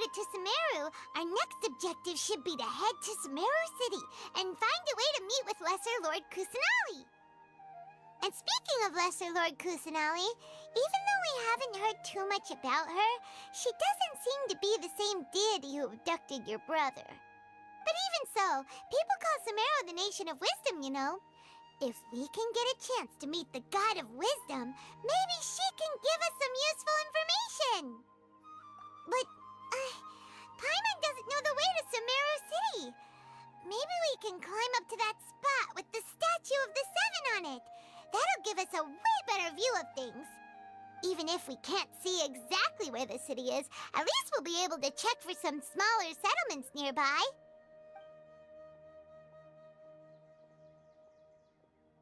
it to Sumeru, our next objective should be to head to Sumeru City and find a way to meet with Lesser Lord Kusanali. And speaking of Lesser Lord Kusanali, even though we haven't heard too much about her, she doesn't seem to be the same deity who abducted your brother. But even so, people call Sumeru the Nation of Wisdom, you know. If we can get a chance to meet the God of Wisdom, maybe she can give us some useful information. But, Paimon doesn't know the way to Sumeru City. Maybe we can climb up to that spot with the statue of the Seven on it. That'll give us a way better view of things. Even if we can't see exactly where the city is, at least we'll be able to check for some smaller settlements nearby.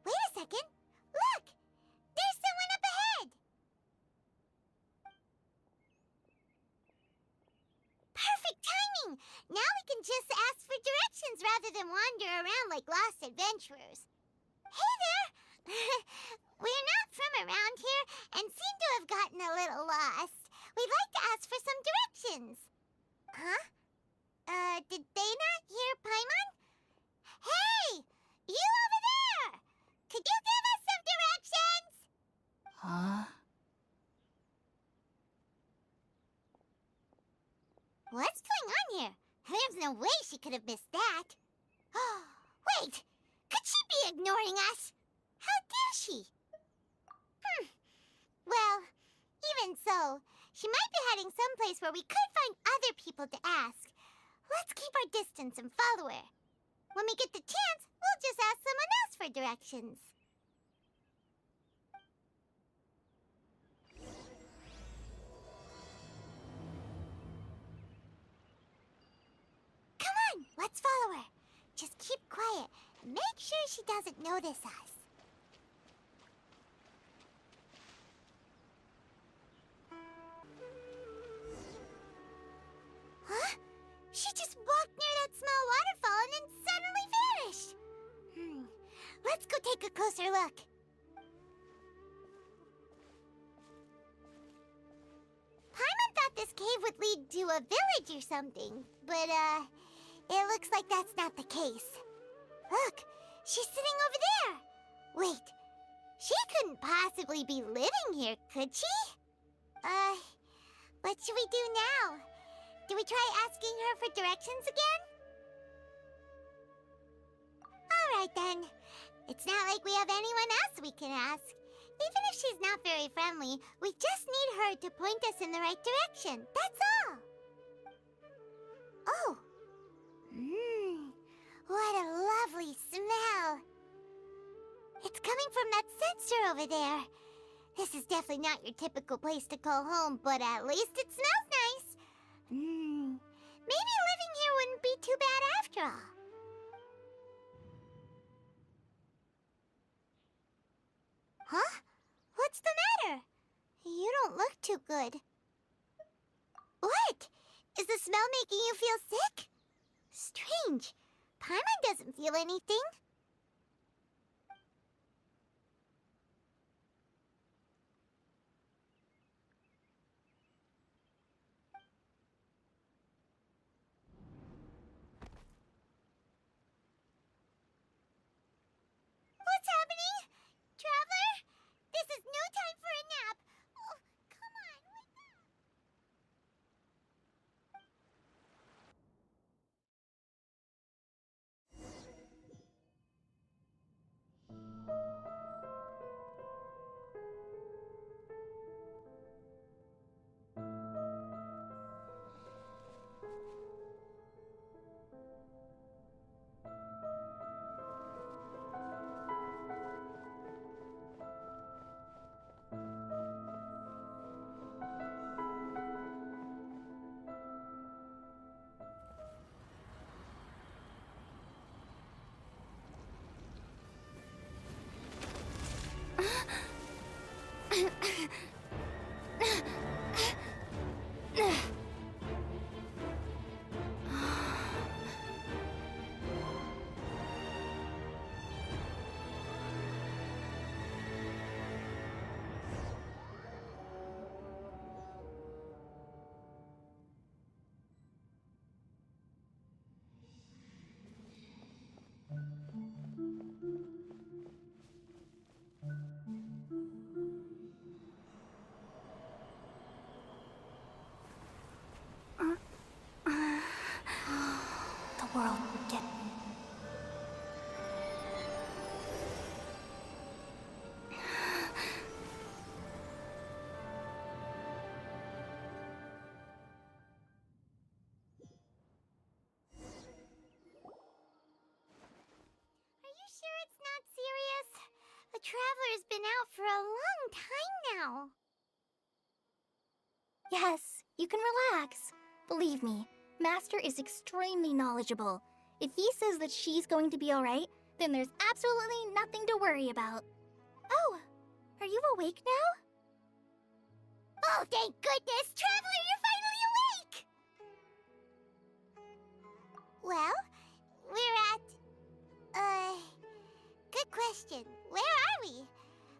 Wait a second. Look! There's someone up ahead! Perfect timing! Now we can just ask for directions rather than wander around like lost adventurers. Hey there! We're not from around here and seem to have gotten a little lost. We'd like to ask for some directions. Huh? Did they not hear Paimon? Hey! You over there! Could you give us some directions? Huh? What's going on here? There's no way she could have missed that. Wait! Could she be ignoring us? How dare she? Well, even so, she might be heading someplace where we could find other people to ask. Let's keep our distance and follow her. When we get the chance, we'll just ask someone else for directions. Come on, let's follow her. Just keep quiet and make sure she doesn't notice us. Huh? She just walked near that small waterfall and then suddenly vanished. Let's go take a closer look. Paimon thought this cave would lead to a village or something, but, it looks like that's not the case. Look, she's sitting over there. Wait, she couldn't possibly be living here, could she? What should we do now? Do we try asking her for directions again? Alright then. It's not like we have anyone else we can ask. Even if she's not very friendly, we just need her to point us in the right direction. That's all. Oh. What a lovely smell. It's coming from that sensor over there. This is definitely not your typical place to call home, but at least it smells nice. Maybe living here wouldn't be too bad after all. Huh? What's the matter? You don't look too good. What? Is the smell making you feel sick? Strange. Paimon doesn't feel anything. What's happening? Traveler? This is no time for a nap. Oh, come on, wake up. Traveler's been out for a long time now. Yes, you can relax. Believe me, Master is extremely knowledgeable. If he says that she's going to be alright, then there's absolutely nothing to worry about. Oh, are you awake now? Oh, thank goodness! Traveler, you're finally awake! Well, we're at... Good question. Where are we?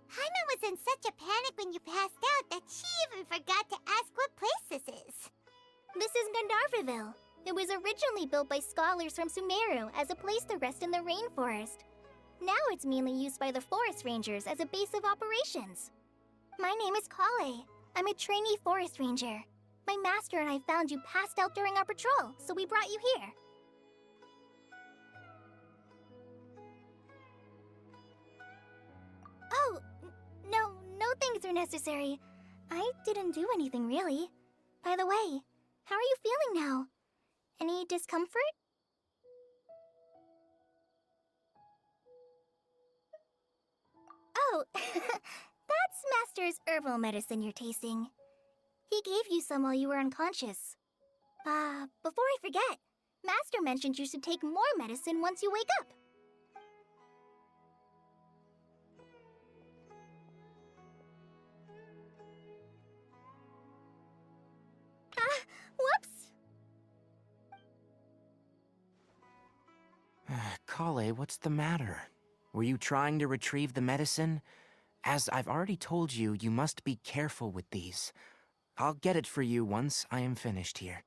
Hyman was in such a panic when you passed out that she even forgot to ask what place this is. This is Gandharvaville. It was originally built by scholars from Sumeru as a place to rest in the rainforest. Now it's mainly used by the forest rangers as a base of operations. My name is Kale. I'm a trainee forest ranger. My master and I found you passed out during our patrol, so we brought you here. Oh, no things are necessary. I didn't do anything really. By the way, how are you feeling now? Any discomfort? Oh, that's Master's herbal medicine you're tasting. He gave you some while you were unconscious. Before I forget, Master mentioned you should take more medicine once you wake up. Whoops! Kale, what's the matter? Were you trying to retrieve the medicine? As I've already told you, you must be careful with these. I'll get it for you once I am finished here.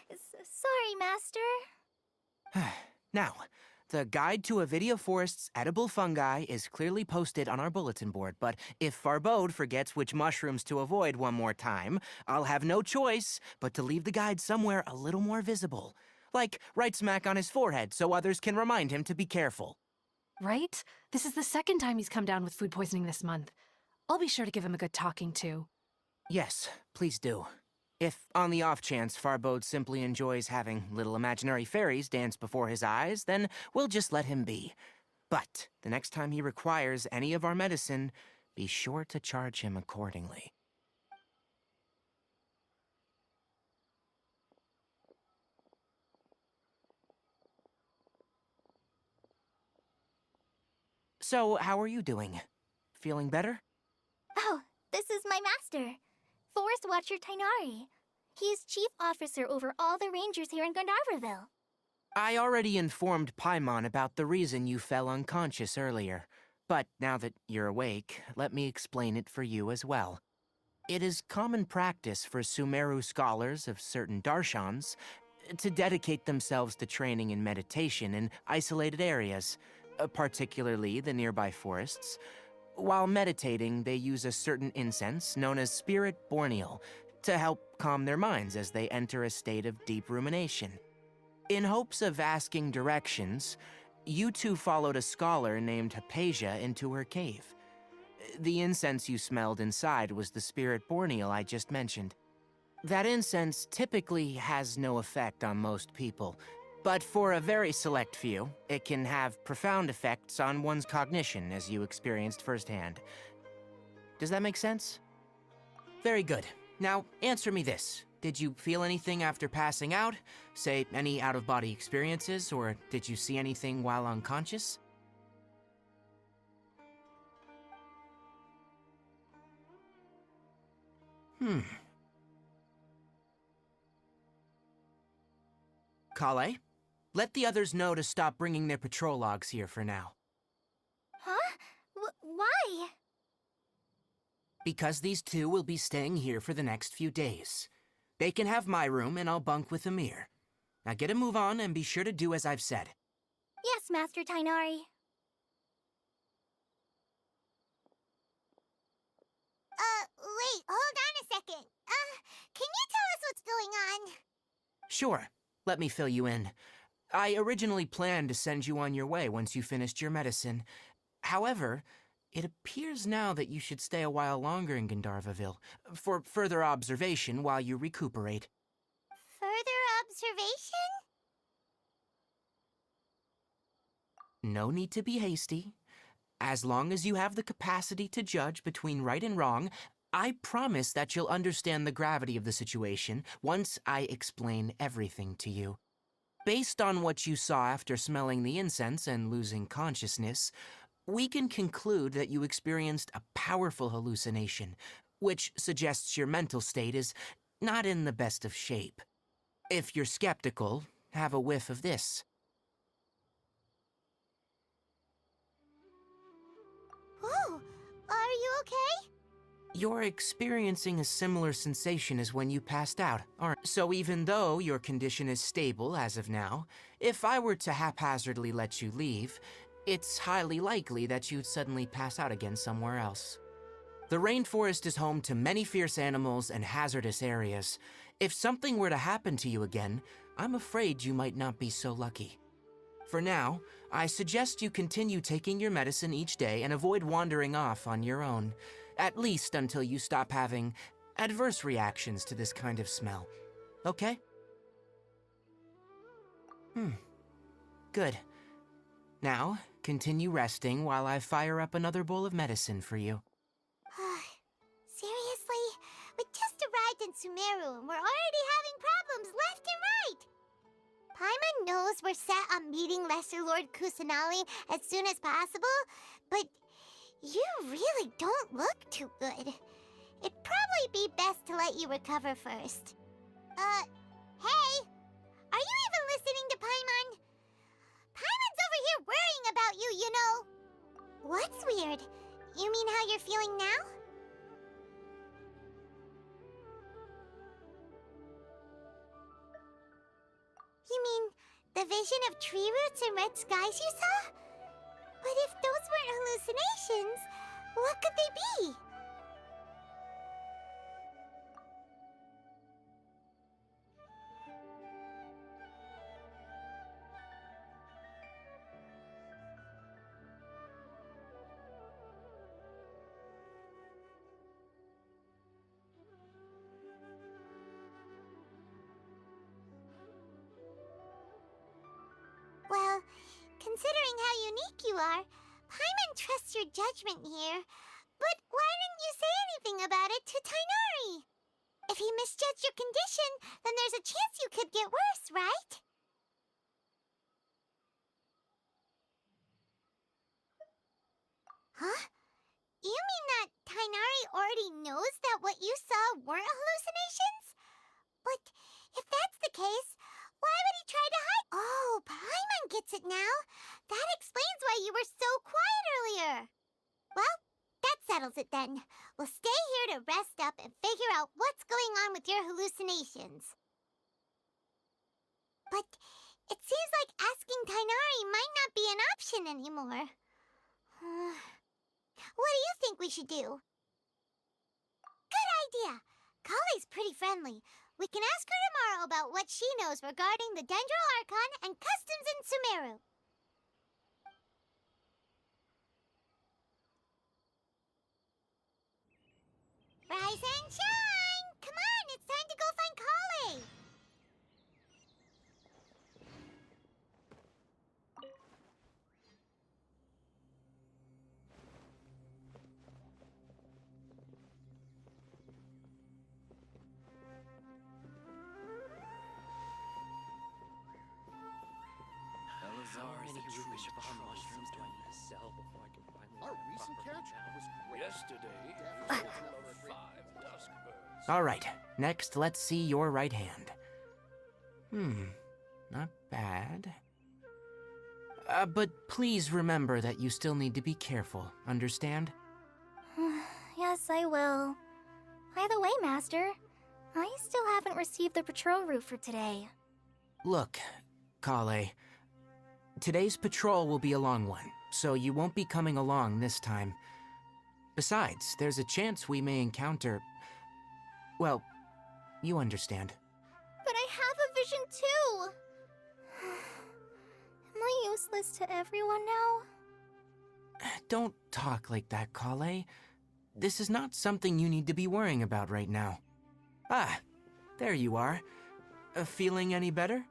Sorry, Master. Now, the guide to Avidia Forest's edible fungi is clearly posted on our bulletin board, but if Farbode forgets which mushrooms to avoid one more time, I'll have no choice but to leave the guide somewhere a little more visible. Like right smack on his forehead so others can remind him to be careful. Right? This is the second time he's come down with food poisoning this month. I'll be sure to give him a good talking to. Yes, please do. If, on the off chance, Farbode simply enjoys having little imaginary fairies dance before his eyes, then we'll just let him be. But the next time he requires any of our medicine, be sure to charge him accordingly. So, how are you doing? Feeling better? Oh, this is my master, Forest Watcher Tainari. He is chief officer over all the rangers here in Gandharvaville. I already informed Paimon about the reason you fell unconscious earlier. But now that you're awake, let me explain it for you as well. It is common practice for Sumeru scholars of certain darshans to dedicate themselves to training in meditation in isolated areas, particularly the nearby forests. While meditating, they use a certain incense known as Spirit Borneal to help calm their minds as they enter a state of deep rumination. In hopes of asking directions, you two followed a scholar named Hypatia into her cave. The incense you smelled inside was the Spirit Borneal I just mentioned. That incense typically has no effect on most people, but for a very select few, it can have profound effects on one's cognition, as you experienced firsthand. Does that make sense? Very good. Now, answer me this. Did you feel anything after passing out? Say, any out-of-body experiences, or did you see anything while unconscious? Kale, let the others know to stop bringing their patrol logs here for now. Huh? Why? Because these two will be staying here for the next few days. They can have my room and I'll bunk with Amir. Now get a move on and be sure to do as I've said. Yes, Master Tainari. Wait, hold on a second. Can you tell us what's going on? Sure, let me fill you in. I originally planned to send you on your way once you finished your medicine. However, it appears now that you should stay a while longer in Gandharvaville, for further observation while you recuperate. Further observation? No need to be hasty. As long as you have the capacity to judge between right and wrong, I promise that you'll understand the gravity of the situation once I explain everything to you. Based on what you saw after smelling the incense and losing consciousness, we can conclude that you experienced a powerful hallucination, which suggests your mental state is not in the best of shape. If you're skeptical, have a whiff of this. Whoa, are you okay? You're experiencing a similar sensation as when you passed out, aren't? So even though your condition is stable as of now, if I were to haphazardly let you leave, it's highly likely that you'd suddenly pass out again somewhere else. The rainforest is home to many fierce animals and hazardous areas. If something were to happen to you again, I'm afraid you might not be so lucky. For now, I suggest you continue taking your medicine each day and avoid wandering off on your own, at least until you stop having adverse reactions to this kind of smell. Okay? Good. Now, continue resting while I fire up another bowl of medicine for you. Seriously? We just arrived in Sumeru and we're already having problems left and right! Paimon knows we're set on meeting Lesser Lord Kusanali as soon as possible, but you really don't look too good. It'd probably be best to let you recover first. Hey! Are you even listening to Paimon? Paimon's over here worrying about you, you know! What's weird? You mean how you're feeling now? You mean the vision of tree roots and red skies you saw? But if those weren't hallucinations, what could they be? Well, considering how unique you are, Paimon trusts your judgment here. But why didn't you say anything about it to Tainari? If he misjudged your condition, then there's a chance you could get worse, right? Huh? You mean that Tainari already knows that what you saw weren't hallucinations? But if that's the case, why would he try to hide? Oh, Paimon gets it now. That explains why you were so quiet earlier. Well, that settles it then. We'll stay here to rest up and figure out what's going on with your hallucinations. But it seems like asking Tainari might not be an option anymore. What do you think we should do? Good idea. Kale's pretty friendly. We can ask her tomorrow about what she knows regarding the Dendral Archon and customs in Sumeru. Rise and shine! Come on, it's time to go find Kale! How many Rubishbon mushrooms do I need to sell before I can finally... Our recent catch was great. Yesterday, five duskbirds. All right, next let's see your right hand. Not bad. But please remember that you still need to be careful, understand? Yes, I will. By the way, Master, I still haven't received the patrol route for today. Look, Kale, today's patrol will be a long one, so you won't be coming along this time. Besides, there's a chance we may encounter... Well, you understand. But I have a vision too! Am I useless to everyone now? Don't talk like that, Kale. This is not something you need to be worrying about right now. Ah, there you are. Feeling any better?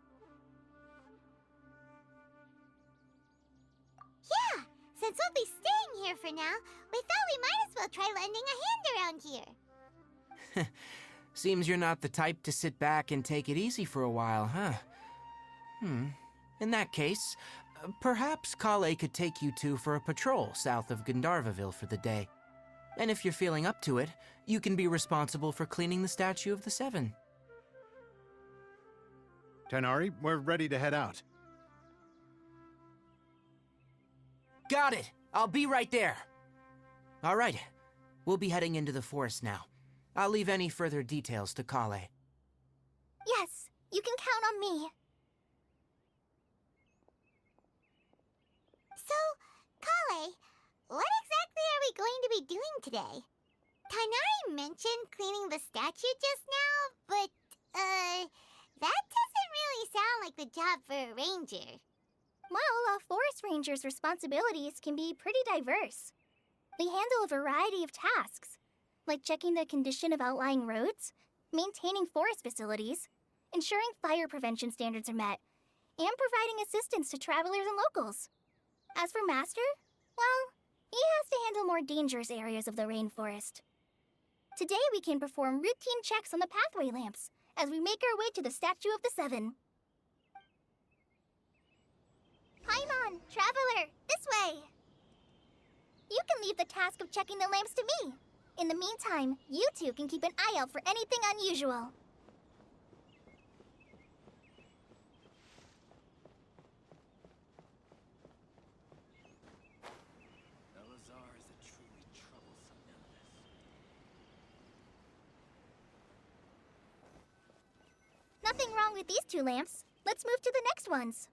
Yeah, since we'll be staying here for now, we thought we might as well try lending a hand around here. Seems you're not the type to sit back and take it easy for a while, huh? In that case, perhaps Kale could take you two for a patrol south of Gandharvaville for the day. And if you're feeling up to it, you can be responsible for cleaning the Statue of the Seven. Tighnari, we're ready to head out. Got it! I'll be right there! All right, we'll be heading into the forest now. I'll leave any further details to Kale. Yes, you can count on me. So, Kale, what exactly are we going to be doing today? Tighnari mentioned cleaning the statue just now, but, that doesn't really sound like the job for a ranger. Well, a forest ranger's responsibilities can be pretty diverse. They handle a variety of tasks, like checking the condition of outlying roads, maintaining forest facilities, ensuring fire prevention standards are met, and providing assistance to travelers and locals. As for Master, well, he has to handle more dangerous areas of the rainforest. Today we can perform routine checks on the pathway lamps as we make our way to the Statue of the Seven. Paimon, traveler, this way! You can leave the task of checking the lamps to me. In the meantime, you two can keep an eye out for anything unusual. Elazar is a truly troublesome illness. Nothing wrong with these two lamps. Let's move to the next ones.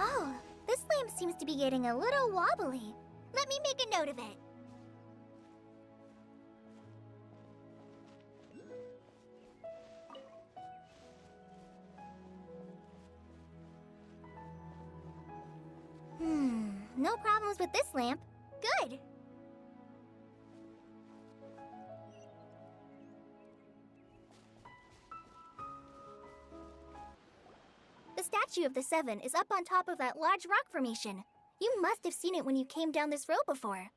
Oh, this lamp seems to be getting a little wobbly. Let me make a note of it. No problems with this lamp. Good. The Statue of the Seven is up on top of that large rock formation. You must have seen it when you came down this road before.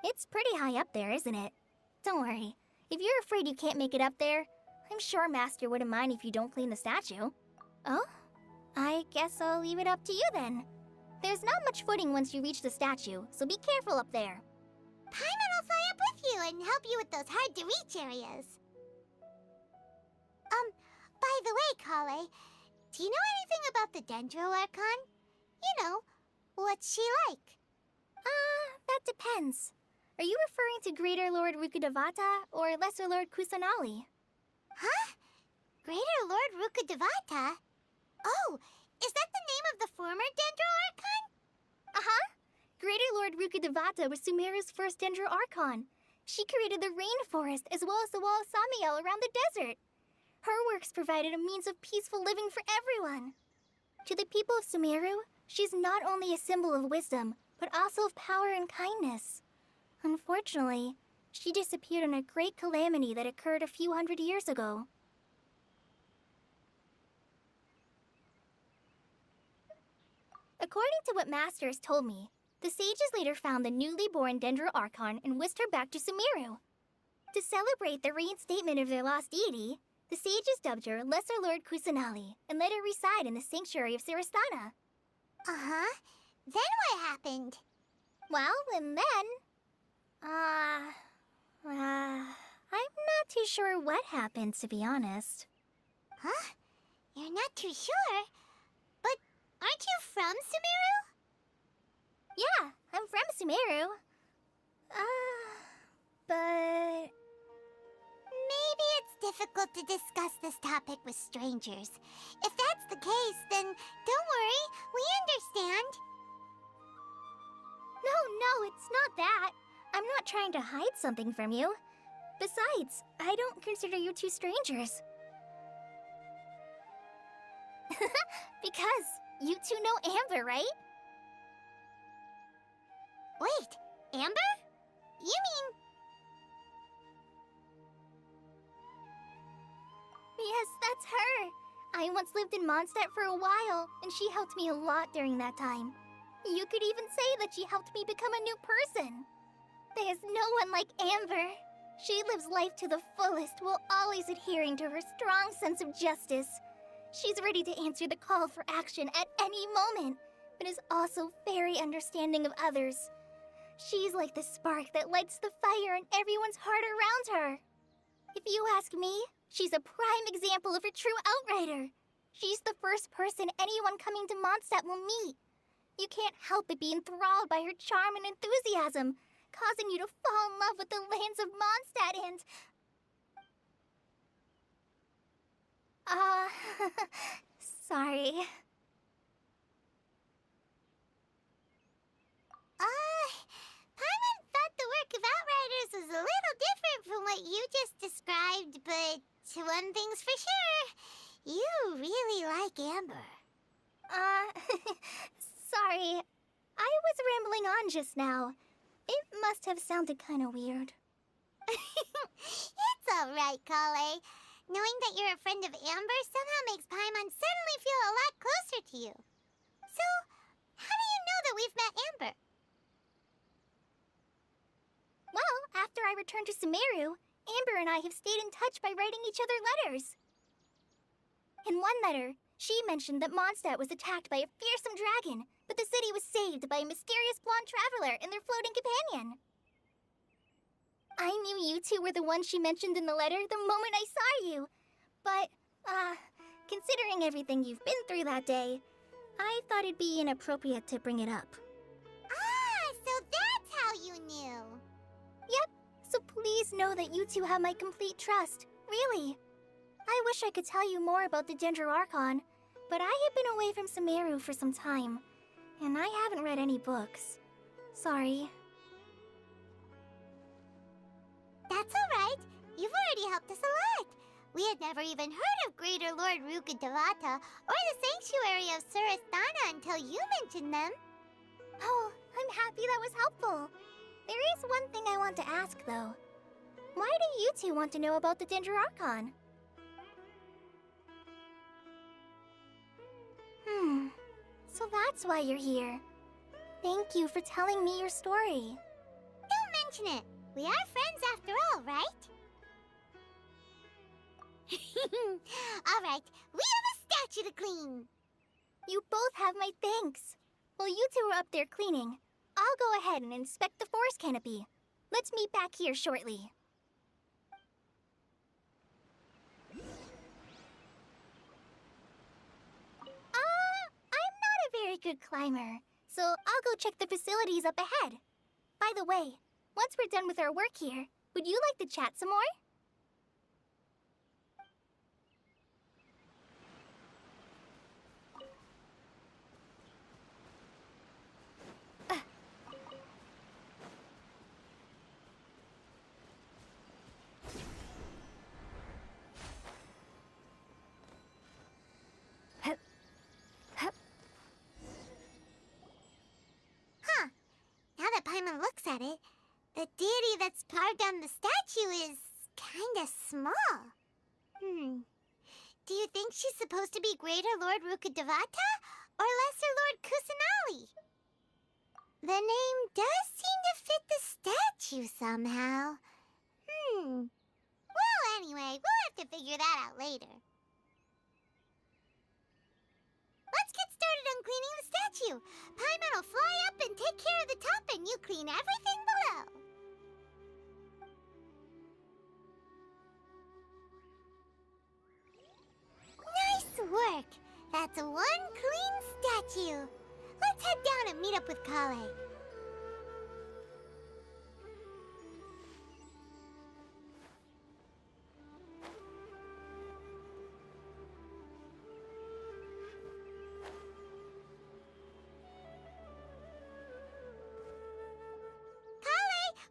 It's pretty high up there, isn't it? Don't worry. If you're afraid you can't make it up there, I'm sure Master wouldn't mind if you don't clean the statue. Oh? I guess I'll leave it up to you then. There's not much footing once you reach the statue, so be careful up there. Paimon will fly up with you and help you with those hard-to-reach areas. By the way, Kale, do you know anything about the Dendro Archon? You know, what's she like? That depends. Are you referring to Greater Lord Rukkhadevata or Lesser Lord Kusanali? Huh? Greater Lord Rukkhadevata? Oh, is that the name of the former Dendro Archon? Uh-huh. Greater Lord Rukkhadevata was Sumeru's first Dendro Archon. She created the rainforest as well as the wall of Samiel around the desert. Her works provided a means of peaceful living for everyone. To the people of Sumeru, she's not only a symbol of wisdom, but also of power and kindness. Unfortunately, she disappeared in a great calamity that occurred a few hundred years ago. According to what Master has told me, the sages later found the newly born Dendro Archon and whisked her back to Sumeru. To celebrate the reinstatement of their lost deity, the sages dubbed her Lesser Lord Kusanali and let her reside in the sanctuary of Siristana. Uh-huh. Then what happened? Well, and then... I'm not too sure what happened, to be honest. Huh? You're not too sure? But aren't you from Sumeru? Yeah, I'm from Sumeru. But... Maybe it's difficult to discuss this topic with strangers. If that's the case, then don't worry, we understand. No, it's not that. I'm not trying to hide something from you. Besides, I don't consider you two strangers. Because you two know Amber, right? Wait, Amber? You mean... Yes, that's her. I once lived in Mondstadt for a while, and she helped me a lot during that time. You could even say that she helped me become a new person. There's no one like Amber. She lives life to the fullest while always adhering to her strong sense of justice. She's ready to answer the call for action at any moment, but is also very understanding of others. She's like the spark that lights the fire in everyone's heart around her. If you ask me, she's a prime example of a true outrider. She's the first person anyone coming to Mondstadt will meet. You can't help but be enthralled by her charm and enthusiasm, causing you to fall in love with the lands of Mondstadt and... sorry. Paimon thought the work of Outriders was a little different from what you just described, but one thing's for sure, you really like Amber. Sorry. I was rambling on just now. It must have sounded kind of weird. It's alright, Kale. Knowing that you're a friend of Amber somehow makes Paimon suddenly feel a lot closer to you. So, how do you know that we've met Amber? Well, after I returned to Sumeru, Amber and I have stayed in touch by writing each other letters. In one letter, she mentioned that Mondstadt was attacked by a fearsome dragon, but the city was saved by a mysterious blonde traveler and their floating companion. I knew you two were the ones she mentioned in the letter the moment I saw you. But, considering everything you've been through that day, I thought it'd be inappropriate to bring it up. Ah, so that's how you knew. Yep, so please know that you two have my complete trust, really. I wish I could tell you more about the Archon, but I have been away from Sumeru for some time, and I haven't read any books. Sorry. That's alright. You've already helped us a lot. We had never even heard of Greater Lord Rukkhadevata or the Sanctuary of Surasthana until you mentioned them. Oh, I'm happy that was helpful. There is one thing I want to ask, though. Why do you two want to know about the Archon? So that's why you're here. Thank you for telling me your story. Don't mention it. We are friends after all, right? Alright, we have a statue to clean. You both have my thanks. While you two are up there cleaning, I'll go ahead and inspect the forest canopy. Let's meet back here shortly. I'm not a very good climber, so I'll go check the facilities up ahead. By the way, once we're done with our work here, would you like to chat some more? Now that Paimon looks at it, the deity that's carved on the statue is kinda small. Do you think she's supposed to be Greater Lord Rukkhadevata or Lesser Lord Kusanali? The name does seem to fit the statue somehow. Well, anyway, we'll have to figure that out later. Let's get started on cleaning the statue. Paimon will fly up and take care of the top, and you clean everything below. Nice work. That's one clean statue. Let's head down and meet up with Kale.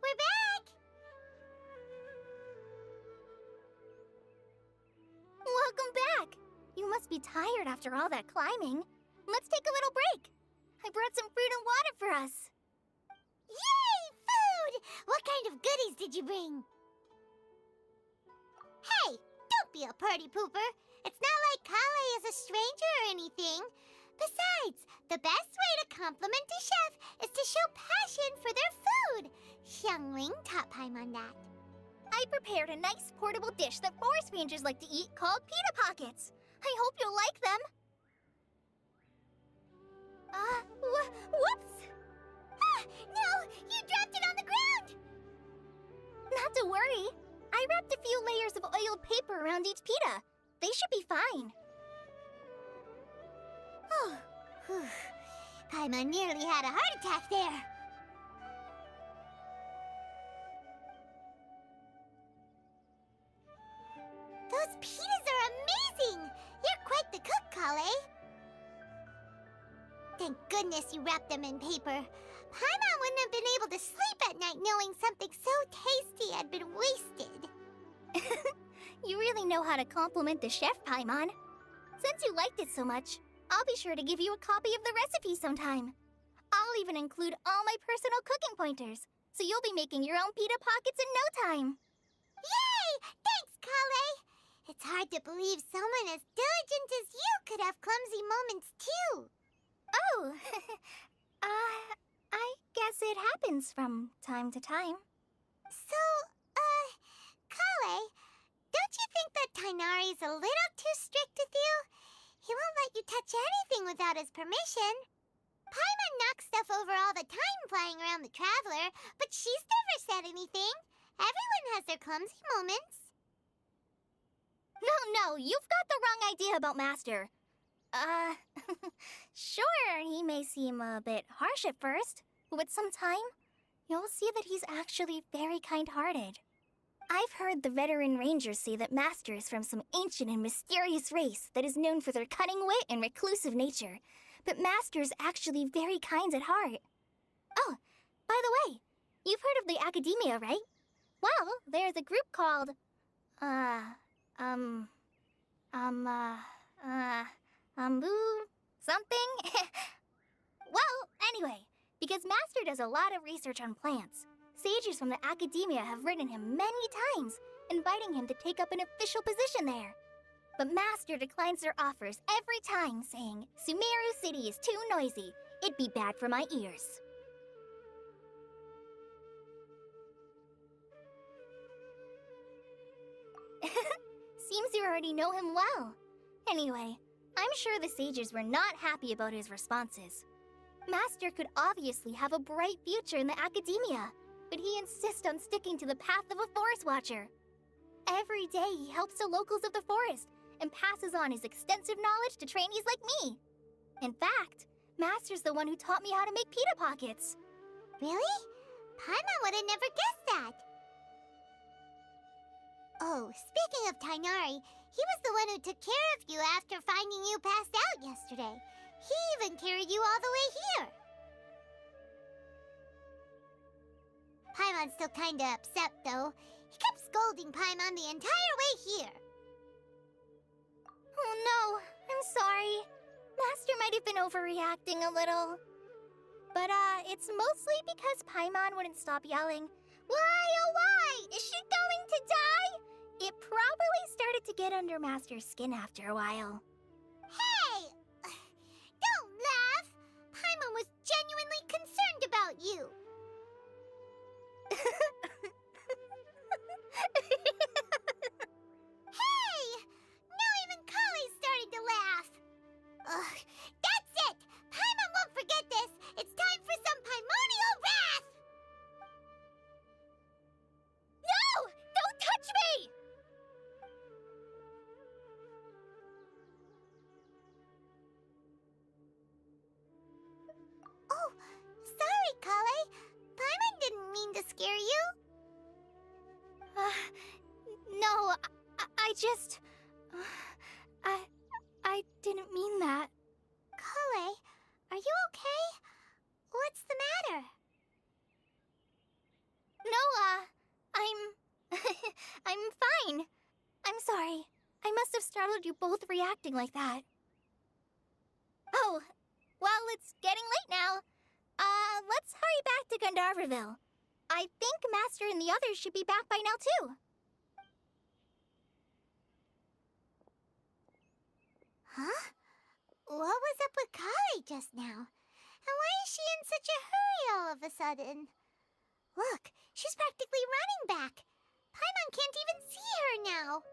We're back! Welcome back! You must be tired after all that climbing. Let's take a little break. I brought some fruit and water for us. Yay! Food! What kind of goodies did you bring? Hey! Don't be a party pooper! It's not like Kale is a stranger or anything. Besides, the best way to compliment a chef is to show passion for their food. Xiangling taught Paimon that. I prepared a nice portable dish that forest rangers like to eat called pita pockets. I hope you'll like them. Whoops! Ah, no! You dropped it on the ground! Not to worry. I wrapped a few layers of oiled paper around each pita. They should be fine. Oh, whew. Paimon nearly had a heart attack there. Those pitas are amazing! You're quite the cook, Kale. Thank goodness you wrapped them in paper. Paimon wouldn't have been able to sleep at night knowing something so tasty had been wasted. You really know how to compliment the chef, Paimon. Since you liked it so much, I'll be sure to give you a copy of the recipe sometime. I'll even include all my personal cooking pointers, so you'll be making your own pita pockets in no time. Yay! Thanks, Kale! It's hard to believe someone as diligent as you could have clumsy moments, too. Oh, I guess it happens from time to time. So, Kale, don't you think that Tainari's a little too strict with you? He won't let you touch anything without his permission. Paimon knocks stuff over all the time flying around the Traveler, but she's never said anything. Everyone has their clumsy moments. No, you've got the wrong idea about Master. Sure, he may seem a bit harsh at first, but with some time, you'll see that he's actually very kind-hearted. I've heard the veteran rangers say that Master is from some ancient and mysterious race that is known for their cunning wit and reclusive nature, but Master's actually very kind at heart. Oh, by the way, you've heard of the Academia, right? Well, there's a group called, something? Well, anyway, because Master does a lot of research on plants, sages from the Academia have written him many times, inviting him to take up an official position there. But Master declines their offers every time, saying, Sumeru City is too noisy. It'd be bad for my ears. Seems you already know him well. Anyway, I'm sure the sages were not happy about his responses. Master could obviously have a bright future in the Academia, but he insists on sticking to the path of a forest watcher. Every day he helps the locals of the forest and passes on his extensive knowledge to trainees like me. In fact, Master's the one who taught me how to make pita pockets. Really? Paimon would have never guessed that. Oh, speaking of Tainari, he was the one who took care of you after finding you passed out yesterday. He even carried you all the way here. Paimon's still kinda upset, though. He kept scolding Paimon the entire way here. Oh no, I'm sorry. Master might have been overreacting a little. But, it's mostly because Paimon wouldn't stop yelling, Why, oh why? Is she going to die? It probably started to get under Master's skin after a while. Hey! Don't laugh! Paimon was genuinely concerned about you. Hey! Now even Kale's starting to laugh. Ugh, that's it! Paimon won't forget this! It's time for some Paimonial wrath! No! Don't touch me! Oh, sorry, Kale. Paimon didn't mean to scare you. No, I just... I didn't mean that. Kale, are you okay? What's the matter? No, I'm fine. I'm sorry. I must have startled you both reacting like that. Oh, well, it's getting late now. Let's hurry back to Gandharville. I think Master and the others should be back by now, too. Huh? What was up with Kali just now? And why is she in such a hurry all of a sudden? Look, she's practically running back. Paimon can't even see her now.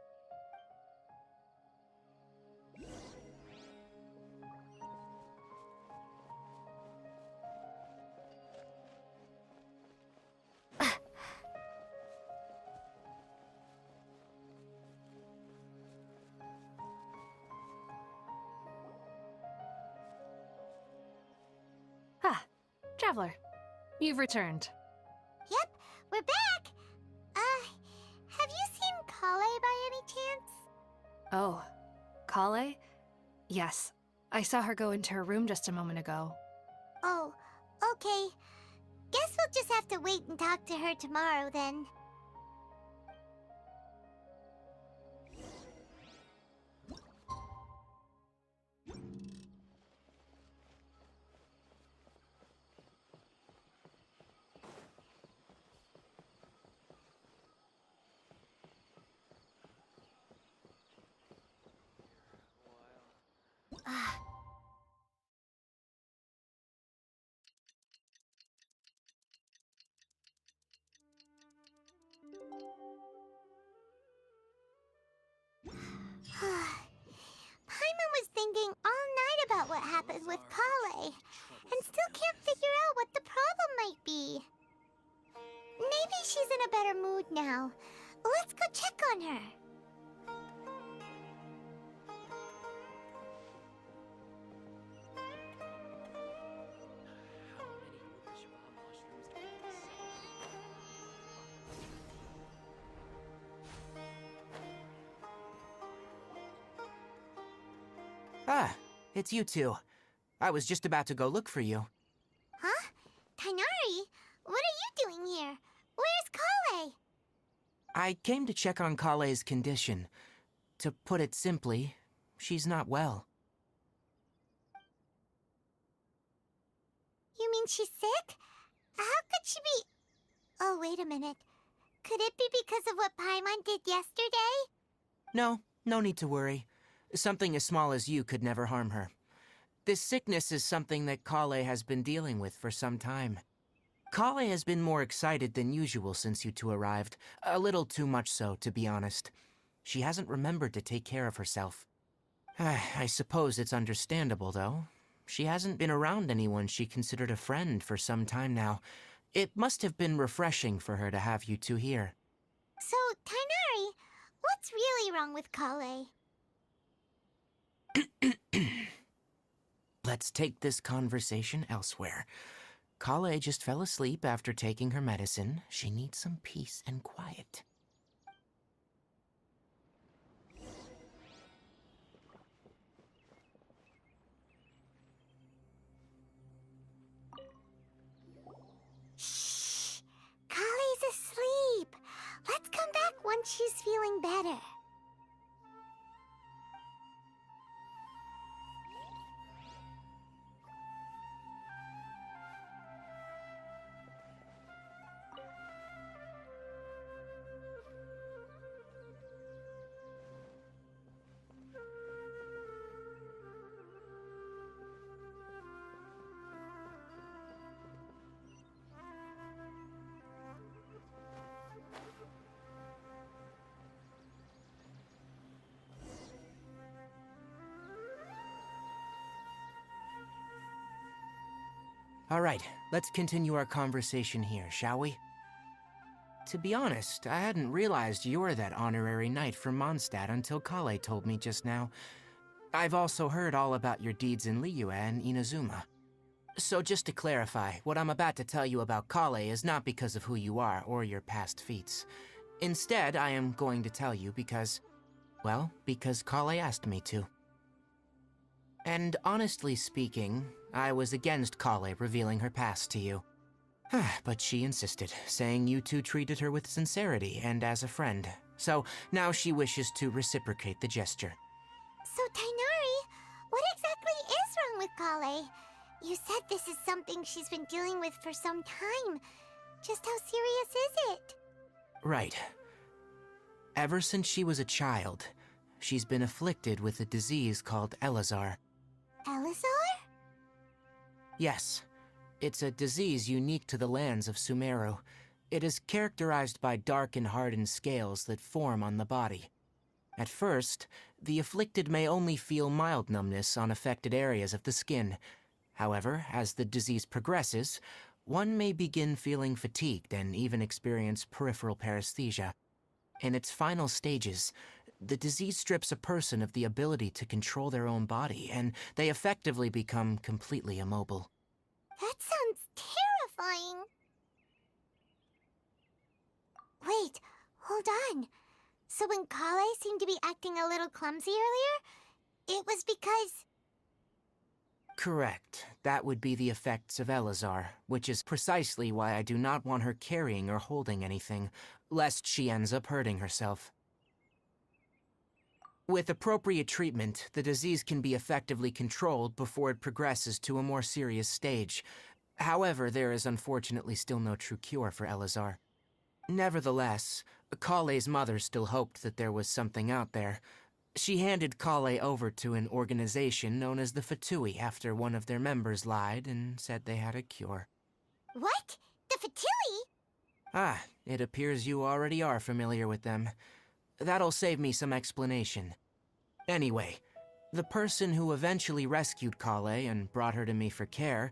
Ah, Traveler, you've returned. Yep, we're back. Have you seen Kale by any chance? Oh, Kale? Yes, I saw her go into her room just a moment ago. Oh, okay. Guess we'll just have to wait and talk to her tomorrow then. Paimon was thinking all night about what happened with Kale, and still can't figure out what the problem might be. Maybe she's in a better mood now. Let's go check on her. How many Ubershaba mushrooms do I sell? Ah, it's you two. I was just about to go look for you. Huh? Tainari? What are you doing here? Where's Kale? I came to check on Kale's condition. To put it simply, she's not well. You mean she's sick? How could she be... Oh, wait a minute. Could it be because of what Paimon did yesterday? No, no need to worry. Something as small as you could never harm her. This sickness is something that Kale has been dealing with for some time. Kale has been more excited than usual since you two arrived. A little too much so, to be honest. She hasn't remembered to take care of herself. I suppose it's understandable, though. She hasn't been around anyone she considered a friend for some time now. It must have been refreshing for her to have you two here. So, Tainari, what's really wrong with Kale? Let's take this conversation elsewhere. Kale just fell asleep after taking her medicine. She needs some peace and quiet. Shh! Kale's asleep. Let's come back once she's feeling better. All right, let's continue our conversation here, shall we? To be honest, I hadn't realized you're that honorary knight from Mondstadt until Kale told me just now. I've also heard all about your deeds in Liyue and Inazuma. So just to clarify, what I'm about to tell you about Kale is not because of who you are or your past feats. Instead, I am going to tell you because, well, because Kale asked me to. And honestly speaking, I was against Kale revealing her past to you. But she insisted, saying you two treated her with sincerity and as a friend. So now she wishes to reciprocate the gesture. So, Tainari, what exactly is wrong with Kale? You said this is something she's been dealing with for some time. Just how serious is it? Right. Ever since she was a child, She's been afflicted with a disease called Elazar. Elazar? Yes, it's a disease unique to the lands of Sumeru. It is characterized by dark and hardened scales that form on the body. At first, the afflicted may only feel mild numbness on affected areas of the skin. However, as the disease progresses, one may begin feeling fatigued and even experience peripheral paresthesia. In its final stages, the disease strips a person of the ability to control their own body, and they effectively become completely immobile. That sounds terrifying. Wait, hold on. So when Kale seemed to be acting a little clumsy earlier, it was because... Correct. That would be the effects of Elazar, which is precisely why I do not want her carrying or holding anything, lest she ends up hurting herself. With appropriate treatment, the disease can be effectively controlled before it progresses to a more serious stage. However, there is unfortunately still no true cure for Elazar. Nevertheless, Kale's mother still hoped that there was something out there. She handed Kale over to an organization known as the Fatui after one of their members lied and said they had a cure. What? The Fatui? Ah, it appears you already are familiar with them. That'll save me some explanation. Anyway, the person who eventually rescued Kale and brought her to me for care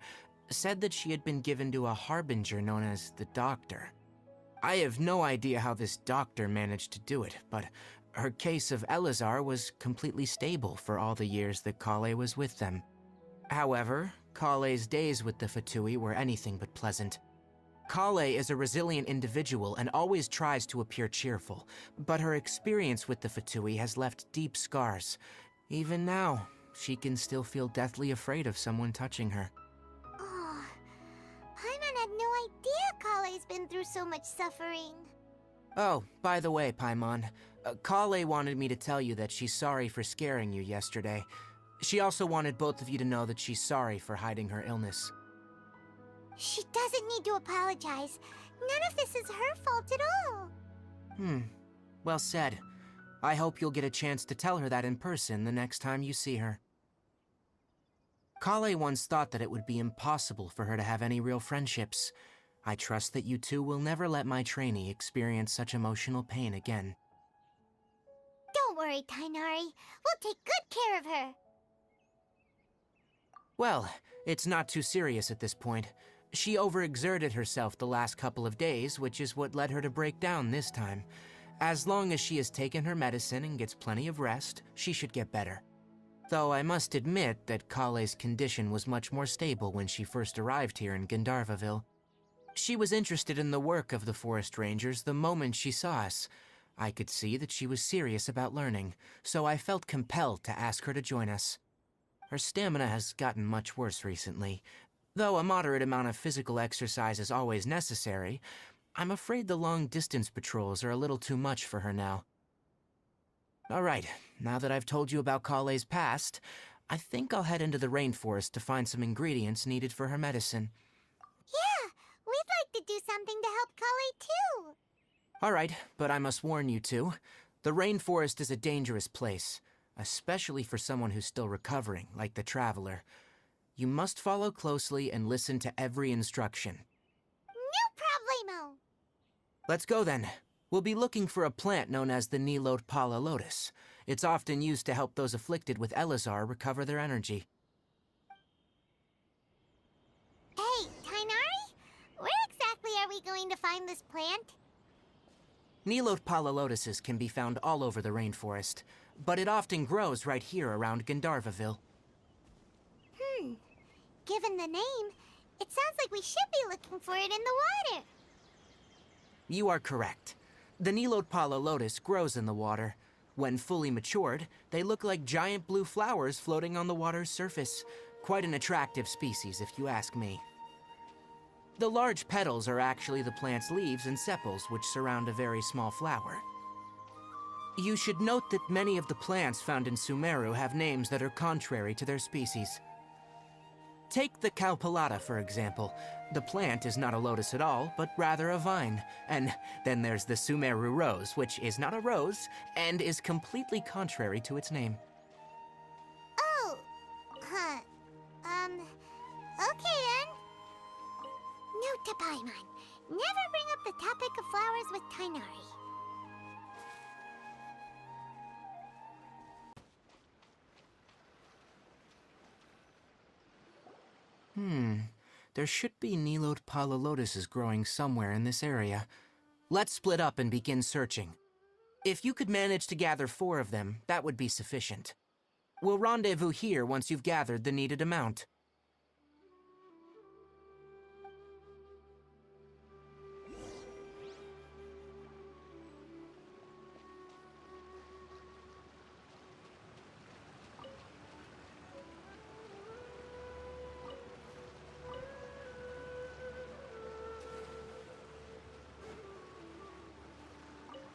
said that she had been given to a harbinger known as the Doctor. I have no idea how this doctor managed to do it, but her case of Elazar was completely stable for all the years that Kale was with them. However, Kale's days with the Fatui were anything but pleasant. Kale is a resilient individual and always tries to appear cheerful, but her experience with the Fatui has left deep scars. Even now, she can still feel deathly afraid of someone touching her. Oh, Paimon had no idea Kale's been through so much suffering. Oh, by the way, Paimon, Kale wanted me to tell you that she's sorry for scaring you yesterday. She also wanted both of you to know that she's sorry for hiding her illness. She doesn't need to apologize. None of this is her fault at all. Well said. I hope you'll get a chance to tell her that in person the next time you see her. Kale once thought that it would be impossible for her to have any real friendships. I trust that you two will never let my trainee experience such emotional pain again. Don't worry, Tainari. We'll take good care of her. Well, it's not too serious at this point. She overexerted herself the last couple of days, which is what led her to break down this time. As long as she has taken her medicine and gets plenty of rest, she should get better. Though I must admit that Kale's condition was much more stable when she first arrived here in Gandharvaville. She was interested in the work of the forest rangers the moment she saw us. I could see that she was serious about learning, so I felt compelled to ask her to join us. Her stamina has gotten much worse recently. Though a moderate amount of physical exercise is always necessary, I'm afraid the long-distance patrols are a little too much for her now. Alright, now that I've told you about Kale's past, I think I'll head into the rainforest to find some ingredients needed for her medicine. Yeah, we'd like to do something to help Kale too. Alright, but I must warn you two, the rainforest is a dangerous place, especially for someone who's still recovering, like the Traveler. You must follow closely and listen to every instruction. No problemo. Let's go then. We'll be looking for a plant known as the Nilot Pala Lotus. It's often used to help those afflicted with Elazar recover their energy. Hey, Tainari? Where exactly are we going to find this plant? Nilot Pala Lotuses can be found all over the rainforest, but it often grows right here around Gandharvaville. Given the name, it sounds like we should be looking for it in the water. You are correct. The Nilot Pala Lotus grows in the water. When fully matured, they look like giant blue flowers floating on the water's surface. Quite an attractive species, if you ask me. The large petals are actually the plant's leaves and sepals, which surround a very small flower. You should note that many of the plants found in Sumeru have names that are contrary to their species. Take the Calpulata, for example. The plant is not a lotus at all, but rather a vine. And then there's the Sumeru rose, which is not a rose, and is completely contrary to its name. Oh, huh. Okay then. Note to Paimon. Never bring up the topic of flowers with Tainari. There should be Nilode Pala lotuses growing somewhere in this area. Let's split up and begin searching. If you could manage to gather 4 of them, that would be sufficient. We'll rendezvous here once you've gathered the needed amount.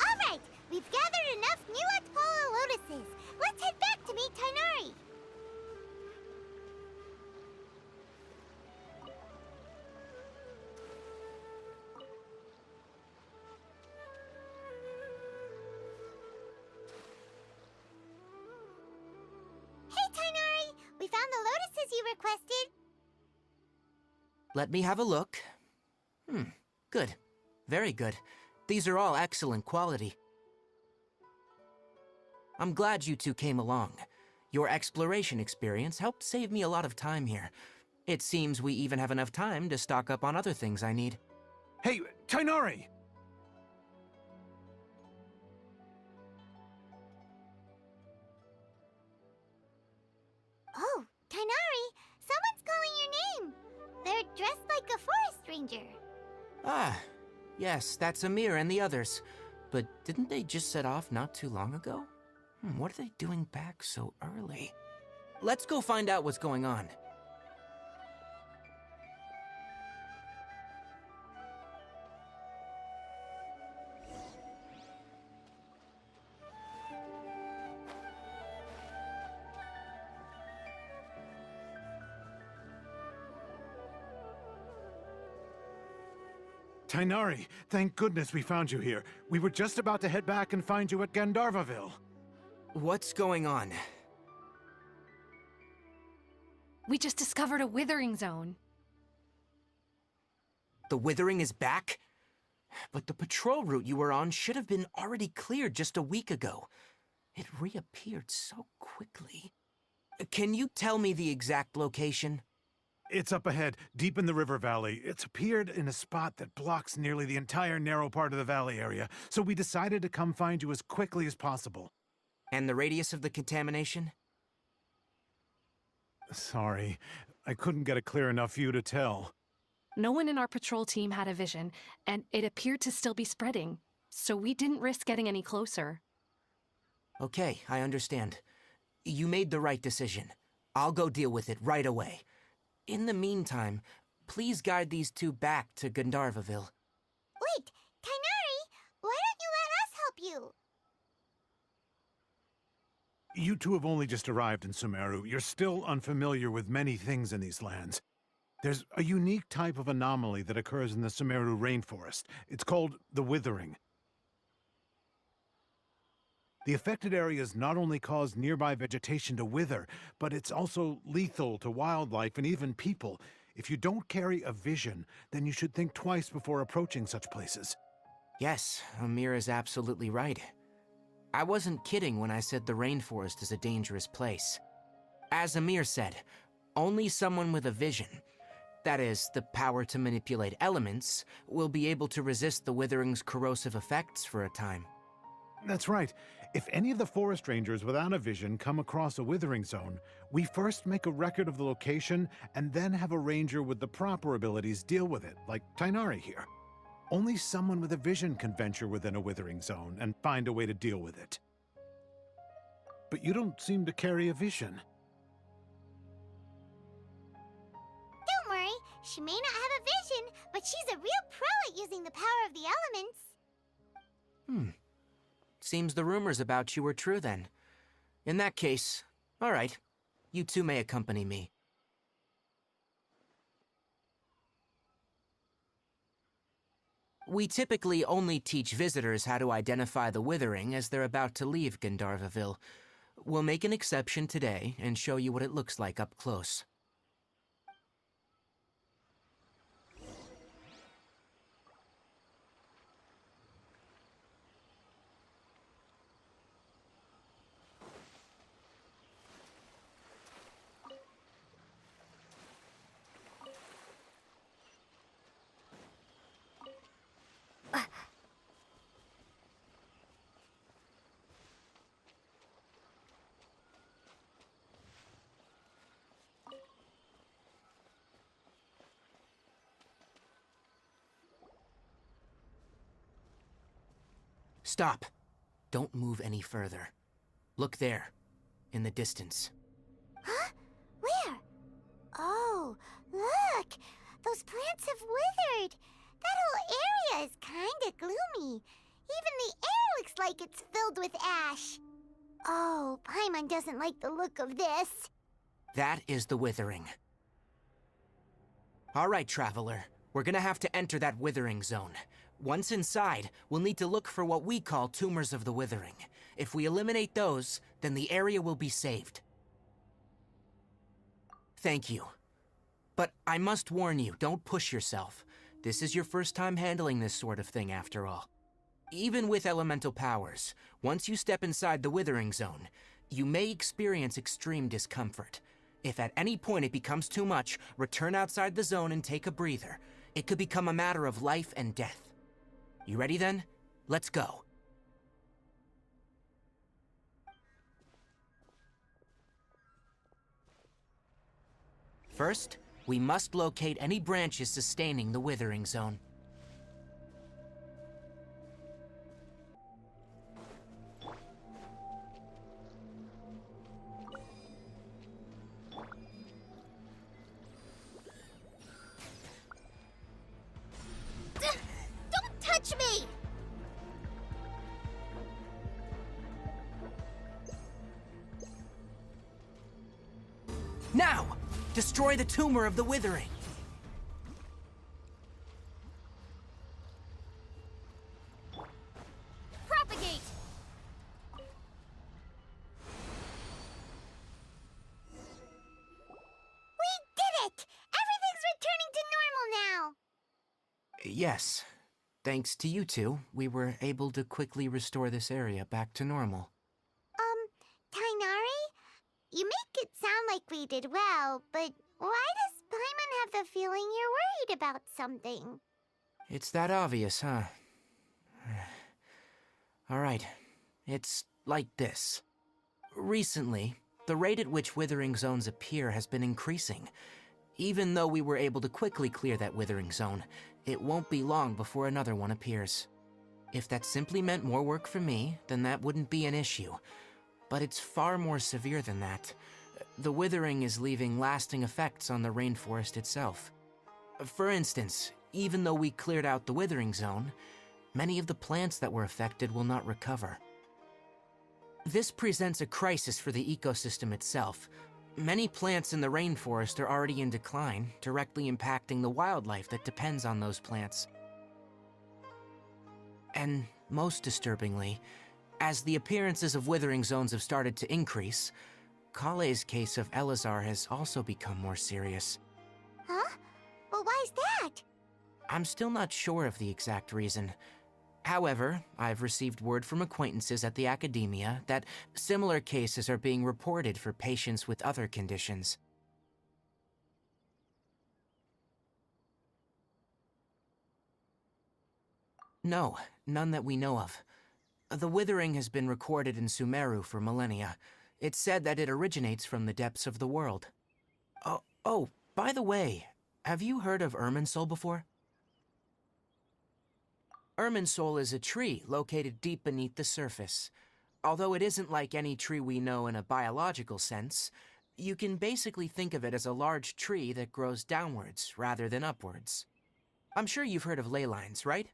Alright, we've gathered enough Nilode Pala lotuses. Let's head back to meet Tainari. Hey, Tainari! We found the lotuses you requested. Let me have a look. Good. Very good. These are all excellent quality. I'm glad you two came along. Your exploration experience helped save me a lot of time here. It seems we even have enough time to stock up on other things I need. Hey, Tainari! Oh, Tainari, someone's calling your name. They're dressed like a forest ranger. Ah, yes, that's Amir and the others. But didn't they just set off not too long ago? What are they doing back so early? Let's go find out what's going on. Tainari, thank goodness we found you here. We were just about to head back and find you at Gandharvaville. What's going on? We just discovered a withering zone. The Withering is back? But the patrol route you were on should have been already cleared just a week ago. It reappeared so quickly. Can you tell me the exact location? It's up ahead, deep in the river valley. It's appeared in a spot that blocks nearly the entire narrow part of the valley area, so we decided to come find you as quickly as possible. And the radius of the contamination? Sorry, I couldn't get a clear enough view to tell. No one in our patrol team had a vision, and it appeared to still be spreading, so we didn't risk getting any closer. Okay, I understand. You made the right decision. I'll go deal with it right away. In the meantime, please guide these two back to Gandharvaville. Wait, Tainari, why don't you let us help you? You two have only just arrived in Sumeru. You're still unfamiliar with many things in these lands. There's a unique type of anomaly that occurs in the Sumeru rainforest. It's called the Withering. The affected areas not only cause nearby vegetation to wither, but it's also lethal to wildlife and even people. If you don't carry a vision, then you should think twice before approaching such places. Yes, Amir is absolutely right. I wasn't kidding when I said the rainforest is a dangerous place. As Amir said, only someone with a vision, that is, the power to manipulate elements, will be able to resist the Withering's corrosive effects for a time. That's right. If any of the forest rangers without a vision come across a withering zone, we first make a record of the location and then have a ranger with the proper abilities deal with it, like Tainari here. Only someone with a vision can venture within a withering zone and find a way to deal with it. But you don't seem to carry a vision. Don't worry, she may not have a vision, but she's a real pro at using the power of the elements. Seems the rumors about you were true then. In that case, all right. You two may accompany me. We typically only teach visitors how to identify the withering as they're about to leave Gandharvaville. We'll make an exception today and show you what it looks like up close. Stop. Don't move any further. Look there, in the distance. Huh? Where? Oh, look! Those plants have withered! That whole area is kinda gloomy. Even the air looks like it's filled with ash. Oh, Paimon doesn't like the look of this. That is the withering. All right, Traveler. We're gonna have to enter that withering zone. Once inside, we'll need to look for what we call tumors of the withering. If we eliminate those, then the area will be saved. Thank you. But I must warn you, don't push yourself. This is your first time handling this sort of thing, after all. Even with elemental powers, once you step inside the withering zone, you may experience extreme discomfort. If at any point it becomes too much, return outside the zone and take a breather. It could become a matter of life and death. You ready then? Let's go. First, we must locate any branches sustaining the withering zone. Don't touch me! Now! Destroy the tumor of the withering! Propagate! We did it! Everything's returning to normal now! Yes. Thanks to you two, we were able to quickly restore this area back to normal. Tainari? You make it sound like we did well, but why does Paimon have the feeling you're worried about something? It's that obvious, huh? Alright, it's like this. Recently, the rate at which withering zones appear has been increasing. Even though we were able to quickly clear that withering zone, it won't be long before another one appears. If that simply meant more work for me, then that wouldn't be an issue. But it's far more severe than that. The withering is leaving lasting effects on the rainforest itself. For instance, even though we cleared out the withering zone, many of the plants that were affected will not recover. This presents a crisis for the ecosystem itself. Many plants in the rainforest are already in decline, directly impacting the wildlife that depends on those plants. And most disturbingly, as the appearances of withering zones have started to increase, Kale's case of Elazar has also become more serious. Huh? Well, why's that? I'm still not sure of the exact reason. However, I've received word from acquaintances at the academia that similar cases are being reported for patients with other conditions. No, none that we know of. The withering has been recorded in Sumeru for millennia. It's said that it originates from the depths of the world. Oh, by the way, have you heard of Irminsul before? Irminsul is a tree located deep beneath the surface. Although it isn't like any tree we know in a biological sense, you can basically think of it as a large tree that grows downwards rather than upwards. I'm sure you've heard of ley lines, right?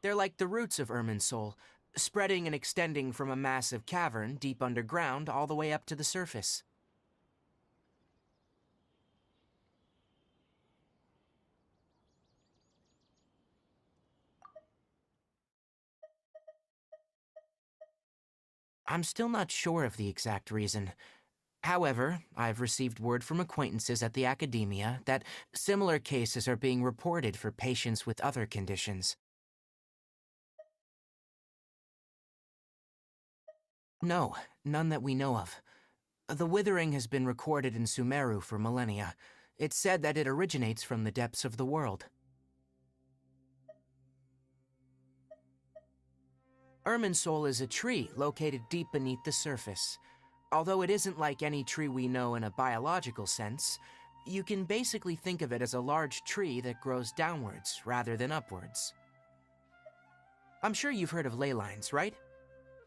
They're like the roots of Irminsul, spreading and extending from a massive cavern deep underground all the way up to the surface. I'm still not sure of the exact reason. However, I've received word from acquaintances at the academia that similar cases are being reported for patients with other conditions. No, none that we know of. The withering has been recorded in Sumeru for millennia. It's said that it originates from the depths of the world. Irminsul is a tree located deep beneath the surface. Although it isn't like any tree we know in a biological sense, you can basically think of it as a large tree that grows downwards rather than upwards. I'm sure you've heard of ley lines, right?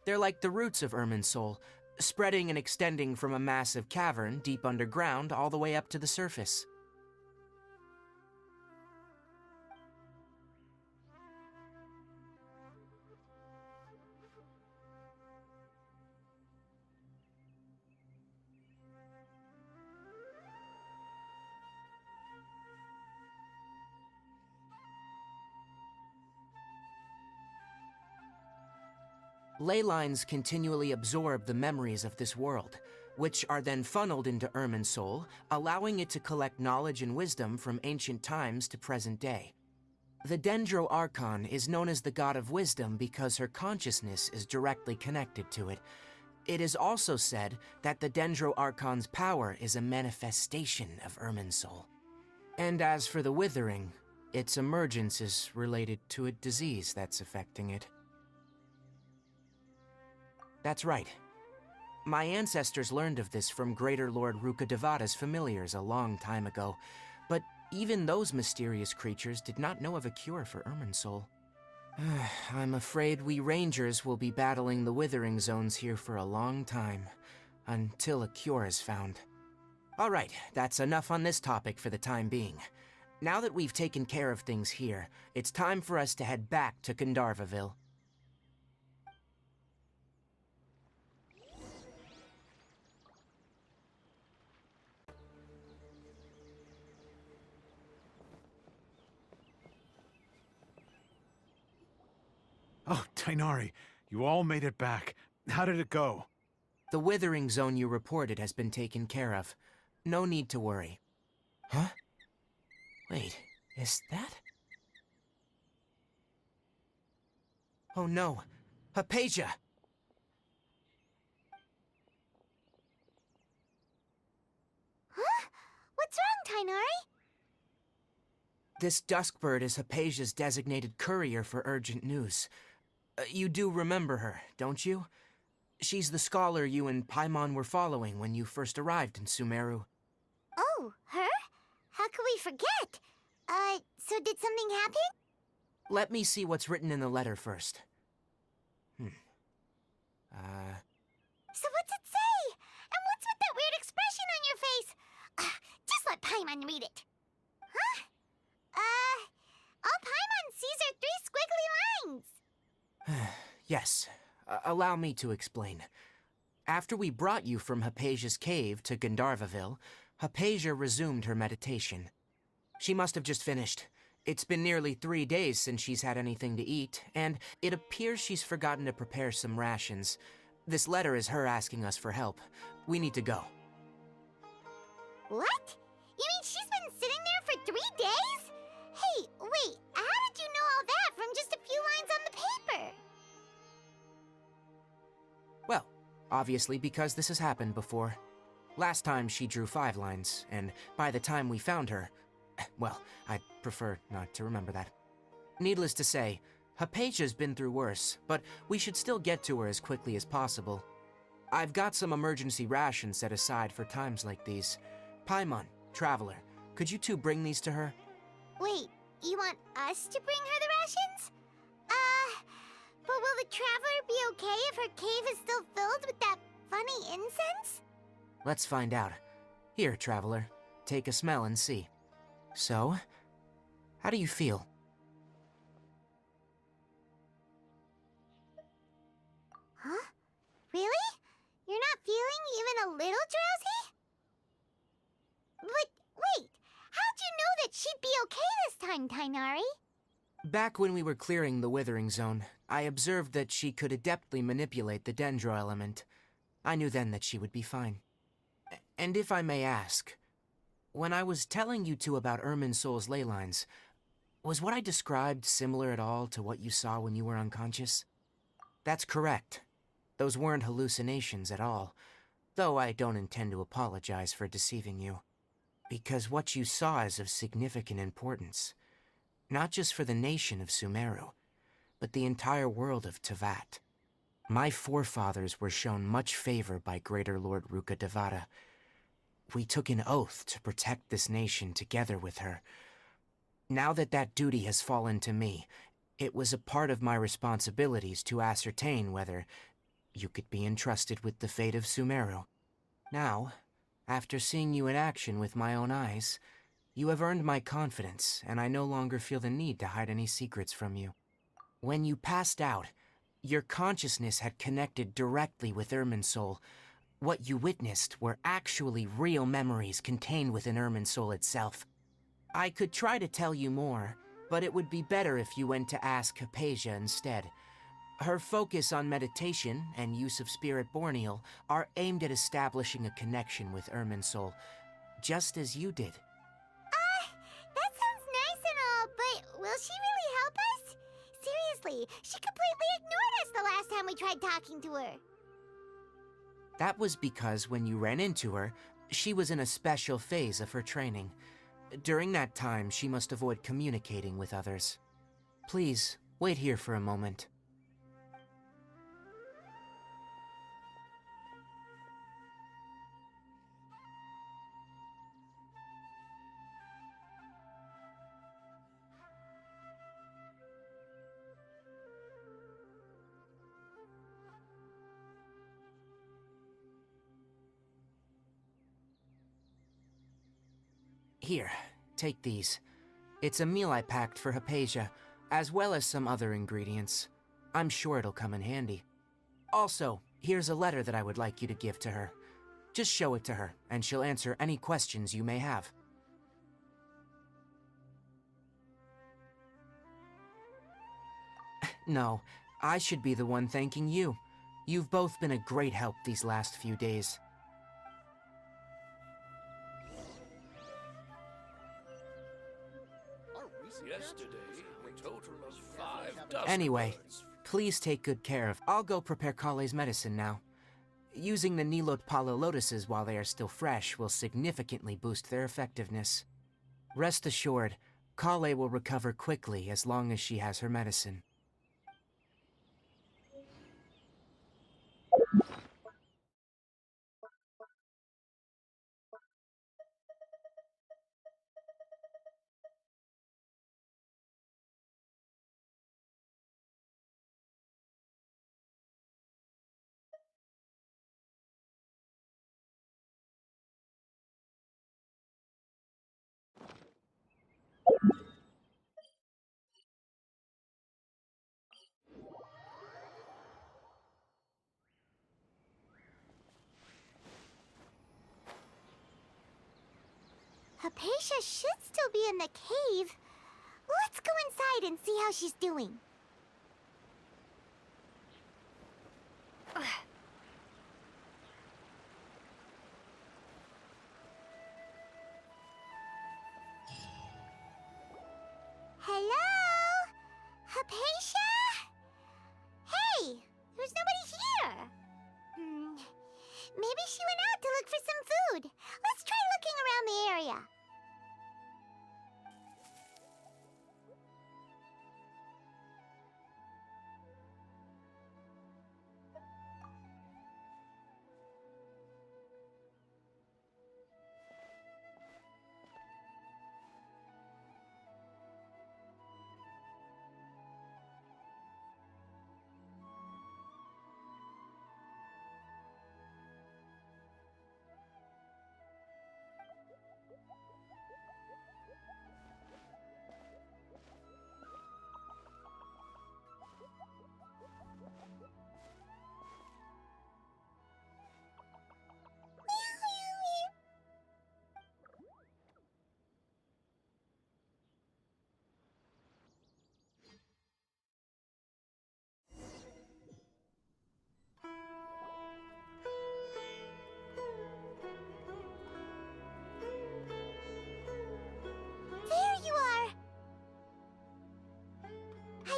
They're like the roots of Irminsul, spreading and extending from a massive cavern deep underground all the way up to the surface. Ley lines continually absorb the memories of this world, which are then funneled into Irminsul, allowing it to collect knowledge and wisdom from ancient times to present day. The Dendro Archon is known as the god of wisdom because her consciousness is directly connected to it. It is also said that the Dendro Archon's power is a manifestation of Irminsul. And as for the withering, its emergence is related to a disease that's affecting it. That's right. My ancestors learned of this from Greater Lord Rukkhadevata's familiars a long time ago, but even those mysterious creatures did not know of a cure for Irminsul. I'm afraid we Rangers will be battling the withering zones here for a long time, until a cure is found. All right, that's enough on this topic for the time being. Now that we've taken care of things here, it's time for us to head back to Gandharvaville. Oh, Tainari, you all made it back. How did it go? The withering zone you reported has been taken care of. No need to worry. Huh? Wait, is that? Oh no, Hypatia! Huh? What's wrong, Tainari? This Duskbird is Hypatia's designated courier for urgent news. You do remember her, don't you? She's the scholar you and Paimon were following when you first arrived in Sumeru. Oh, her? How could we forget? So did something happen? Let me see what's written in the letter first. So what's it say? And what's with that weird expression on your face? Just let Paimon read it. Huh? All Paimon sees are 3 squiggly lines. Yes, allow me to explain. After we brought you from Hypatia's cave to Gandharvaville, Hypatia resumed her meditation. She must have just finished. It's been nearly 3 days since she's had anything to eat, and it appears she's forgotten to prepare some rations. This letter is her asking us for help. We need to go. What? You mean she's been sitting there for 3 days? Hey, wait, how did you know all that from just a few lines on the paper? Well, obviously because this has happened before. Last time she drew 5 lines, and by the time we found her, well, I'd prefer not to remember that. Needless to say, Hypatia's been through worse, but we should still get to her as quickly as possible. I've got some emergency rations set aside for times like these. Paimon, Traveler, could you two bring these to her? Wait, you want us to bring her the rations? But will the Traveler be okay if her cave is still filled with that funny incense? Let's find out. Here, Traveler, take a smell and see. So, how do you feel? Huh? Really? You're not feeling even a little drowsy? But wait, how'd you know that she'd be okay this time, Tainari? Back when we were clearing the Withering Zone, I observed that she could adeptly manipulate the Dendro element. I knew then that she would be fine. And if I may ask, when I was telling you two about Irminsol's ley lines, was what I described similar at all to what you saw when you were unconscious? That's correct. Those weren't hallucinations at all, though I don't intend to apologize for deceiving you. Because what you saw is of significant importance. Not just for the nation of Sumeru, but the entire world of Tevat. My forefathers were shown much favor by Greater Lord Ruka Devata. We took an oath to protect this nation together with her. Now that that duty has fallen to me, it was a part of my responsibilities to ascertain whether you could be entrusted with the fate of Sumeru. Now, after seeing you in action with my own eyes, you have earned my confidence, and I no longer feel the need to hide any secrets from you. When you passed out, your consciousness had connected directly with Irminsul. What you witnessed were actually real memories contained within Irminsul itself. I could try to tell you more, but it would be better if you went to ask Hypatia instead. Her focus on meditation and use of Spirit Borneal are aimed at establishing a connection with Irminsul, just as you did. That sounds nice and all, but will she really help us? Seriously, she completely ignored us the last time we tried talking to her. That was because when you ran into her, she was in a special phase of her training. During that time, she must avoid communicating with others. Please, wait here for a moment. Here, take these. It's a meal I packed for Hypatia, as well as some other ingredients. I'm sure it'll come in handy. Also, here's a letter that I would like you to give to her. Just show it to her, and she'll answer any questions you may have. No, I should be the one thanking you. You've both been a great help these last few days. Yesterday, a total of 5 dust Anyway, birds. please take good care of. I'll go prepare Kale's medicine now. Using the Nilot Palo Lotuses while they are still fresh will significantly boost their effectiveness. Rest assured, Kale will recover quickly as long as she has her medicine. Hypatia should still be in the cave. Let's go inside and see how she's doing. Hello? Hypatia? Hey, there's nobody here. Maybe she went out to look for some food. Let's try looking around the area.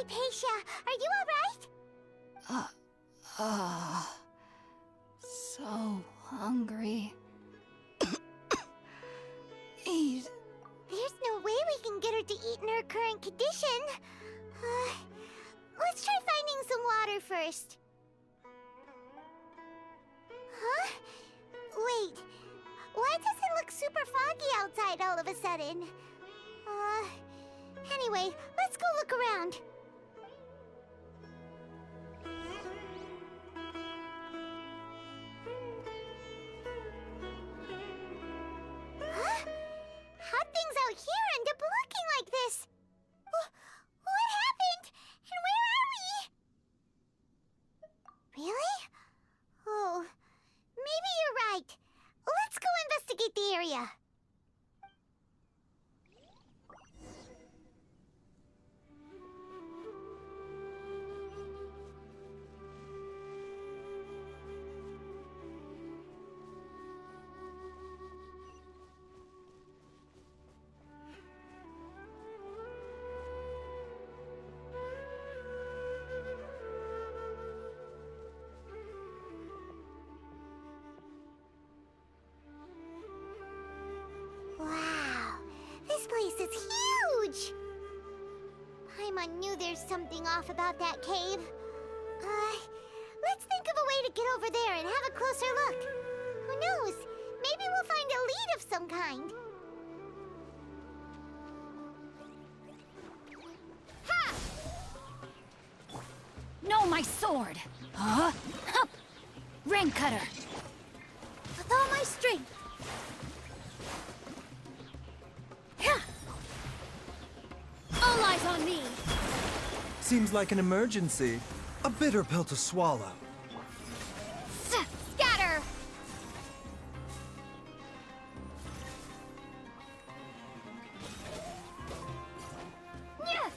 Hypatia. Are you alright? So hungry. Eat. There's no way we can get her to eat in her current condition. Let's try finding some water first. Huh? Wait. Why does it look super foggy outside all of a sudden? Anyway, let's go look around. Huh? How'd things out here end up looking like this? What happened? And where are we? Really? Oh, maybe you're right. Let's go investigate the area. Wow, this place is huge! Paimon knew there's something off about that cave. Let's think of a way to get over there and have a closer look. Who knows? Maybe we'll find a lead of some kind. Ha! No, my sword! Huh? Hup! Rain cutter! With all my strength. All eyes on me! Seems like an emergency. A bitter pill to swallow. Scatter! Yeah.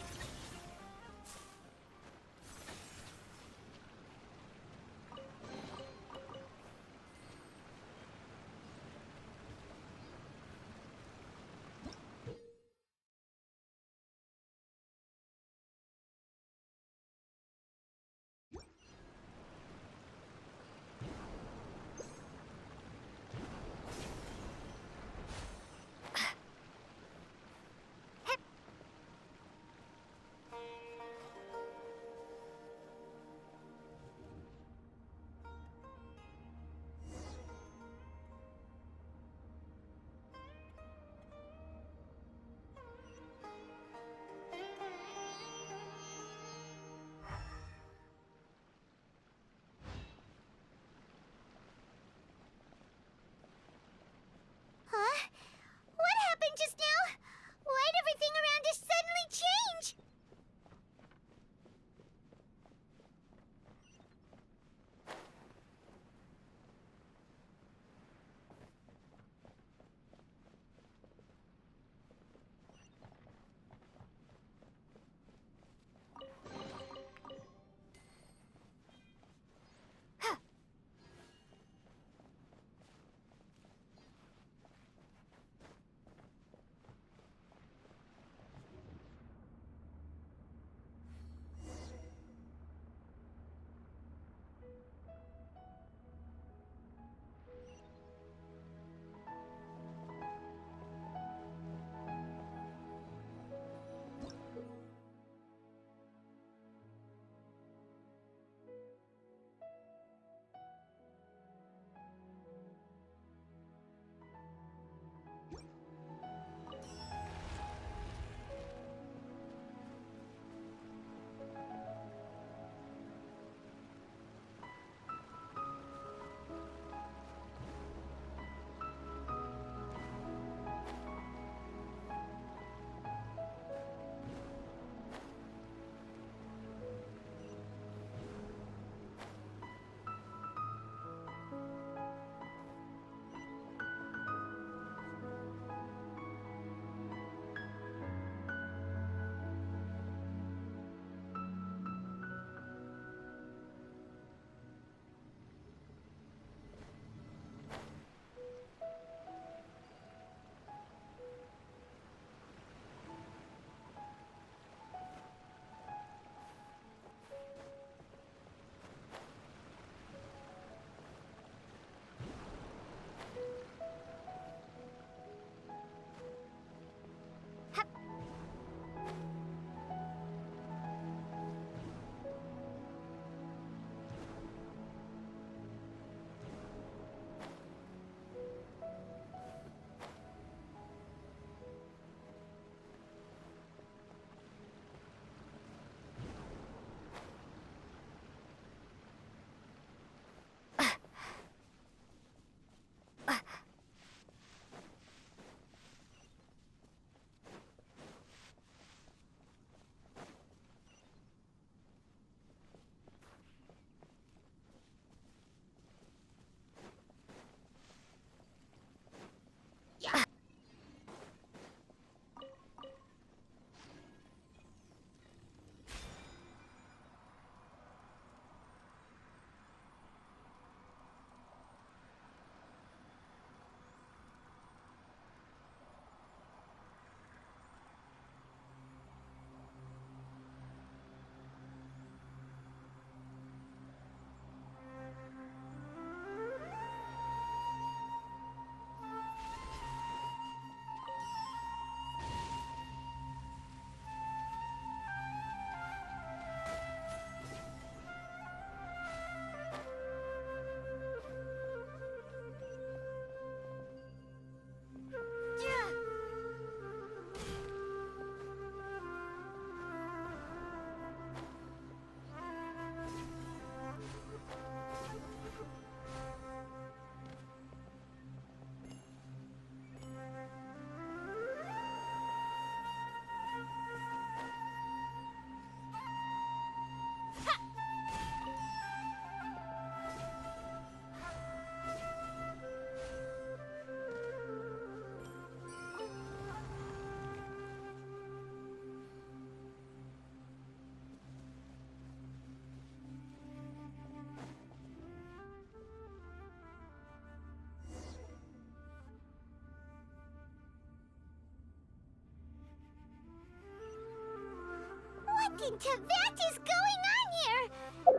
into that is going on here?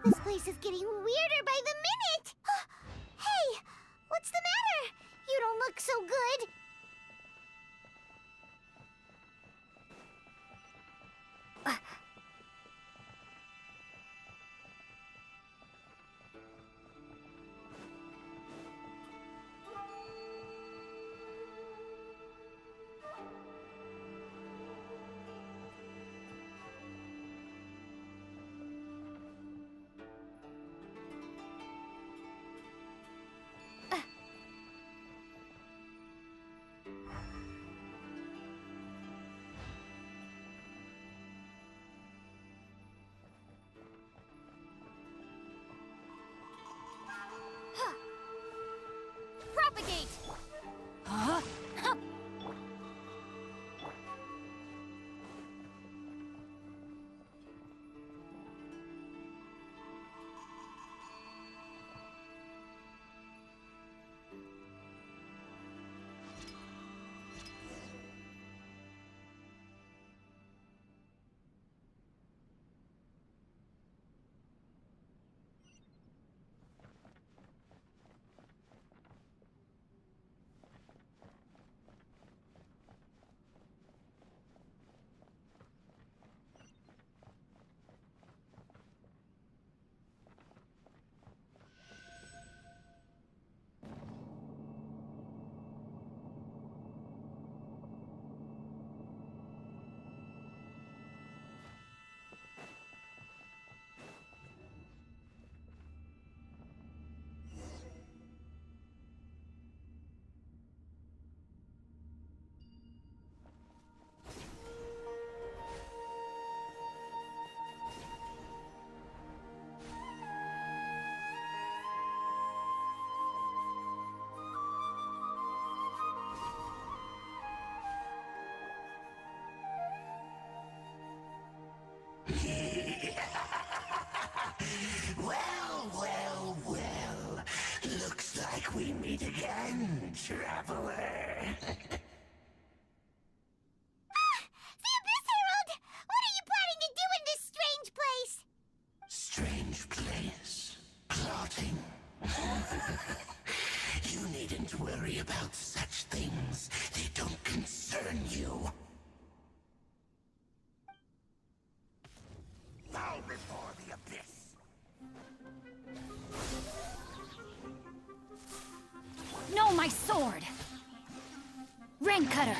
This place is getting weirder by the minute. Hey, what's the matter? You don't look so good. Propagate! Huh? Huh. Well. Looks like we meet again, traveler. The Abyss Herald! What are you planning to do in this strange place? Strange place. Plotting. You needn't worry about such things. They don't concern you. Bow before the abyss. No, my sword! Rain Cutter!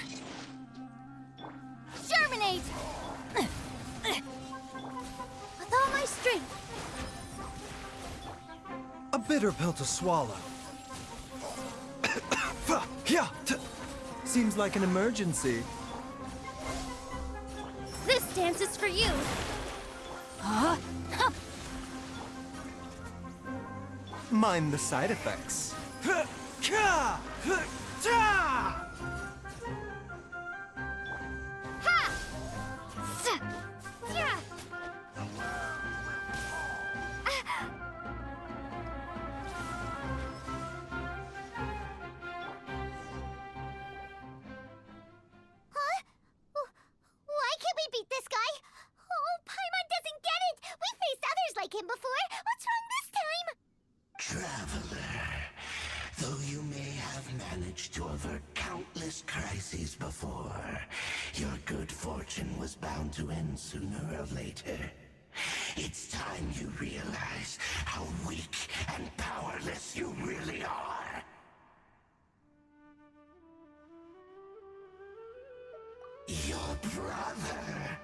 Germinate! With all my strength! A bitter pill to swallow. Seems like an emergency. This dance is for you! Huh? Huh. Mind the side effects. Ha! S- Yeah! Huh? Why can't we beat this guy? Oh, Paimon doesn't get it! We faced others like him before! What's wrong this time? Traveler, though you may have managed to avert countless crises before, your good fortune was bound to end sooner or later. It's time you realize how weak and powerless you really are. Your brother.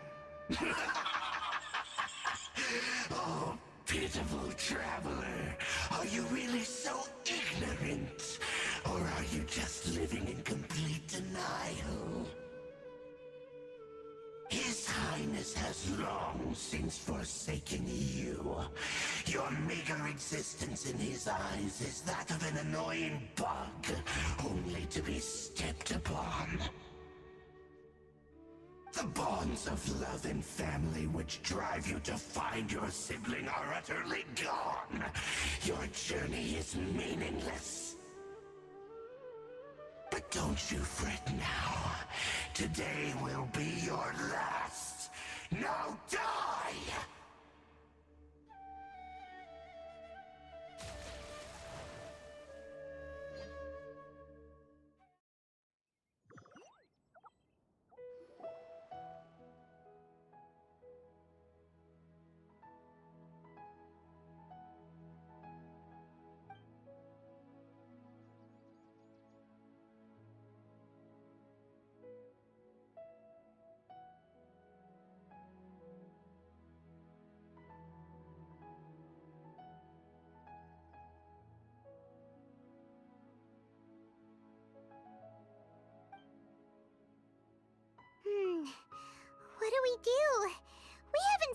Oh, pitiful traveler. Are you really so ignorant? Or are you just living in complete denial? His Highness has long since forsaken you. Your meager existence in his eyes is that of an annoying bug, only to be stepped upon. The bonds of love and family which drive you to find your sibling are utterly gone. Your journey is meaningless. But don't you fret now. Today will be your last. Now die!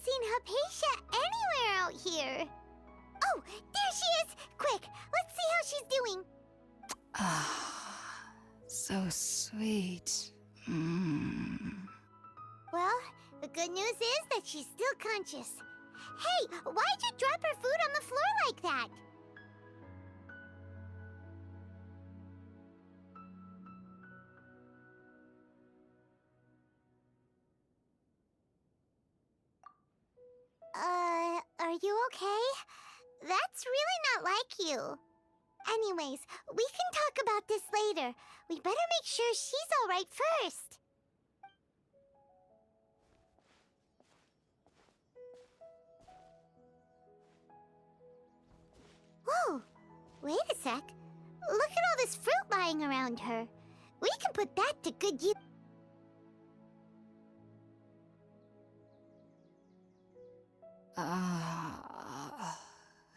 seen Hypatia anywhere out here. Oh, there she is! Quick, let's see how she's doing. Ah, so sweet. Well, the good news is that she's still conscious. Hey, why'd you drop her food on the floor like that? Are you okay? That's really not like you. Anyways, we can talk about this later. We better make sure she's alright first. Whoa! Wait a sec. Look at all this fruit lying around her. We can put that to good use.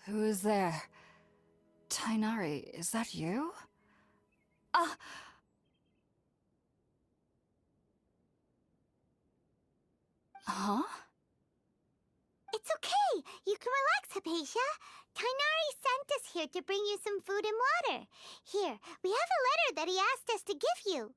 Who is there? Tainari, is that you? Huh? It's okay. You can relax, Hypatia. Tainari sent us here to bring you some food and water. Here, we have a letter that he asked us to give you.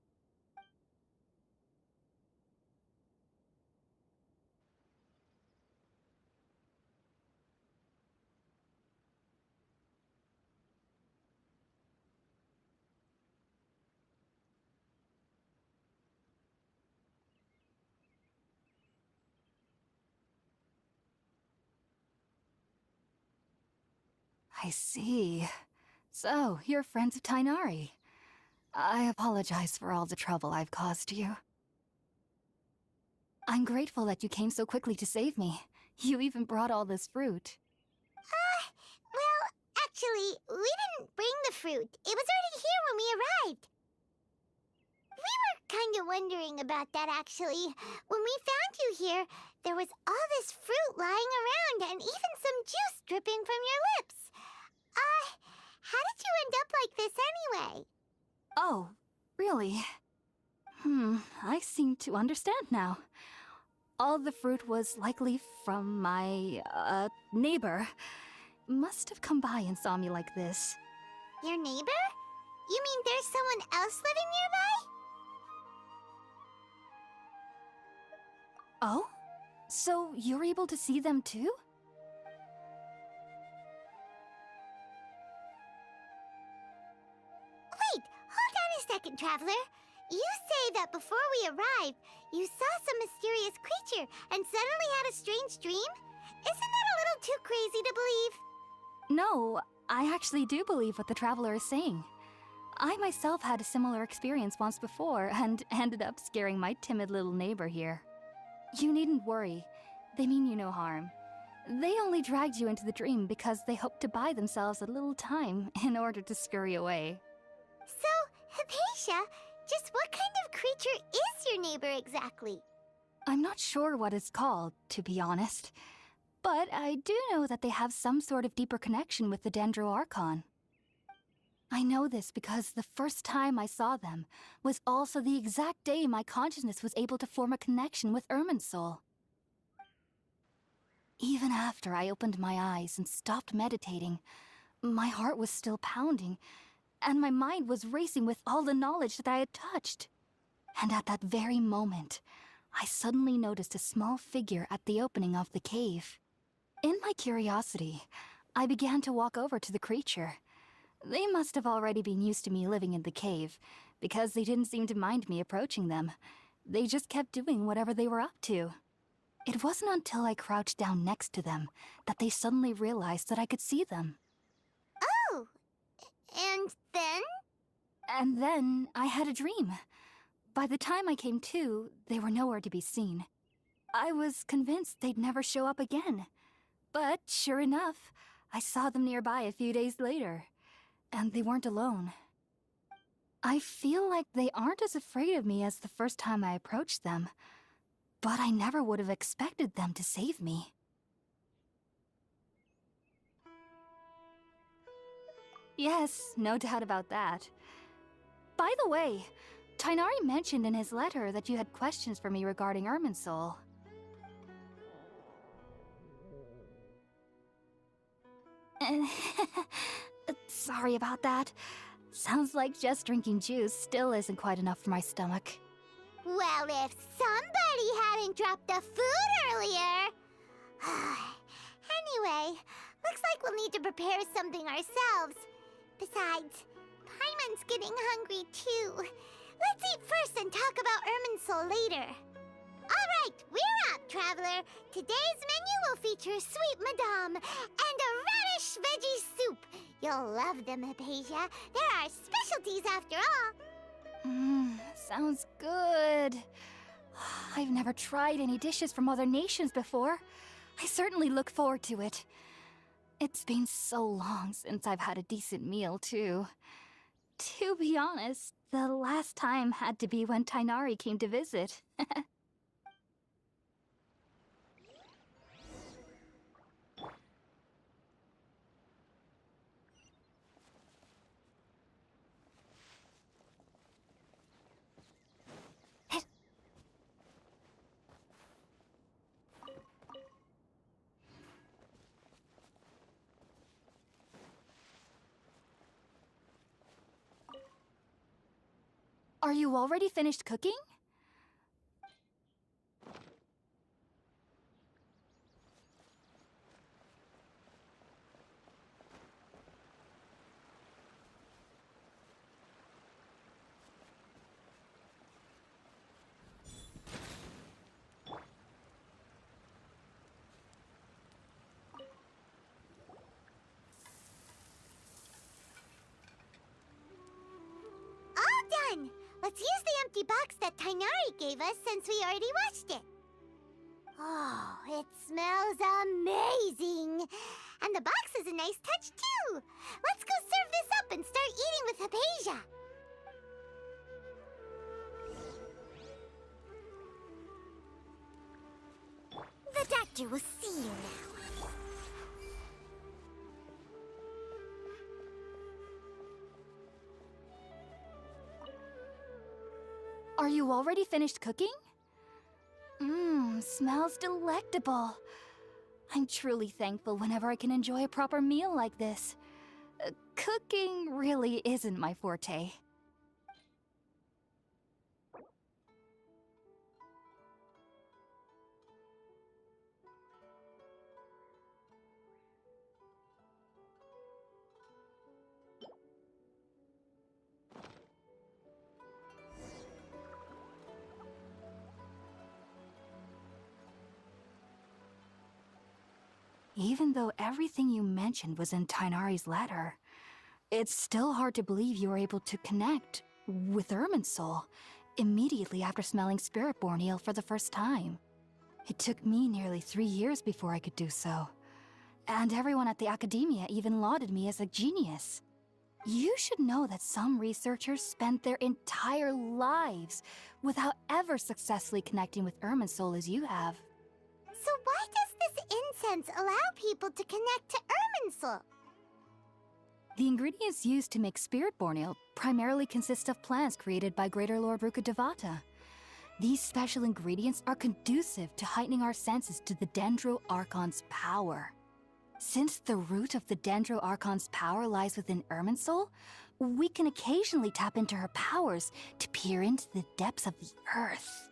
I see. So, you're friends of Tainari. I apologize for all the trouble I've caused you. I'm grateful that you came so quickly to save me. You even brought all this fruit. Well, actually, we didn't bring the fruit. It was already here when we arrived. We were kind of wondering about that, actually. When we found you here, there was all this fruit lying around and even some juice dripping from your lips. How did you end up like this anyway? Oh, really? I seem to understand now. All the fruit was likely from my, neighbor. Must have come by and saw me like this. Your neighbor? You mean there's someone else living nearby? Oh? So you're able to see them too? Wait, hold on a second, Traveler. You say that before we arrived, you saw some mysterious creature and suddenly had a strange dream? Isn't that a little too crazy to believe? No, I actually do believe what the Traveler is saying. I myself had a similar experience once before and ended up scaring my timid little neighbor here. You needn't worry. They mean you no harm. They only dragged you into the dream because they hoped to buy themselves a little time in order to scurry away. So, Hypatia, just what kind of creature is your neighbor exactly? I'm not sure what it's called, to be honest. But I do know that they have some sort of deeper connection with the Dendro Archon. I know this because the first time I saw them was also the exact day my consciousness was able to form a connection with Irminsul. Even after I opened my eyes and stopped meditating, my heart was still pounding, and my mind was racing with all the knowledge that I had touched. And at that very moment, I suddenly noticed a small figure at the opening of the cave. In my curiosity, I began to walk over to the creature. They must have already been used to me living in the cave, because they didn't seem to mind me approaching them. They just kept doing whatever they were up to. It wasn't until I crouched down next to them that they suddenly realized that I could see them. Oh! And then? And then I had a dream. By the time I came to, they were nowhere to be seen. I was convinced they'd never show up again. But sure enough, I saw them nearby a few days later. And they weren't alone. I feel like they aren't as afraid of me as the first time I approached them. But I never would have expected them to save me. Yes, no doubt about that. By the way, Tainari mentioned in his letter that you had questions for me regarding Irminsul. Sorry about that. Sounds like just drinking juice still isn't quite enough for my stomach. Well, if somebody hadn't dropped the food earlier... Anyway, looks like we'll need to prepare something ourselves. Besides, Paimon's getting hungry too. Let's eat first and talk about Irminsul later. Alright, we're up, Traveler. Today's menu will feature sweet madame and a radish veggie soup. You'll love them, Hypatia. They're our specialties after all. Sounds good. I've never tried any dishes from other nations before. I certainly look forward to it. It's been so long since I've had a decent meal, too. To be honest, the last time had to be when Tainari came to visit. Are you already finished cooking? All done! Let's use the empty box that Tainari gave us since we already washed it. Oh, it smells amazing! And the box is a nice touch, too! Let's go serve this up and start eating with Hypatia! The doctor will see you now. Are you already finished cooking? Smells delectable. I'm truly thankful whenever I can enjoy a proper meal like this. Cooking really isn't my forte. Even though everything you mentioned was in Tainari's letter, it's still hard to believe you were able to connect with Irminsul immediately after smelling Spiritborn Ale for the first time. It took me nearly 3 years before I could do so. And everyone at the Academia even lauded me as a genius. You should know that some researchers spent their entire lives without ever successfully connecting with Irminsul as you have. So why does this incense allow people to connect to Irminsul? The ingredients used to make Spiritborn Ale primarily consist of plants created by Greater Lord Rukkhadevata. These special ingredients are conducive to heightening our senses to the Dendro Archon's power. Since the root of the Dendro Archon's power lies within Irminsul, we can occasionally tap into her powers to peer into the depths of the earth.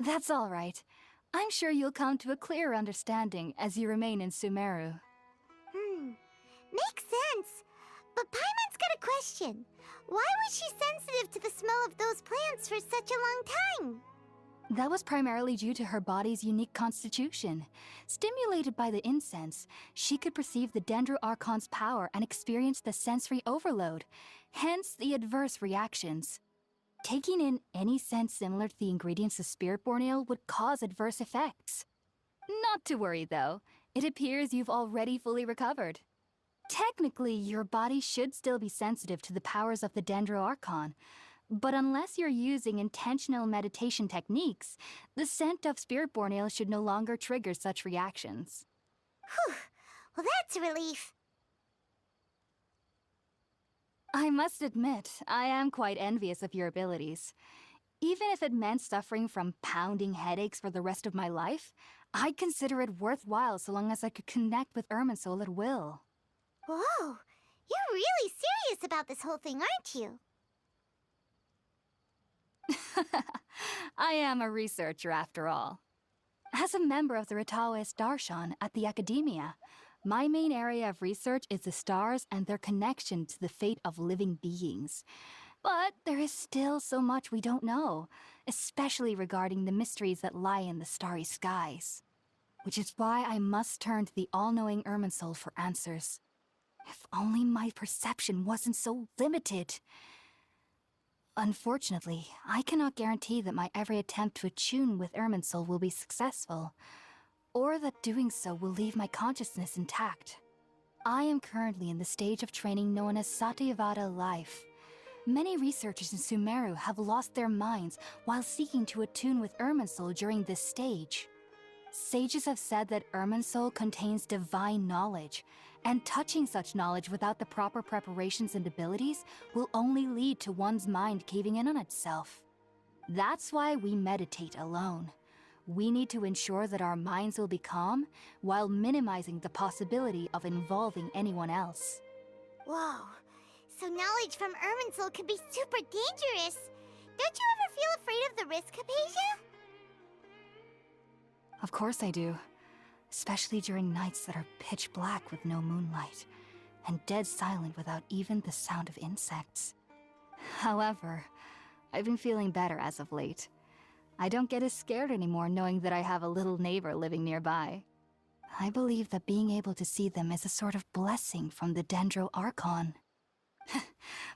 That's all right. I'm sure you'll come to a clearer understanding as you remain in Sumeru. Makes sense. But Paimon's got a question. Why was she sensitive to the smell of those plants for such a long time? That was primarily due to her body's unique constitution. Stimulated by the incense, she could perceive the Dendro Archon's power and experience the sensory overload, hence the adverse reactions. Taking in any scent similar to the ingredients of Spiritborn Ale would cause adverse effects. Not to worry, though. It appears you've already fully recovered. Technically, your body should still be sensitive to the powers of the Dendro Archon, But unless you're using intentional meditation techniques, the scent of spirit-born ale should no longer trigger such reactions. Whew. Well, that's a relief. I must admit, I am quite envious of your abilities. Even if it meant suffering from pounding headaches for the rest of my life, I'd consider it worthwhile so long as I could connect with Irminsul at will. Whoa, you're really serious about this whole thing, aren't you? I am a researcher after all. As a member of the Ritaoist Archon at the Academia, my main area of research is the stars and their connection to the fate of living beings. But there is still so much we don't know, especially regarding the mysteries that lie in the starry skies. Which is why I must turn to the all-knowing Irminsul for answers. If only my perception wasn't so limited. Unfortunately, I cannot guarantee that my every attempt to attune with Irminsul will be successful, or that doing so will leave my consciousness intact. I am currently in the stage of training known as Satyavada life. Many researchers in Sumeru have lost their minds while seeking to attune with Irminsul during this stage. Sages have said that Irminsul contains divine knowledge, and touching such knowledge without the proper preparations and abilities will only lead to one's mind caving in on itself. That's why we meditate alone. We need to ensure that our minds will be calm while minimizing the possibility of involving anyone else. Whoa, so knowledge from Irminsul can be super dangerous. Don't you ever feel afraid of the risk, Hypatia? Of course I do. Especially during nights that are pitch black with no moonlight, and dead silent without even the sound of insects. However, I've been feeling better as of late. I don't get as scared anymore knowing that I have a little neighbor living nearby. I believe that being able to see them is a sort of blessing from the Dendro Archon.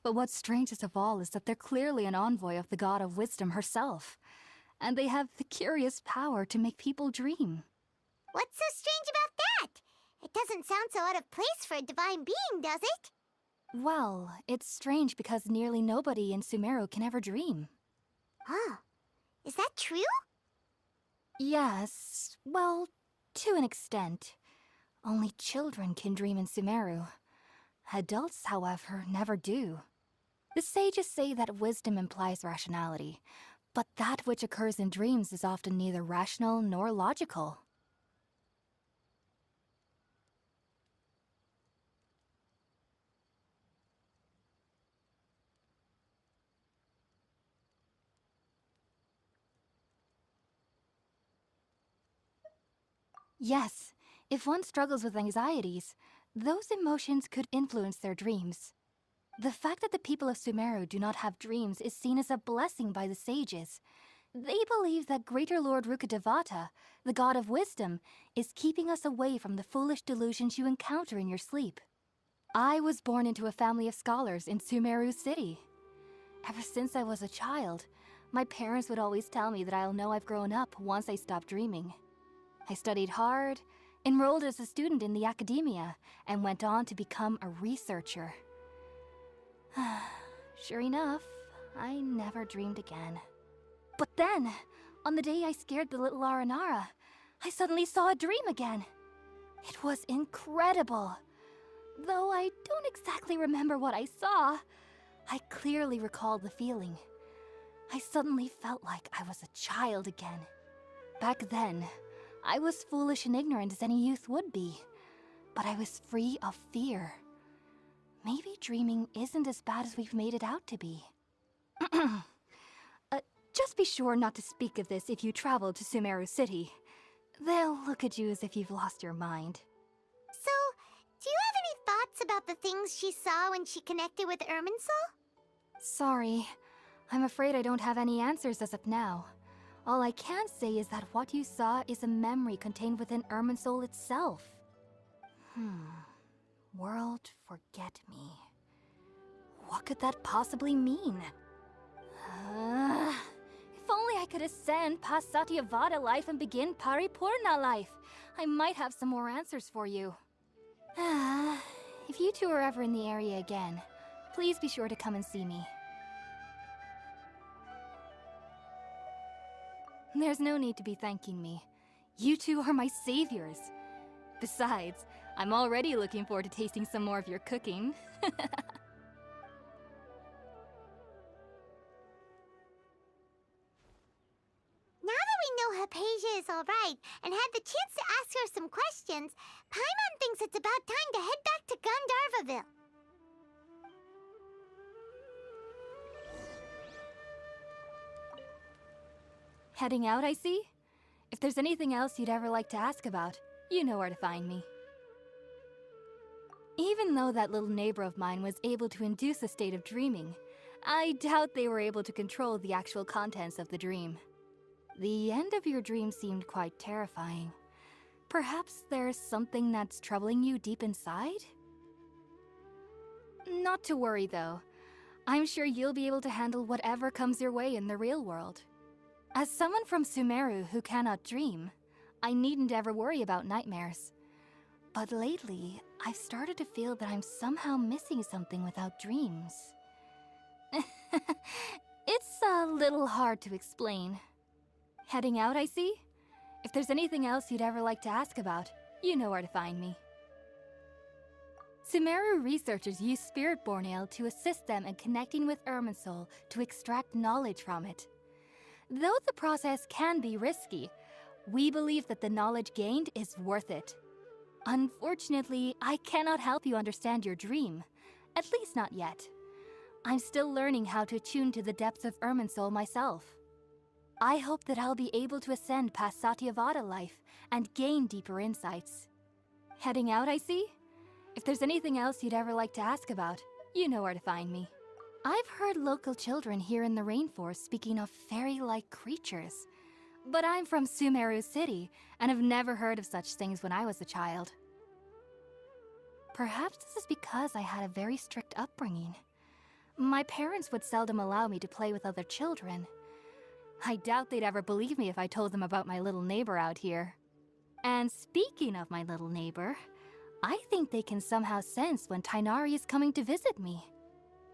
But what's strangest of all is that they're clearly an envoy of the God of Wisdom herself, and they have the curious power to make people dream. What's so strange about that? It doesn't sound so out of place for a divine being, does it? Well, it's strange because nearly nobody in Sumeru can ever dream. Huh. Is that true? Yes, well, to an extent. Only children can dream in Sumeru. Adults, however, never do. The sages say that wisdom implies rationality, but that which occurs in dreams is often neither rational nor logical. Yes, if one struggles with anxieties, those emotions could influence their dreams. The fact that the people of Sumeru do not have dreams is seen as a blessing by the sages. They believe that Greater Lord Rukkhadevata, the god of wisdom, is keeping us away from the foolish delusions you encounter in your sleep. I was born into a family of scholars in Sumeru City. Ever since I was a child, my parents would always tell me that I'll know I've grown up once I stop dreaming. I studied hard, enrolled as a student in the Academia, and went on to become a researcher. Sure enough, I never dreamed again. But then, on the day I scared the little Aranara, I suddenly saw a dream again. It was incredible. Though I don't exactly remember what I saw, I clearly recall the feeling. I suddenly felt like I was a child again. Back then, I was foolish and ignorant as any youth would be, but I was free of fear. Maybe dreaming isn't as bad as we've made it out to be. Just be sure not to speak of this if you travel to Sumeru City. They'll look at you as if you've lost your mind. So, do you have any thoughts about the things she saw when she connected with Irminsul? Sorry. I'm afraid I don't have any answers as of now. All I can say is that what you saw is a memory contained within Irminsul itself. World forget me. What could that possibly mean? If only I could ascend past Satyavada life and begin Paripurna life, I might have some more answers for you. If you two are ever in the area again, please be sure to come and see me. There's no need to be thanking me. You two are my saviors. Besides, I'm already looking forward to tasting some more of your cooking. Now that we know Hypatia is alright and had the chance to ask her some questions, Paimon thinks it's about time to head back to Gandharvaville. Heading out, I see? If there's anything else you'd ever like to ask about, you know where to find me. Even though that little neighbor of mine was able to induce a state of dreaming, I doubt they were able to control the actual contents of the dream. The end of your dream seemed quite terrifying. Perhaps there's something that's troubling you deep inside? Not to worry, though. I'm sure you'll be able to handle whatever comes your way in the real world. As someone from Sumeru who cannot dream, I needn't ever worry about nightmares. But lately, I've started to feel that I'm somehow missing something without dreams. It's a little hard to explain. Heading out, I see? If there's anything else you'd ever like to ask about, you know where to find me. Sumeru researchers use Spiritborn Ale to assist them in connecting with Irminsul to extract knowledge from it. Though the process can be risky, we believe that the knowledge gained is worth it. Unfortunately, I cannot help you understand your dream. At least not yet. I'm still learning how to attune to the depths of Irminsul myself. I hope that I'll be able to ascend past Satyavada life and gain deeper insights. Heading out, I see? If there's anything else you'd ever like to ask about, you know where to find me. I've heard local children here in the rainforest speaking of fairy-like creatures. But I'm from Sumeru City, and have never heard of such things when I was a child. Perhaps this is because I had a very strict upbringing. My parents would seldom allow me to play with other children. I doubt they'd ever believe me if I told them about my little neighbor out here. And speaking of my little neighbor, I think they can somehow sense when Tighnari is coming to visit me.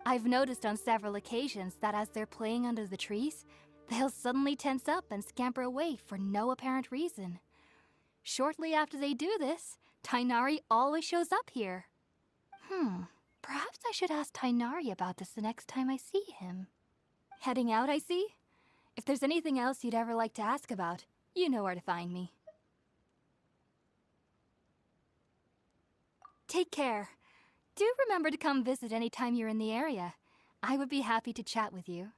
I've noticed on several occasions that as they're playing under the trees, they'll suddenly tense up and scamper away for no apparent reason. Shortly after they do this, Tighnari always shows up here. Perhaps I should ask Tighnari about this the next time I see him. Heading out, I see? If there's anything else you'd ever like to ask about, you know where to find me. Take care. Do remember to come visit anytime you're in the area. I would be happy to chat with you.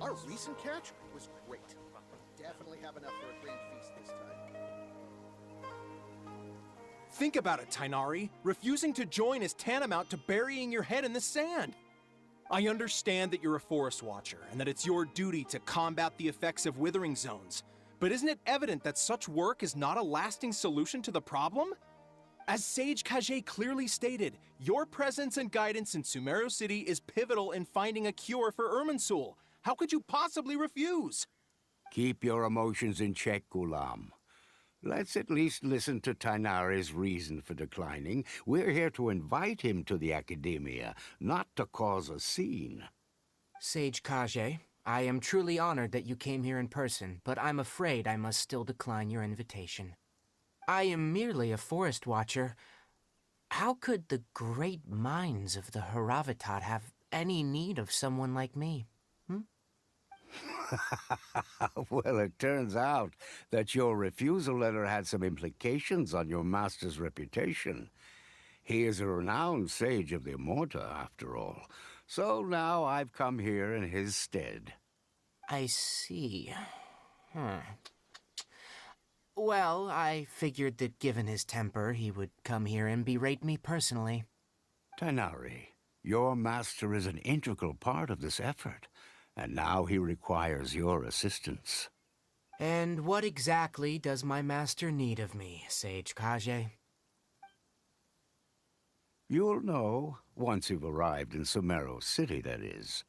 Our recent catch was great. Definitely have enough for a grand feast this time. Think about it, Tighnari. Refusing to join is tantamount to burying your head in the sand. I understand that you're a forest watcher and that it's your duty to combat the effects of withering zones. But isn't it evident that such work is not a lasting solution to the problem? As Sage Kage clearly stated, your presence and guidance in Sumeru City is pivotal in finding a cure for Irminsul. How could you possibly refuse? Keep your emotions in check, Ghulam. Let's at least listen to Tighnari's reason for declining. We're here to invite him to the Academia, not to cause a scene. Sage Kage, I am truly honored that you came here in person, but I'm afraid I must still decline your invitation. I am merely a forest watcher. How could the great minds of the Haravatat have any need of someone like me? Well, it turns out that your refusal letter had some implications on your master's reputation. He is a renowned sage of the Immorta, after all. So now I've come here in his stead. I see. Well, I figured that given his temper, he would come here and berate me personally. Tighnari, your master is an integral part of this effort, and now he requires your assistance. And what exactly does my master need of me, Sage Kage? You'll know once you've arrived in Sumeru City, that is.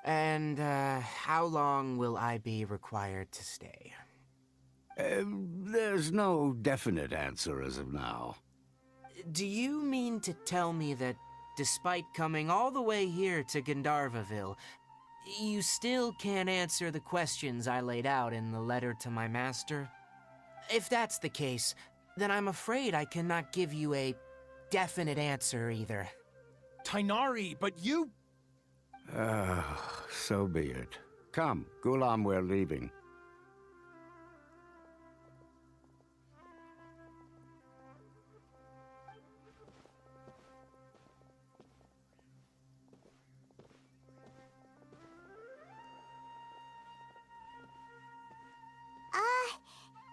And, how long will I be required to stay? There's no definite answer as of now. Do you mean to tell me that, despite coming all the way here to Gandharvaville, you still can't answer the questions I laid out in the letter to my master? If that's the case, then I'm afraid I cannot give you a definite answer either. Tighnari, but you... So be it. Come, Gulam, we're leaving.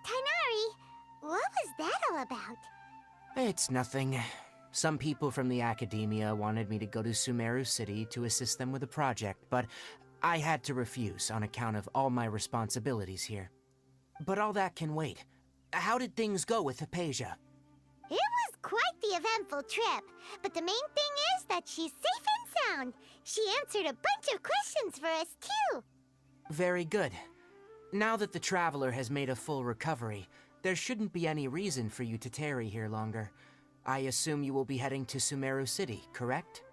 Tighnari, what was that all about? It's nothing. Some people from the academia wanted me to go to Sumeru City to assist them with a project, but I had to refuse on account of all my responsibilities here. But all that can wait. How did things go with Hypatia? It was quite the eventful trip, but the main thing is that she's safe and sound. She answered a bunch of questions for us, too. Very good. Now that the Traveler has made a full recovery, there shouldn't be any reason for you to tarry here longer. I assume you will be heading to Sumeru City, correct?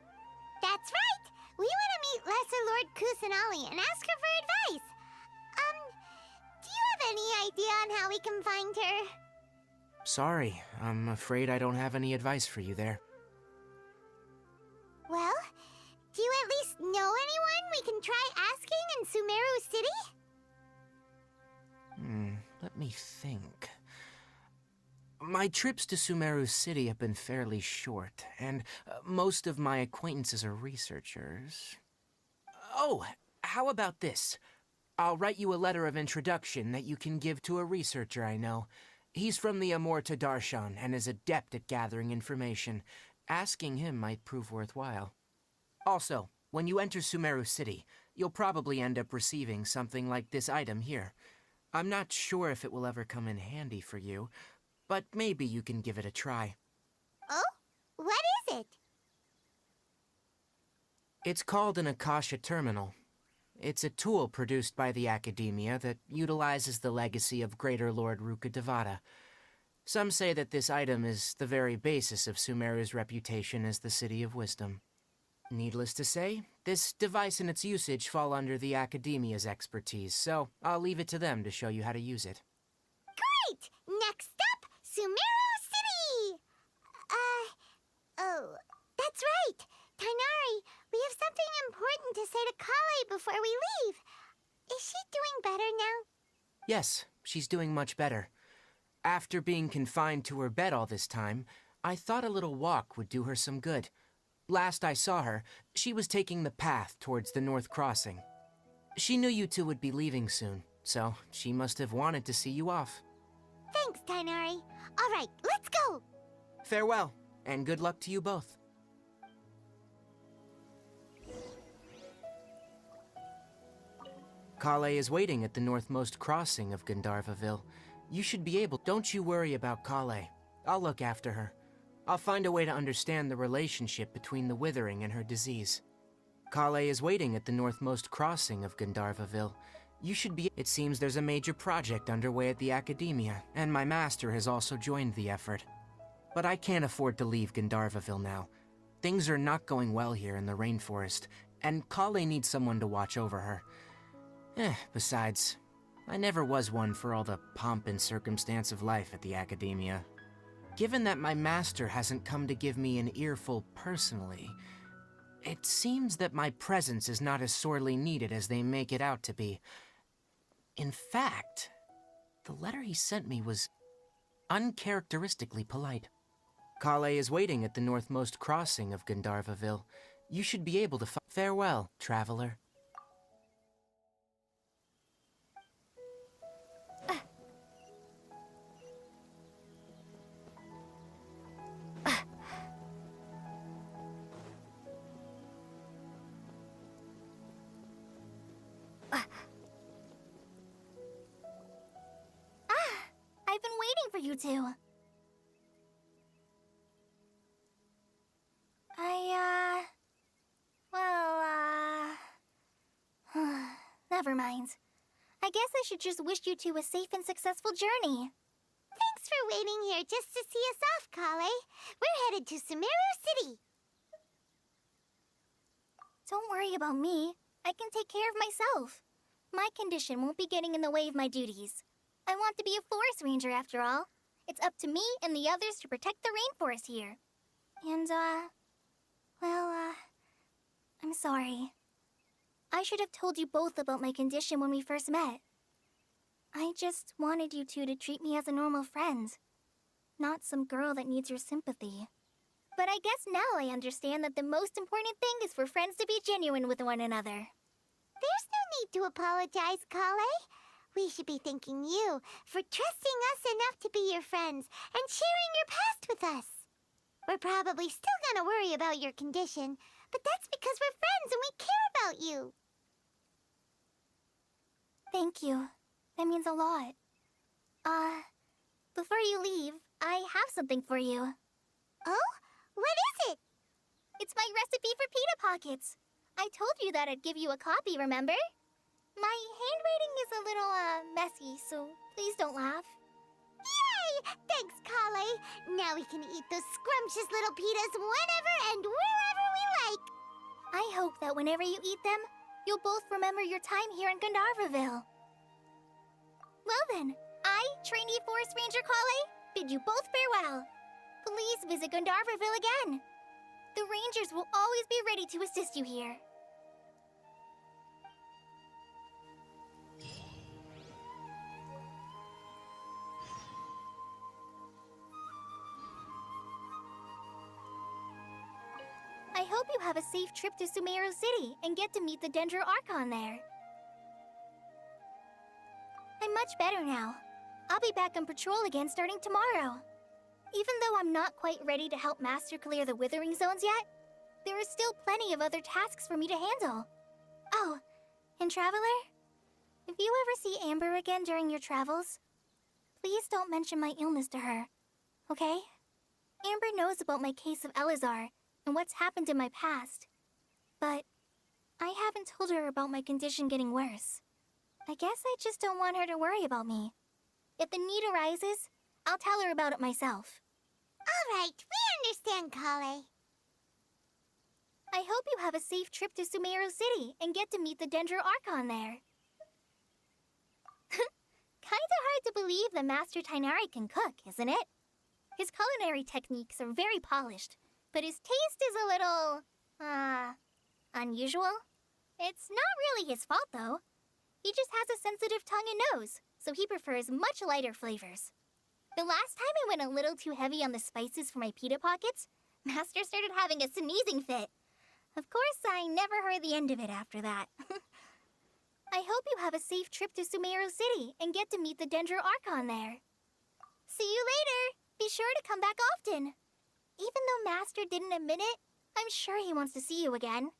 That's right! We want to meet Lesser Lord Kusanali and ask her for advice. Do you have any idea on how we can find her? Sorry, I'm afraid I don't have any advice for you there. Well, do you at least know anyone we can try asking in Sumeru City? Let me think. My trips to Sumeru City have been fairly short, and most of my acquaintances are researchers. Oh, how about this? I'll write you a letter of introduction that you can give to a researcher I know. He's from the Amorta Darshan and is adept at gathering information. Asking him might prove worthwhile. Also, when you enter Sumeru City, you'll probably end up receiving something like this item here. I'm not sure if it will ever come in handy for you, but maybe you can give it a try. Oh? What is it? It's called an Akasha Terminal. It's a tool produced by the Academia that utilizes the legacy of Greater Lord Rukkhadevata. Some say that this item is the very basis of Sumeru's reputation as the City of Wisdom. Needless to say, this device and its usage fall under the Academia's expertise, so I'll leave it to them to show you how to use it. Great! Next up, Sumeru City! Oh, that's right! Tighnari, we have something important to say to Kale before we leave. Is she doing better now? Yes, she's doing much better. After being confined to her bed all this time, I thought a little walk would do her some good. Last I saw her, she was taking the path towards the North Crossing. She knew you two would be leaving soon, so she must have wanted to see you off. Thanks, Tighnari. All right, let's go! Farewell, and good luck to you both. Kale is waiting at the northmost crossing of Gandharvaville. You should be able... Don't you worry about Kale. I'll look after her. I'll find a way to understand the relationship between the withering and her disease. Kale is waiting at the northmost crossing of Gandharvaville. You should be... It seems there's a major project underway at the Academia, and my master has also joined the effort. But I can't afford to leave Gandharvaville now. Things are not going well here in the rainforest, and Kale needs someone to watch over her. Besides, I never was one for all the pomp and circumstance of life at the Academia. Given that my master hasn't come to give me an earful personally, it seems that my presence is not as sorely needed as they make it out to be. In fact, the letter he sent me was uncharacteristically polite. Kale is waiting at the northmost crossing of Gandharvaville. You should be able to Farewell, traveler. you two. Never mind. I guess I should just wish you two a safe and successful journey. Thanks for waiting here just to see us off, Kale. We're headed to Sumeru City. Don't worry about me. I can take care of myself. My condition won't be getting in the way of my duties. I want to be a forest ranger after all. It's up to me and the others to protect the rainforest here. And, I'm sorry. I should have told you both about my condition when we first met. I just wanted you two to treat me as a normal friend, not some girl that needs your sympathy. But I guess now I understand that the most important thing is for friends to be genuine with one another. There's no need to apologize, Kale. We should be thanking you for trusting us enough to be your friends and sharing your past with us. We're probably still gonna worry about your condition, but that's because we're friends and we care about you. Thank you. That means a lot. Before you leave, I have something for you. Oh? What is it? It's my recipe for pita pockets. I told you that I'd give you a copy, remember? My handwriting is a little, messy, so please don't laugh. Yay! Thanks, Kale. Now we can eat those scrumptious little pitas whenever and wherever we like. I hope that whenever you eat them, you'll both remember your time here in Gandharvaville. Well then, I, trainee Forest Ranger Kale, bid you both farewell. Please visit Gandharvaville again. The Rangers will always be ready to assist you here. I hope you have a safe trip to Sumeru City and get to meet the Dendro Archon there. I'm much better now. I'll be back on patrol again starting tomorrow. Even though I'm not quite ready to help Master clear the Withering Zones yet, there are still plenty of other tasks for me to handle. Oh, and Traveler, if you ever see Amber again during your travels, please don't mention my illness to her, okay? Amber knows about my case of Elazar and what's happened in my past, but I haven't told her about my condition getting worse. I guess I just don't want her to worry about me. If the need arises, I'll tell her about it myself. All right, we understand, Kale. I hope you have a safe trip to Sumeru City and get to meet the Dendro Archon there. Kinda hard to believe the Master Tighnari can cook, isn't it? His culinary techniques are very polished, but his taste is a little, unusual. It's not really his fault, though. He just has a sensitive tongue and nose, so he prefers much lighter flavors. The last time I went a little too heavy on the spices for my pita pockets, Master started having a sneezing fit. Of course, I never heard the end of it after that. I hope you have a safe trip to Sumeru City and get to meet the Dendro Archon there. See you later! Be sure to come back often. Even though Master didn't admit it, I'm sure he wants to see you again.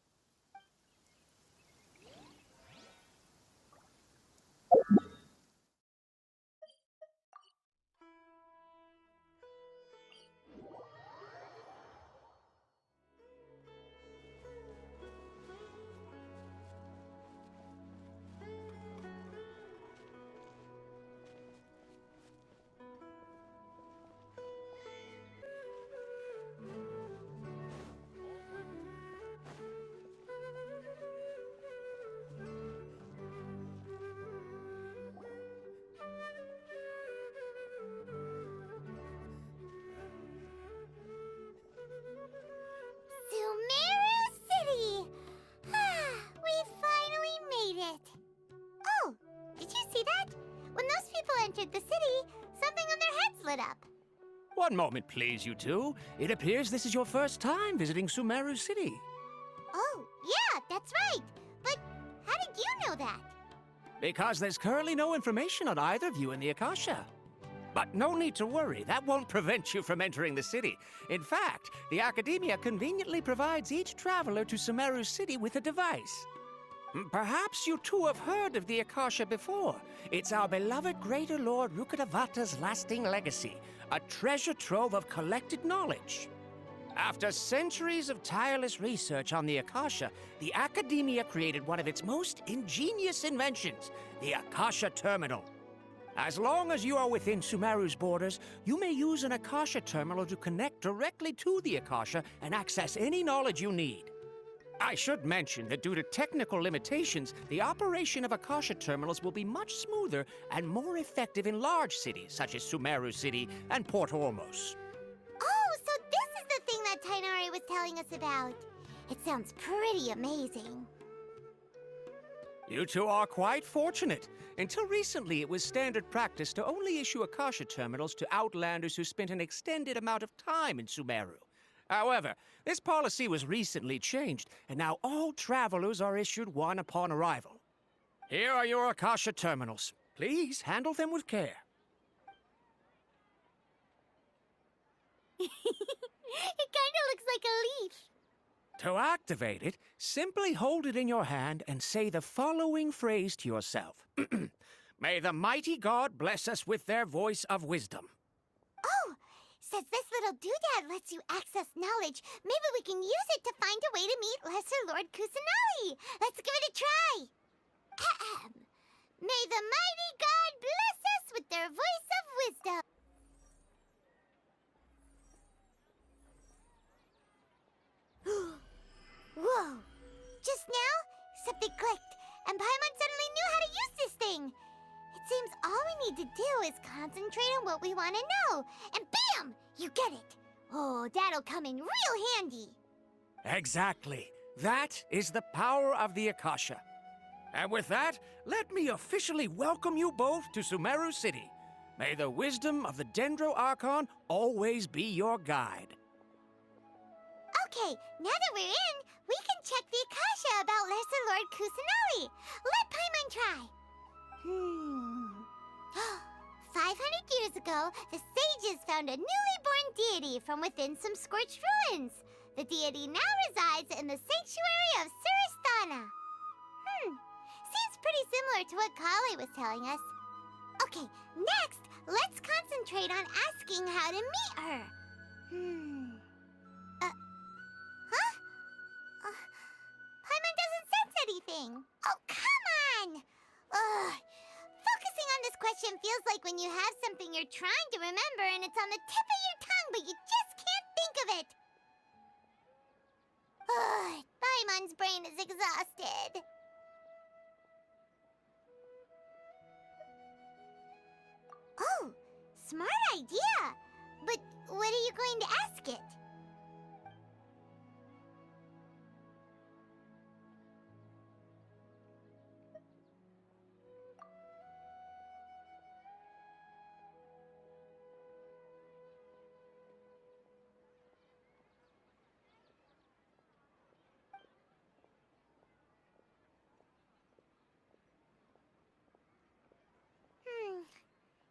Sumeru City! We finally made it! Oh, did you see that? When those people entered the city, something on their heads lit up. One moment, please, you two. It appears this is your first time visiting Sumeru City. Oh, yeah, that's right. But how did you know that? Because there's currently no information on either of you in the Akasha. But no need to worry, that won't prevent you from entering the city. In fact, the Academia conveniently provides each traveler to Sumeru City with a device. Perhaps you two have heard of the Akasha before. It's our beloved Greater Lord Rukkhadevata's lasting legacy, a treasure trove of collected knowledge. After centuries of tireless research on the Akasha, the Academia created one of its most ingenious inventions, the Akasha Terminal. As long as you are within Sumeru's borders, you may use an Akasha Terminal to connect directly to the Akasha and access any knowledge you need. I should mention that due to technical limitations, the operation of Akasha terminals will be much smoother and more effective in large cities such as Sumeru City and Port Ormos. Oh, so this is the thing that Tainari was telling us about. It sounds pretty amazing. You two are quite fortunate. Until recently, it was standard practice to only issue Akasha terminals to outlanders who spent an extended amount of time in Sumeru. However, this policy was recently changed, and now all travelers are issued one upon arrival. Here are your Akasha terminals. Please handle them with care. It kind of looks like a leaf. To activate it, simply hold it in your hand and say the following phrase to yourself. May the mighty God bless us with their voice of wisdom. Oh, says this little doodad lets you access knowledge. Maybe we can use it to find a way to meet Lesser Lord Kusanali. Let's give it a try. Ahem. May the mighty God bless us with their voice of wisdom. Whoa! Just now, something clicked, and Paimon suddenly knew how to use this thing. It seems all we need to do is concentrate on what we want to know, and bam! You get it. Oh, that'll come in real handy. Exactly. That is the power of the Akasha. And with that, let me officially welcome you both to Sumeru City. May the wisdom of the Dendro Archon always be your guide. Okay, now that we're in, we can check the Akasha about Lesser Lord Kusanali. Let Paimon try. 500 years ago, the sages found a newly born deity from within some scorched ruins. The deity now resides in the sanctuary of Surasthana. Seems pretty similar to what Kali was telling us. Okay, next, let's concentrate on asking how to meet her. Paimon doesn't sense anything. Oh, come on! Ugh. Focusing on this question feels like when you have something you're trying to remember and it's on the tip of your tongue, but you just can't think of it. Ugh. Paimon's brain is exhausted. Oh, smart idea. But what are you going to ask it?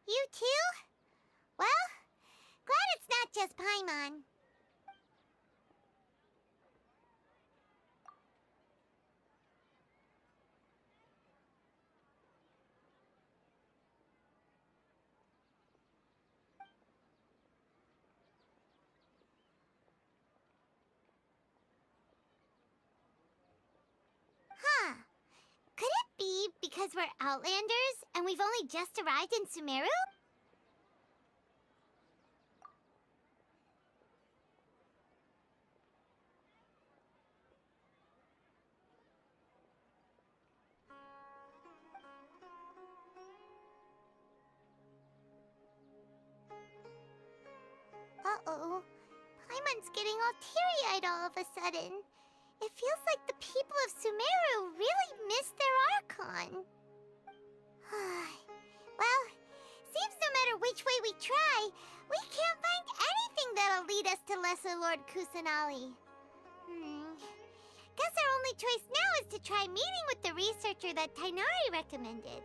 You too? Well, glad it's not just Paimon. Huh. Could it be because we're Outlanders and we've only just arrived in Sumeru? Uh-oh. Paimon's getting all teary-eyed all of a sudden. It feels like the people of Sumeru really missed their Archon. Well, seems no matter which way we try, we can't find anything that'll lead us to Lesser Lord Kusanali. Guess our only choice now is to try meeting with the researcher that Tainari recommended.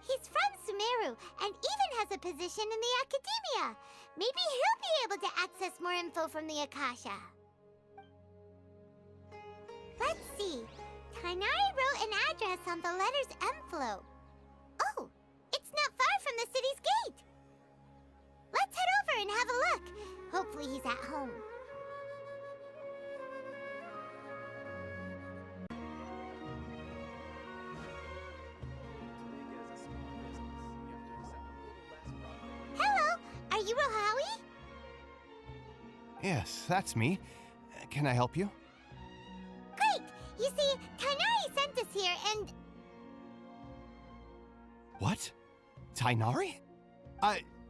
He's from Sumeru and even has a position in the Academia. Maybe he'll be able to access more info from the Akasha. Let's see. Tainari wrote an address on the letter's envelope. Oh, it's not far from the city's gate. Let's head over and have a look. Hopefully he's at home. Hello, are you Rohawi? Yes, that's me. Can I help you? Great! You see, Tainari sent us here and... What? Tainari?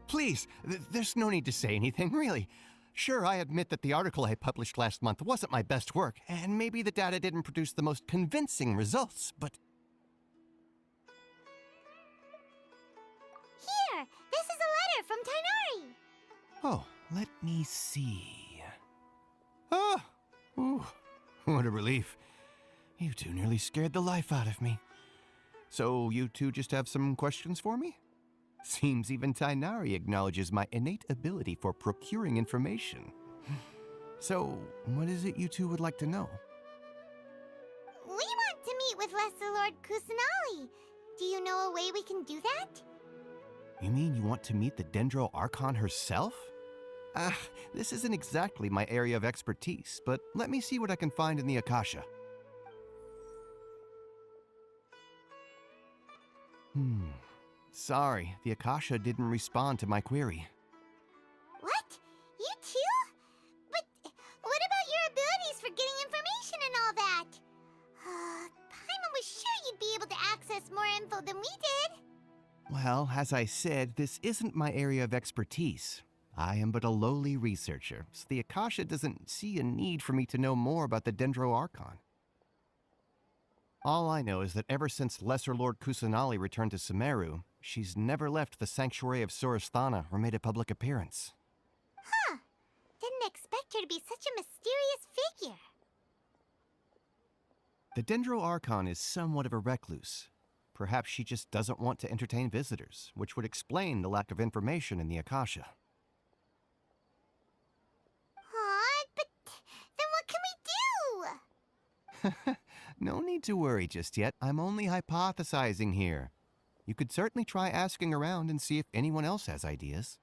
Please, there's no need to say anything, really. Sure, I admit that the article I published last month wasn't my best work, and maybe the data didn't produce the most convincing results, but... Here! This is a letter from Tainari! Oh, let me see... Ah! Ooh, what a relief. You two nearly scared the life out of me. So you two just have some questions for me? Seems even Tainari acknowledges my innate ability for procuring information. So, what is it you two would like to know? We want to meet with Lesser Lord Kusanali. Do you know a way we can do that? You mean you want to meet the Dendro Archon herself? This isn't exactly my area of expertise, but let me see what I can find in the Akasha. Sorry, the Akasha didn't respond to my query. What? You too? But what about your abilities for getting information and all that? Paimon was sure you'd be able to access more info than we did. Well, as I said, this isn't my area of expertise. I am but a lowly researcher, so the Akasha doesn't see a need for me to know more about the Dendro Archon. All I know is that ever since Lesser Lord Kusanali returned to Sumeru, she's never left the Sanctuary of Sorasthana or made a public appearance. Huh. Didn't expect her to be such a mysterious figure. The Dendro Archon is somewhat of a recluse. Perhaps she just doesn't want to entertain visitors, which would explain the lack of information in the Akasha. But then what can we do? No need to worry just yet. I'm only hypothesizing here. You could certainly try asking around and see if anyone else has ideas.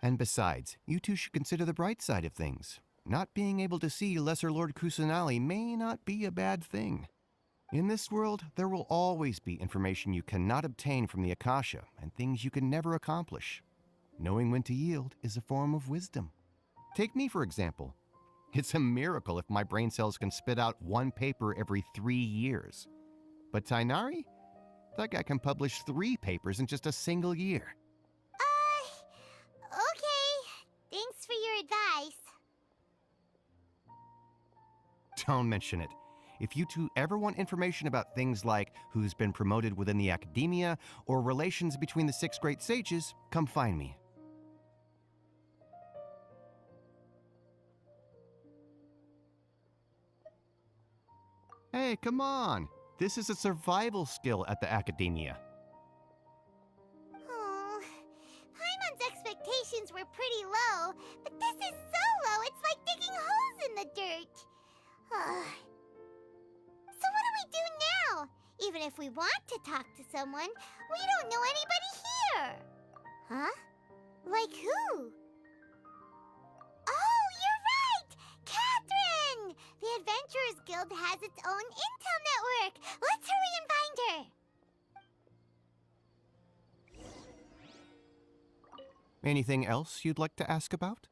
And besides, you two should consider the bright side of things. Not being able to see Lesser Lord Kusanali may not be a bad thing. In this world, there will always be information you cannot obtain from the Akasha and things you can never accomplish. Knowing when to yield is a form of wisdom. Take me, for example. It's a miracle if my brain cells can spit out one paper every 3 years. But Tainari? That guy can publish 3 papers in just a single year. Okay. Thanks for your advice. Don't mention it. If you two ever want information about things like who's been promoted within the academia or relations between the 6 great sages, come find me. Hey, come on! This is a survival skill at the academia. Oh, Paimon's expectations were pretty low, but this is so low it's like digging holes in the dirt. So what do we do now? Even if we want to talk to someone, we don't know anybody here. Huh? Like who? Oh, you're right! Catherine! The Adventurers Guild has its own intel network. Let's hurry and find her. Anything else you'd like to ask about?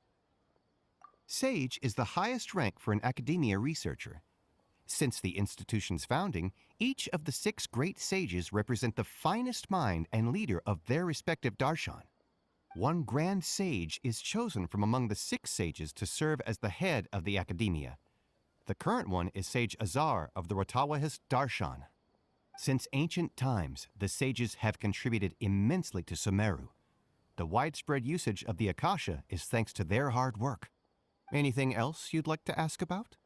Sage is the highest rank for an academia researcher. Since the institution's founding, each of the 6 great sages represent the finest mind and leader of their respective darshan. One grand sage is chosen from among the 6 sages to serve as the head of the academia. The current one is Sage Azar of the Rotawahist Darshan. Since ancient times, the sages have contributed immensely to Sumeru. The widespread usage of the Akasha is thanks to their hard work. Anything else you'd like to ask about?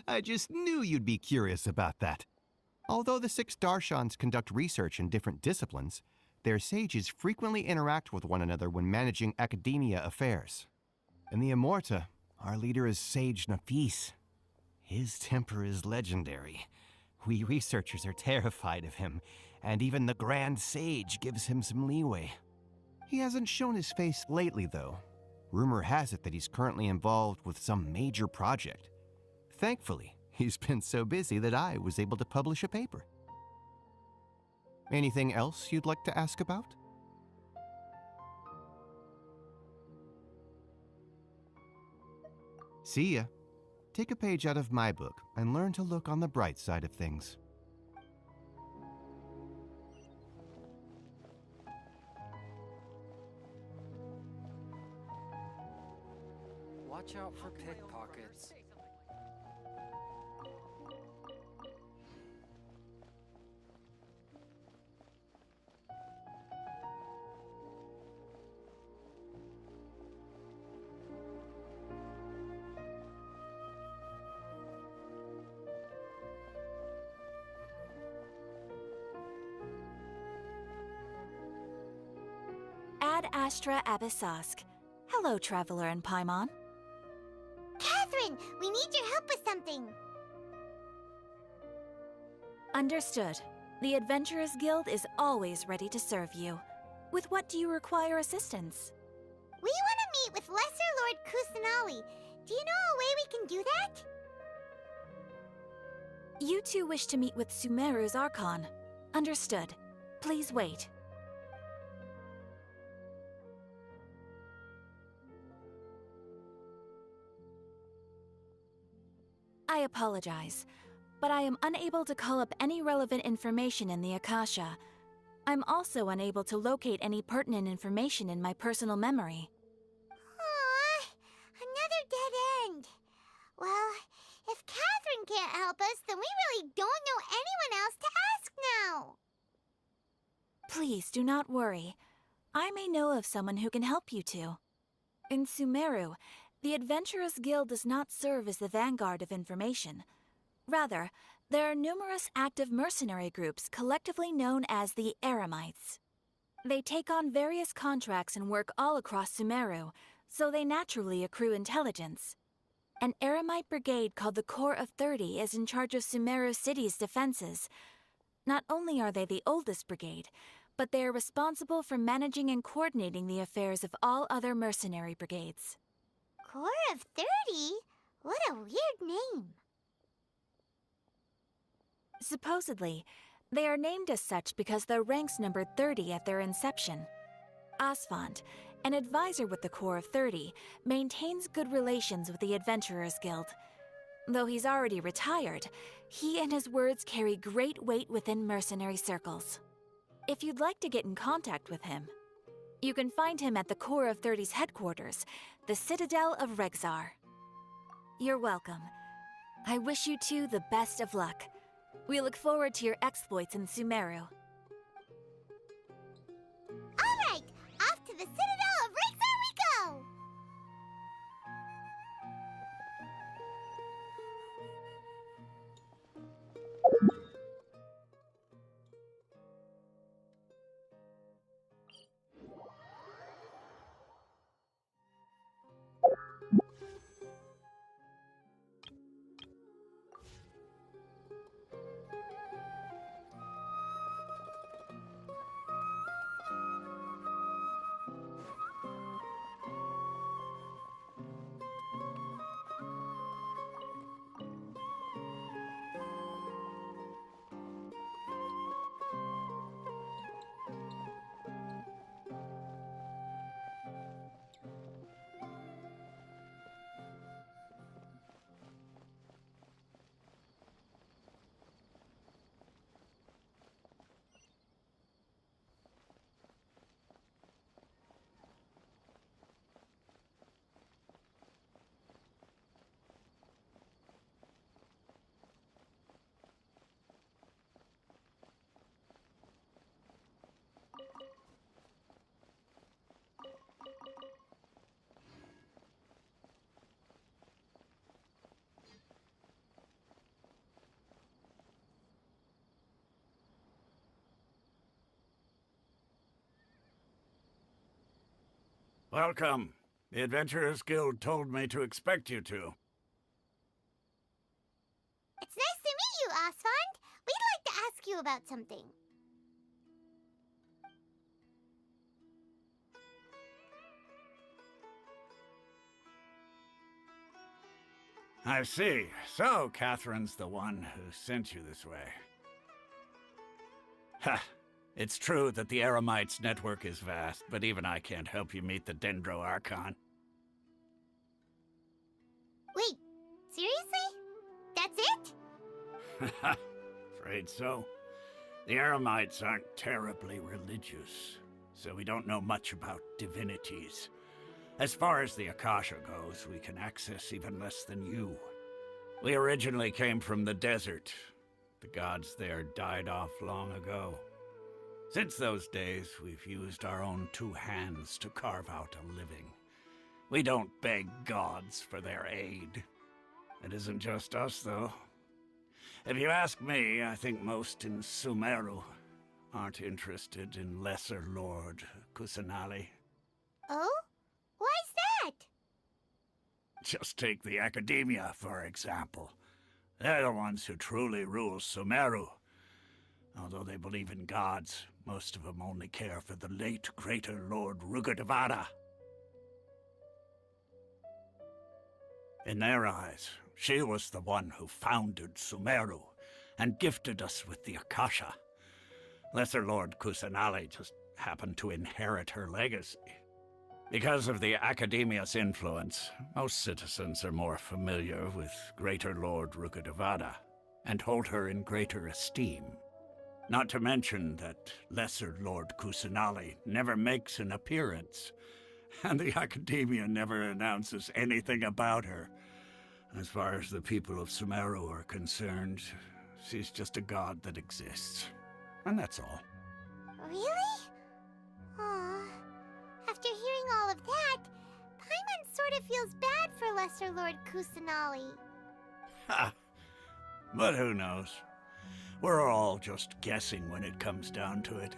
I just knew you'd be curious about that. Although the 6 Darshans conduct research in different disciplines, their sages frequently interact with one another when managing academia affairs. In the Immorta, our leader is Sage Nafis. His temper is legendary. We researchers are terrified of him, and even the Grand Sage gives him some leeway. He hasn't shown his face lately, though. Rumor has it that he's currently involved with some major project. Thankfully, he's been so busy that I was able to publish a paper. Anything else you'd like to ask about? See ya. Take a page out of my book and learn to look on the bright side of things. Watch out for pickpockets. Ad Astra Abyssosk. Hello, Traveler in Paimon. Catherine, we need your help with something. Understood. The Adventurers Guild is always ready to serve you. With what do you require assistance? We want to meet with Lesser Lord Kusanali. Do you know a way we can do that? You two wish to meet with Sumeru's Archon. Understood. Please wait. I apologize, but I am unable to call up any relevant information in the Akasha. I'm also unable to locate any pertinent information in my personal memory. Aww, another dead end. Well, if Catherine can't help us, then we really don't know anyone else to ask now. Please do not worry. I may know of someone who can help you two. In Sumeru, the Adventurers Guild does not serve as the vanguard of information. Rather, there are numerous active mercenary groups collectively known as the Eremites. They take on various contracts and work all across Sumeru, so they naturally accrue intelligence. An Eremite brigade called the Corps of 30 is in charge of Sumeru City's defenses. Not only are they the oldest brigade, but they are responsible for managing and coordinating the affairs of all other mercenary brigades. Corps of 30? What a weird name. Supposedly, they are named as such because their ranks numbered 30 at their inception. Asfand, an advisor with the Corps of 30, maintains good relations with the Adventurers Guild. Though he's already retired, he and his words carry great weight within mercenary circles. If you'd like to get in contact with him, you can find him at the Corps of 30's headquarters, the Citadel of Rexar. You're welcome. I wish you two the best of luck. We look forward to your exploits in Sumeru. All right, off to the Citadel of Rexar we go! Welcome. The Adventurers Guild told me to expect you two. It's nice to meet you, Osfond. We'd like to ask you about something. I see. So, Catherine's the one who sent you this way. Ha! It's true that the Eremites' network is vast, but even I can't help you meet the Dendro Archon. Wait, seriously? That's it? Afraid so. The Eremites aren't terribly religious, so we don't know much about divinities. As far as the Akasha goes, we can access even less than you. We originally came from the desert. The gods there died off long ago. Since those days, we've used our own two hands to carve out a living. We don't beg gods for their aid. It isn't just us, though. If you ask me, I think most in Sumeru aren't interested in Lesser Lord Kusanali. Oh? Why's that? Just take the Academia, for example. They're the ones who truly rule Sumeru. Although they believe in gods, most of them only care for the late Greater Lord Rukkhadevata. In their eyes, she was the one who founded Sumeru and gifted us with the Akasha. Lesser Lord Kusanali just happened to inherit her legacy. Because of the Academia's influence, most citizens are more familiar with Greater Lord Rukkhadevata and hold her in greater esteem. Not to mention that Lesser Lord Kusanali never makes an appearance, and the Academia never announces anything about her. As far as the people of Sumeru are concerned, she's just a god that exists. And that's all. Really? Aw. After hearing all of that, Paimon sort of feels bad for Lesser Lord Kusanali. Ha! But who knows? We're all just guessing when it comes down to it.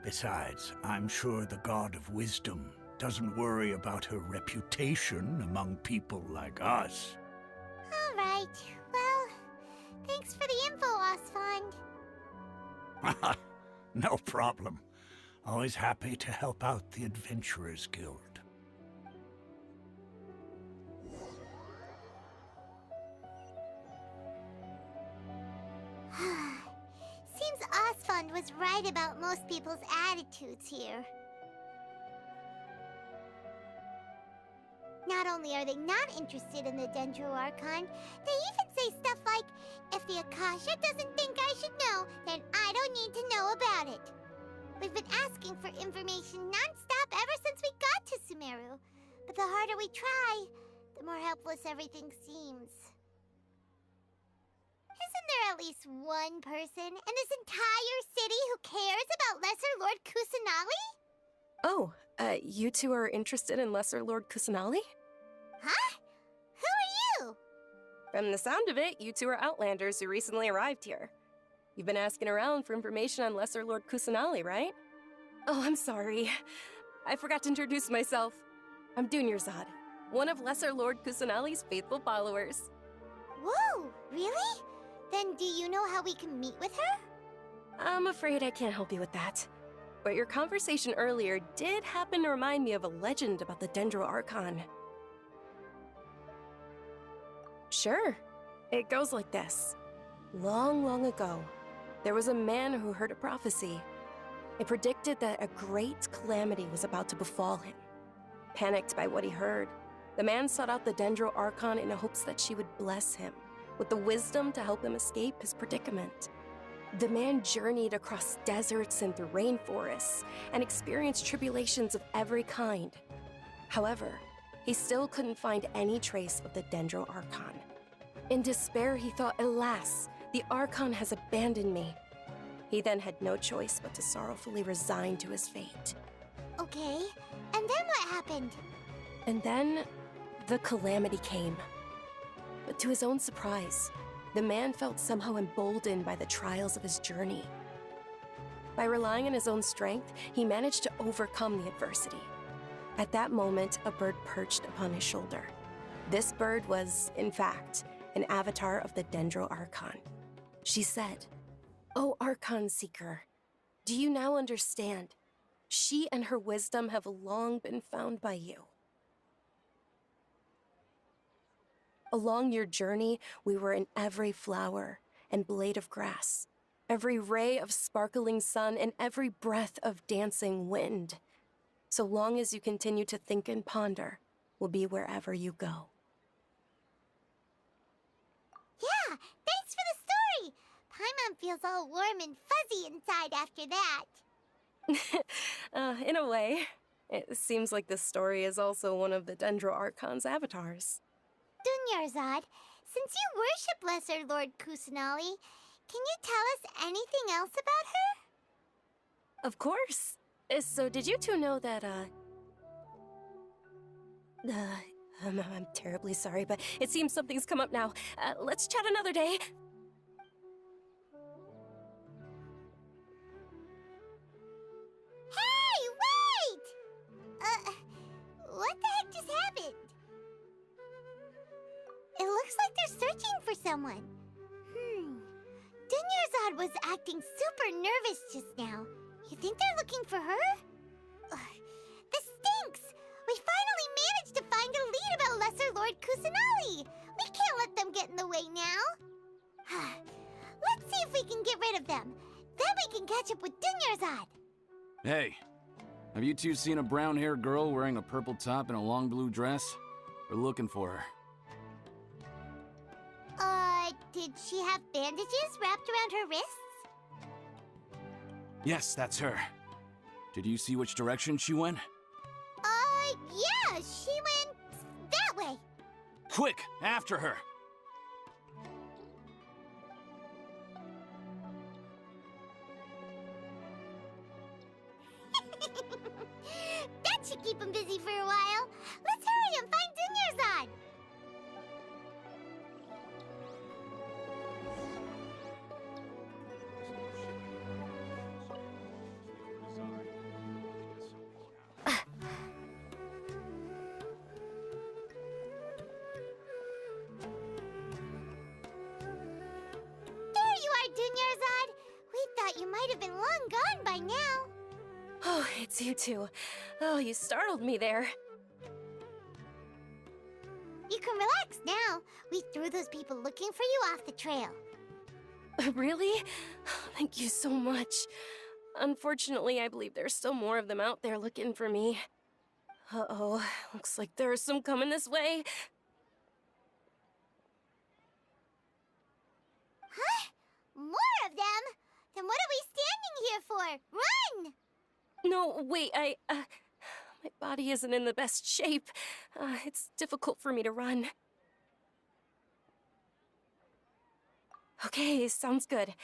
Besides, I'm sure the God of Wisdom doesn't worry about her reputation among people like us. All right. Well, thanks for the info, Osfond. No problem. Always happy to help out the Adventurers Guild. Seems Osfond was right about most people's attitudes here. Not only are they not interested in the Dendro Archon, they even say stuff like, if the Akasha doesn't think I should know, then I don't need to know about it. We've been asking for information non-stop ever since we got to Sumeru. But the harder we try, the more helpless everything seems. Isn't there at least one person in this entire city who cares about Lesser Lord Kusanali? Oh, you two are interested in Lesser Lord Kusanali? Huh? Who are you? From the sound of it, you two are Outlanders who recently arrived here. You've been asking around for information on Lesser Lord Kusanali, right? Oh, I'm sorry. I forgot to introduce myself. I'm Dunyarzad, one of Lesser Lord Kusanali's faithful followers. Whoa, really? Then do you know how we can meet with her? I'm afraid I can't help you with that. But your conversation earlier did happen to remind me of a legend about the Dendro Archon. Sure. It goes like this. Long, long ago, there was a man who heard a prophecy. It predicted that a great calamity was about to befall him. Panicked by what he heard, the man sought out the Dendro Archon in hopes that she would bless him with the wisdom to help him escape his predicament. The man journeyed across deserts and through rainforests and experienced tribulations of every kind. However, he still couldn't find any trace of the Dendro Archon. In despair, he thought, alas, the Archon has abandoned me. He then had no choice but to sorrowfully resign to his fate. Okay, and then what happened? And then, the calamity came. But to his own surprise, the man felt somehow emboldened by the trials of his journey. By relying on his own strength, he managed to overcome the adversity. At that moment, a bird perched upon his shoulder. This bird was, in fact, an avatar of the Dendro Archon. She said, "O Archon Seeker, do you now understand? She and her wisdom have long been found by you. Along your journey, we were in every flower and blade of grass, every ray of sparkling sun, and every breath of dancing wind. So long as you continue to think and ponder, we'll be wherever you go." Yeah, thanks for the story! Paimon feels all warm and fuzzy inside after that. In a way, it seems like this story is also one of the Dendro Archon's avatars. Dunyarzad, since you worship Lesser Lord Kusanali, can you tell us anything else about her? Of course. So did you two know that, I'm terribly sorry, but it seems something's come up now. Let's chat another day. Hey, wait! What the heck just happened? It looks like they're searching for someone. Dunyarzad was acting super nervous just now. You think they're looking for her? This stinks! We finally managed to find a lead about Lesser Lord Kusanali! We can't let them get in the way now. Let's see if we can get rid of them. Then we can catch up with Dunyarzad. Hey, have you two seen a brown-haired girl wearing a purple top and a long blue dress? We're looking for her. Did she have bandages wrapped around her wrists? Yes, that's her. Did you see which direction she went? Yeah, she went that way. Quick, after her! That should keep him busy for a while. Let's hurry and find Dunyarzad. Dunyarzad, we thought you might have been long gone by now. Oh, it's you two. Oh, you startled me there. You can relax now. We threw those people looking for you off the trail. Really? Thank you so much. Unfortunately, I believe there's still more of them out there looking for me. Uh-oh, looks like there are some coming this way. Huh? More of them? Then what are we standing here for? Run! No, wait, my body isn't in the best shape. It's difficult for me to run. Okay, sounds good.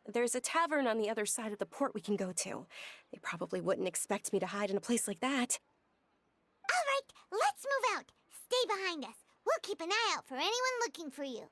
There's a tavern on the other side of the port we can go to. They probably wouldn't expect me to hide in a place like that. All right, let's move out. Stay behind us. We'll keep an eye out for anyone looking for you.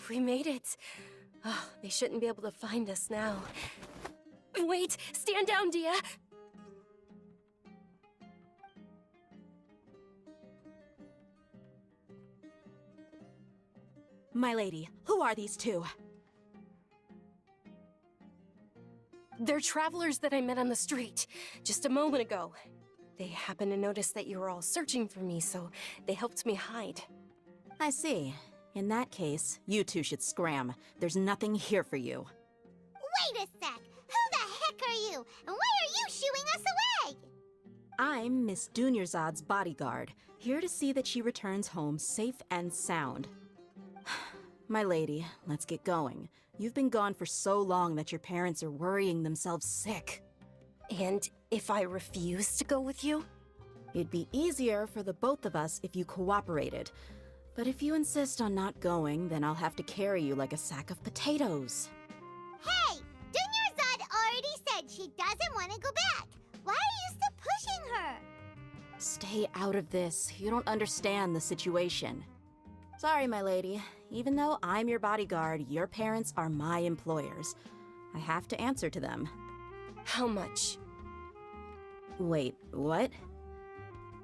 We made it. Oh, they shouldn't be able to find us now. Wait, stand down, Dia. My lady, who are these two? They're travelers that I met on the street just a moment ago. They happened to notice that you were all searching for me, so they helped me hide. I see. In that case, you two should scram. There's nothing here for you. Wait a sec! Who the heck are you? And why are you shooing us away? I'm Miss Dunyarzad's bodyguard, here to see that she returns home safe and sound. My lady, let's get going. You've been gone for so long that your parents are worrying themselves sick. And if I refuse to go with you? It'd be easier for the both of us if you cooperated. But if you insist on not going, then I'll have to carry you like a sack of potatoes. Hey! Dunyarzad already said she doesn't want to go back. Why are you still pushing her? Stay out of this. You don't understand the situation. Sorry, my lady. Even though I'm your bodyguard, your parents are my employers. I have to answer to them. How much? Wait, what?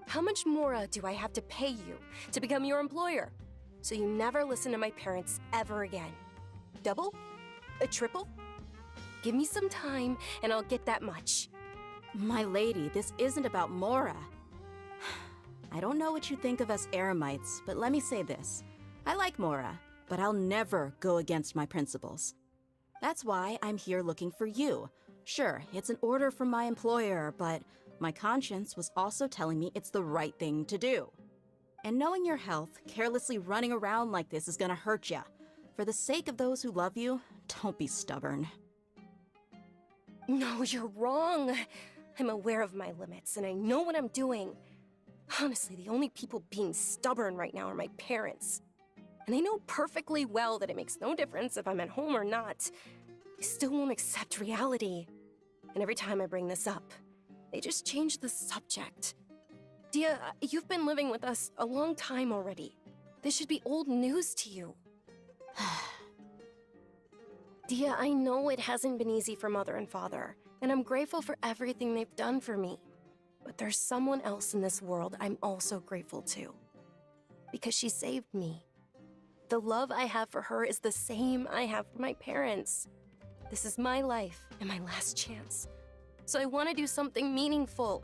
How much more do I have to pay you to become your employer? So you never listen to my parents ever again. Double? A triple? Give me some time and I'll get that much. My lady, this isn't about Mora. I don't know what you think of us Eremites, but let me say this. I like Mora, but I'll never go against my principles. That's why I'm here looking for you. Sure, it's an order from my employer, but my conscience was also telling me it's the right thing to do. And knowing your health, carelessly running around like this is gonna hurt ya. For the sake of those who love you, don't be stubborn. No, you're wrong. I'm aware of my limits and I know what I'm doing. Honestly, the only people being stubborn right now are my parents. And they know perfectly well that it makes no difference if I'm at home or not. They still won't accept reality. And every time I bring this up, they just change the subject. Dia, you've been living with us a long time already. This should be old news to you. Dia, I know it hasn't been easy for Mother and Father, and I'm grateful for everything they've done for me. But there's someone else in this world I'm also grateful to. Because she saved me. The love I have for her is the same I have for my parents. This is my life and my last chance. So I want to do something meaningful.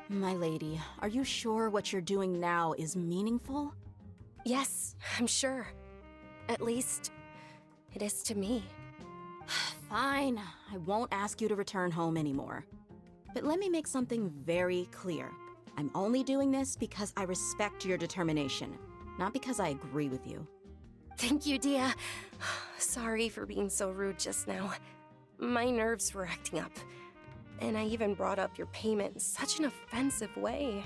My lady, are you sure what you're doing now is meaningful? Yes, I'm sure. At least, it is to me. Fine, I won't ask you to return home anymore. But let me make something very clear. I'm only doing this because I respect your determination, not because I agree with you. Thank you, Dia. Sorry for being so rude just now. My nerves were acting up. And I even brought up your payment in such an offensive way.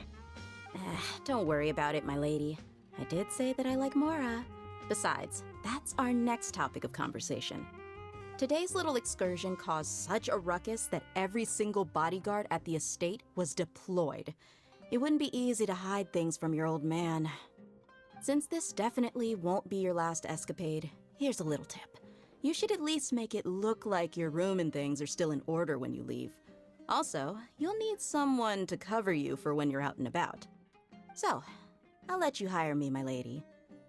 Don't worry about it, my lady. I did say that I like Mora. Besides, that's our next topic of conversation. Today's little excursion caused such a ruckus that every single bodyguard at the estate was deployed. It wouldn't be easy to hide things from your old man. Since this definitely won't be your last escapade, here's a little tip. You should at least make it look like your room and things are still in order when you leave. Also, you'll need someone to cover you for when you're out and about. So, I'll let you hire me, my lady.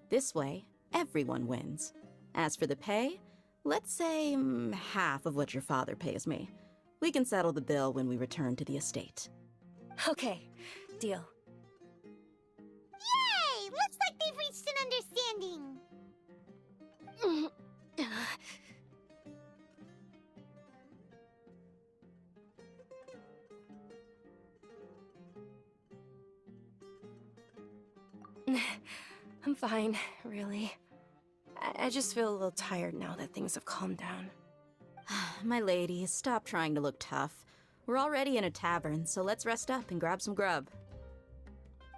This way, everyone wins. As for the pay, let's say half of what your father pays me. We can settle the bill when we return to the estate. Okay, deal. Yay! Looks like they've reached an understanding. I'm fine, really. I just feel a little tired now that things have calmed down. My lady, stop trying to look tough. We're already in a tavern, so let's rest up and grab some grub.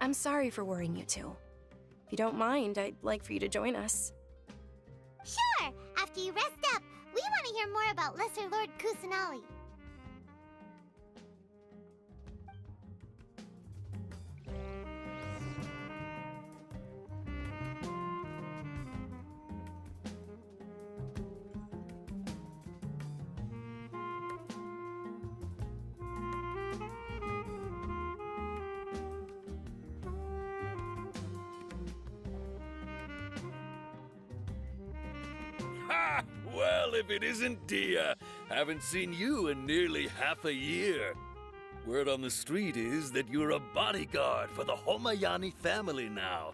I'm sorry for worrying you two. If you don't mind, I'd like for you to join us. Sure! After you rest up, we want to hear more about Lesser Lord Kusanali. Ha! Well, if it isn't Dia. Haven't seen you in nearly half a year. Word on the street is that you're a bodyguard for the Homayani family now.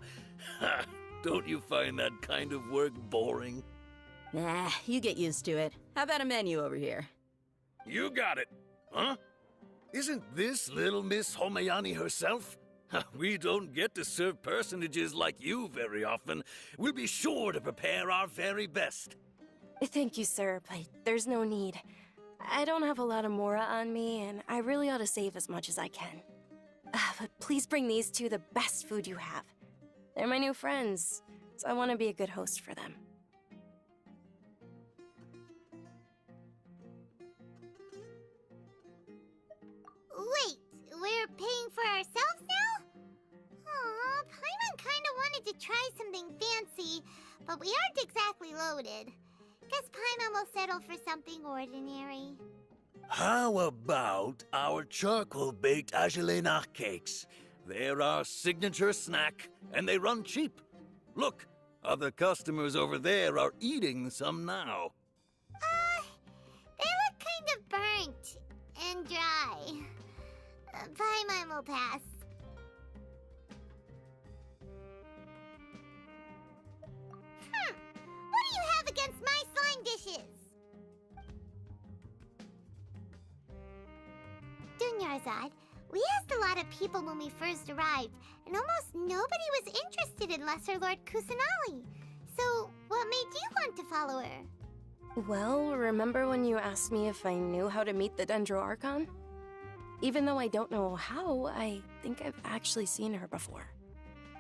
Ha! Don't you find that kind of work boring? Nah, you get used to it. How about a menu over here? You got it. Huh? Isn't this little Miss Homayani herself? We don't get to serve personages like you very often. We'll be sure to prepare our very best. Thank you, sir, but there's no need. I don't have a lot of Mora on me, and I really ought to save as much as I can. But please bring these two the best food you have. They're my new friends, so I want to be a good host for them. Wait, we're paying for ourselves now? Aw, Paimon kinda wanted to try something fancy, but we aren't exactly loaded. Guess Paimon will settle for something ordinary. How about our charcoal-baked Agelena cakes? They're our signature snack, and they run cheap. Look, other customers over there are eating some now. They look kind of burnt and dry. Paimon will pass. What do you have against my slime dishes? Dunyarzad, we asked a lot of people when we first arrived, and almost nobody was interested in Lesser Lord Kusanali. So, what made you want to follow her? Well, remember when you asked me if I knew how to meet the Dendro Archon? Even though I don't know how, I think I've actually seen her before.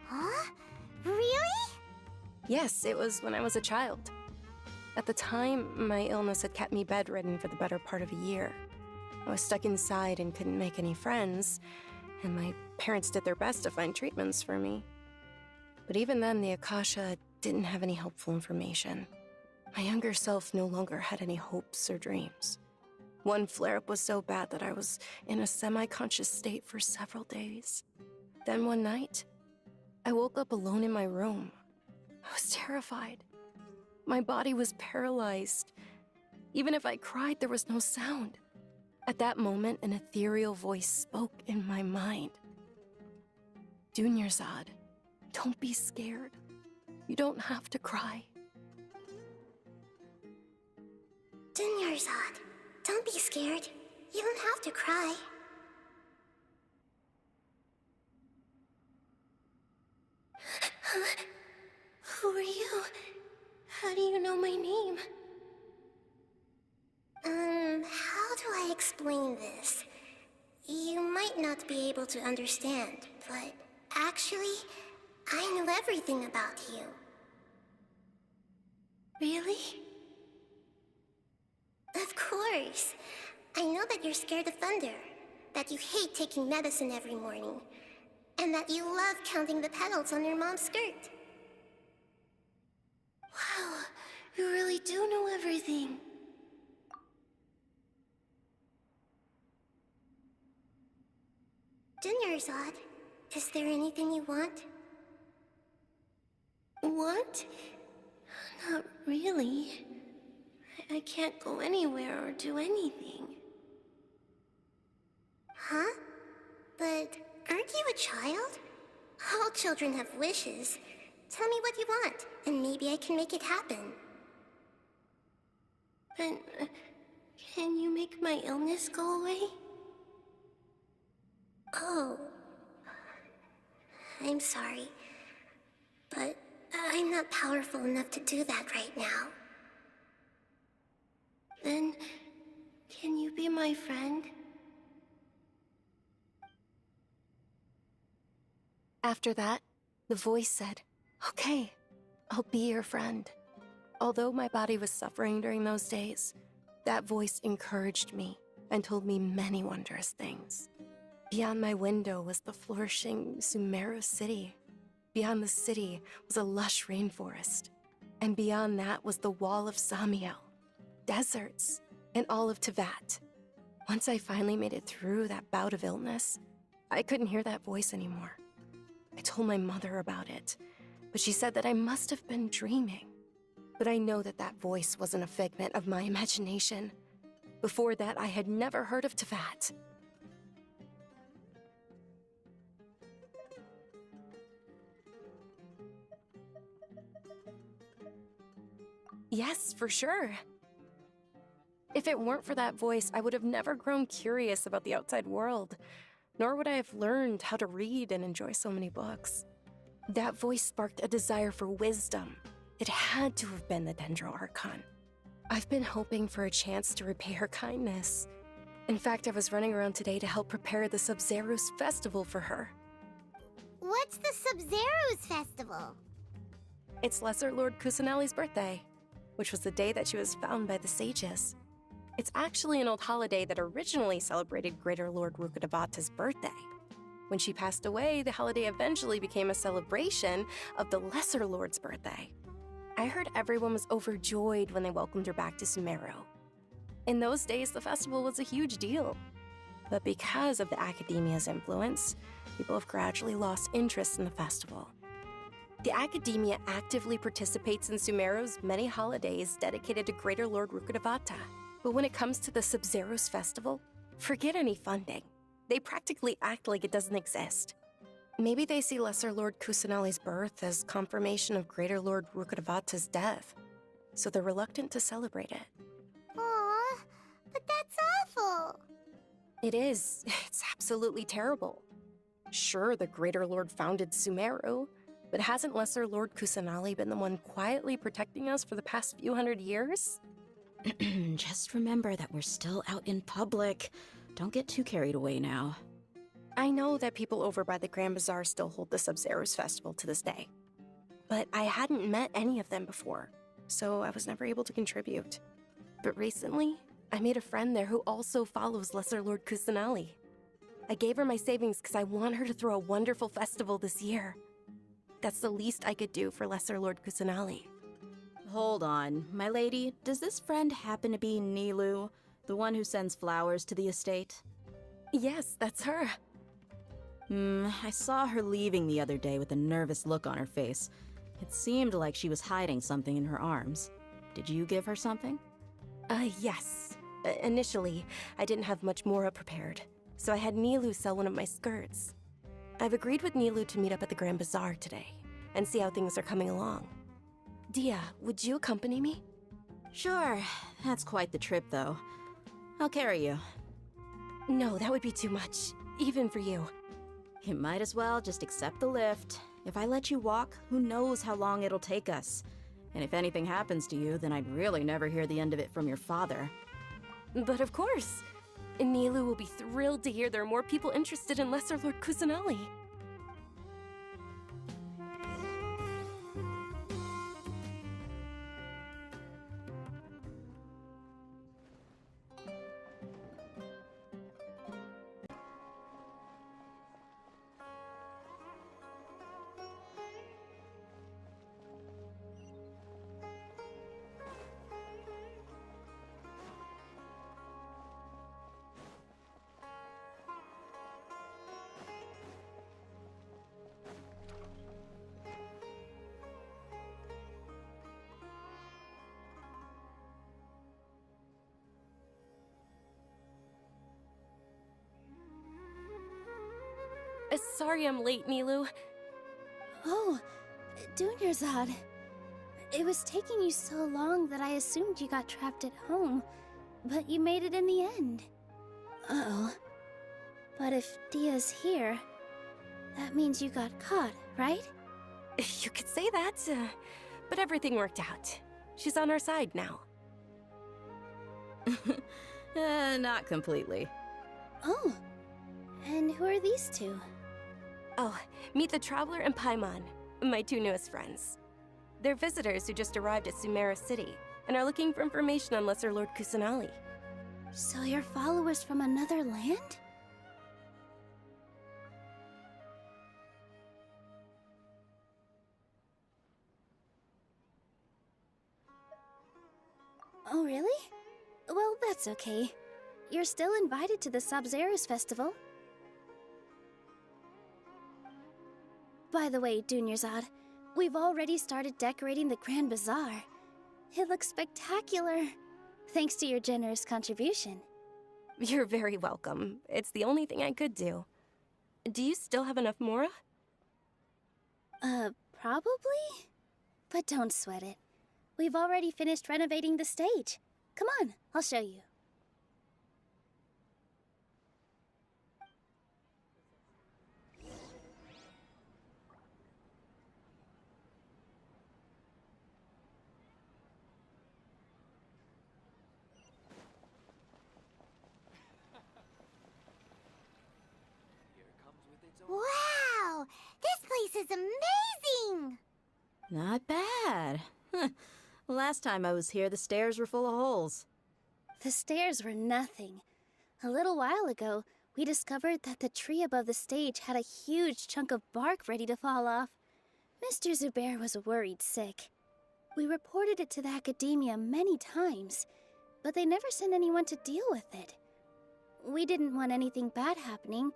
Huh? Really? Yes, it was when I was a child. At the time, my illness had kept me bedridden for the better part of a year. I was stuck inside and couldn't make any friends, and my parents did their best to find treatments for me. But even then, the Akasha didn't have any helpful information. My younger self no longer had any hopes or dreams. One flare-up was so bad that I was in a semi-conscious state for several days. Then one night, I woke up alone in my room. I was terrified. My body was paralyzed. Even if I cried, there was no sound. At that moment, an ethereal voice spoke in my mind. Dunyarzad, don't be scared. You don't have to cry. Dunyarzad, don't be scared. You don't have to cry. Who are you? How do you know my name? How do I explain this? You might not be able to understand, but actually, I know everything about you. Really? Of course. I know that you're scared of thunder, that you hate taking medicine every morning, and that you love counting the petals on your mom's skirt. Wow, you really do know everything. Dunyarzad, is there anything you want? Want? Not really. I can't go anywhere or do anything. Huh? But aren't you a child? All children have wishes. Tell me what you want, and maybe I can make it happen. But can you make my illness go away? Oh. I'm sorry. But I'm not powerful enough to do that right now. Then, can you be my friend? After that, the voice said, "Okay, I'll be your friend." Although my body was suffering during those days, that voice encouraged me and told me many wondrous things. Beyond my window was the flourishing Sumeru city. Beyond the city was a lush rainforest. And beyond that was the wall of Samiel, deserts, and all of Tevat. Once I finally made it through that bout of illness, I couldn't hear that voice anymore. I told my mother about it, but she said that I must have been dreaming. But I know that that voice wasn't a figment of my imagination. Before that, I had never heard of Tevat. Yes, for sure. If it weren't for that voice, I would have never grown curious about the outside world, nor would I have learned how to read and enjoy so many books. That voice sparked a desire for wisdom. It had to have been the Dendro Archon. I've been hoping for a chance to repay her kindness. In fact, I was running around today to help prepare the Sub-Zerus festival for her. What's the Sub-Zerus festival? It's Lesser Lord Kusanali's birthday, which was the day that she was found by the sages. It's actually an old holiday that originally celebrated Greater Lord Rukkhadevata's birthday. When she passed away, the holiday eventually became a celebration of the Lesser Lord's birthday. I heard everyone was overjoyed when they welcomed her back to Sumeru. In those days, the festival was a huge deal. But because of the Academia's influence, people have gradually lost interest in the festival. The Academia actively participates in Sumeru's many holidays dedicated to Greater Lord Rukkhadevata. But when it comes to the Sub-Zerus festival, forget any funding. They practically act like it doesn't exist. Maybe they see Lesser Lord Kusanali's birth as confirmation of Greater Lord Rukkhadevata's death, so they're reluctant to celebrate it. Aw, but that's awful. It is. It's absolutely terrible. Sure, the Greater Lord founded Sumeru, but hasn't Lesser Lord Kusanali been the one quietly protecting us for the past few hundred years? Just remember that we're still out in public. Don't get too carried away now. I know that people over by the Grand Bazaar still hold the Sub-Zerus festival to this day. But I hadn't met any of them before, so I was never able to contribute. But recently, I made a friend there who also follows Lesser Lord Kusanali. I gave her my savings because I want her to throw a wonderful festival this year. That's the least I could do for Lesser Lord Kusanali. Hold on, my lady. Does this friend happen to be Nilu, the one who sends flowers to the estate? Yes, that's her. I saw her leaving the other day with a nervous look on her face. It seemed like she was hiding something in her arms. Did you give her something? Yes. Initially, I didn't have much Mora prepared, so I had Nilu sell one of my skirts. I've agreed with Nilu to meet up at the Grand Bazaar today, and see how things are coming along. Dia, would you accompany me? Sure. That's quite the trip, though. I'll carry you. No, that would be too much, even for you. You might as well just accept the lift. If I let you walk, who knows how long it'll take us. And if anything happens to you, then I'd really never hear the end of it from your father. But of course! Nilu will be thrilled to hear there are more people interested in Lesser Lord Kusanali. Sorry I'm late, Nilu. Oh, Dunyarzad. It was taking you so long that I assumed you got trapped at home, but you made it in the end. Uh-oh. But if Dia's here, that means you got caught, right? You could say that, but everything worked out. She's on our side now. Not completely. Oh, and who are these two? Oh, meet the Traveler and Paimon, my two newest friends. They're visitors who just arrived at Sumeru City and are looking for information on Lesser Lord Kusanali. So you're followers from another land? Oh, really? Well, that's okay. You're still invited to the Sub-Zerus festival. By the way, Dunyarzad, we've already started decorating the Grand Bazaar. It looks spectacular, thanks to your generous contribution. You're very welcome. It's the only thing I could do. Do you still have enough Mora? Probably? But don't sweat it. We've already finished renovating the stage. Come on, I'll show you. Wow! This place is amazing! Not bad. Last time I was here, the stairs were full of holes. The stairs were nothing. A little while ago, we discovered that the tree above the stage had a huge chunk of bark ready to fall off. Mr. Zubair was worried sick. We reported it to the academia many times, but they never sent anyone to deal with it. We didn't want anything bad happening,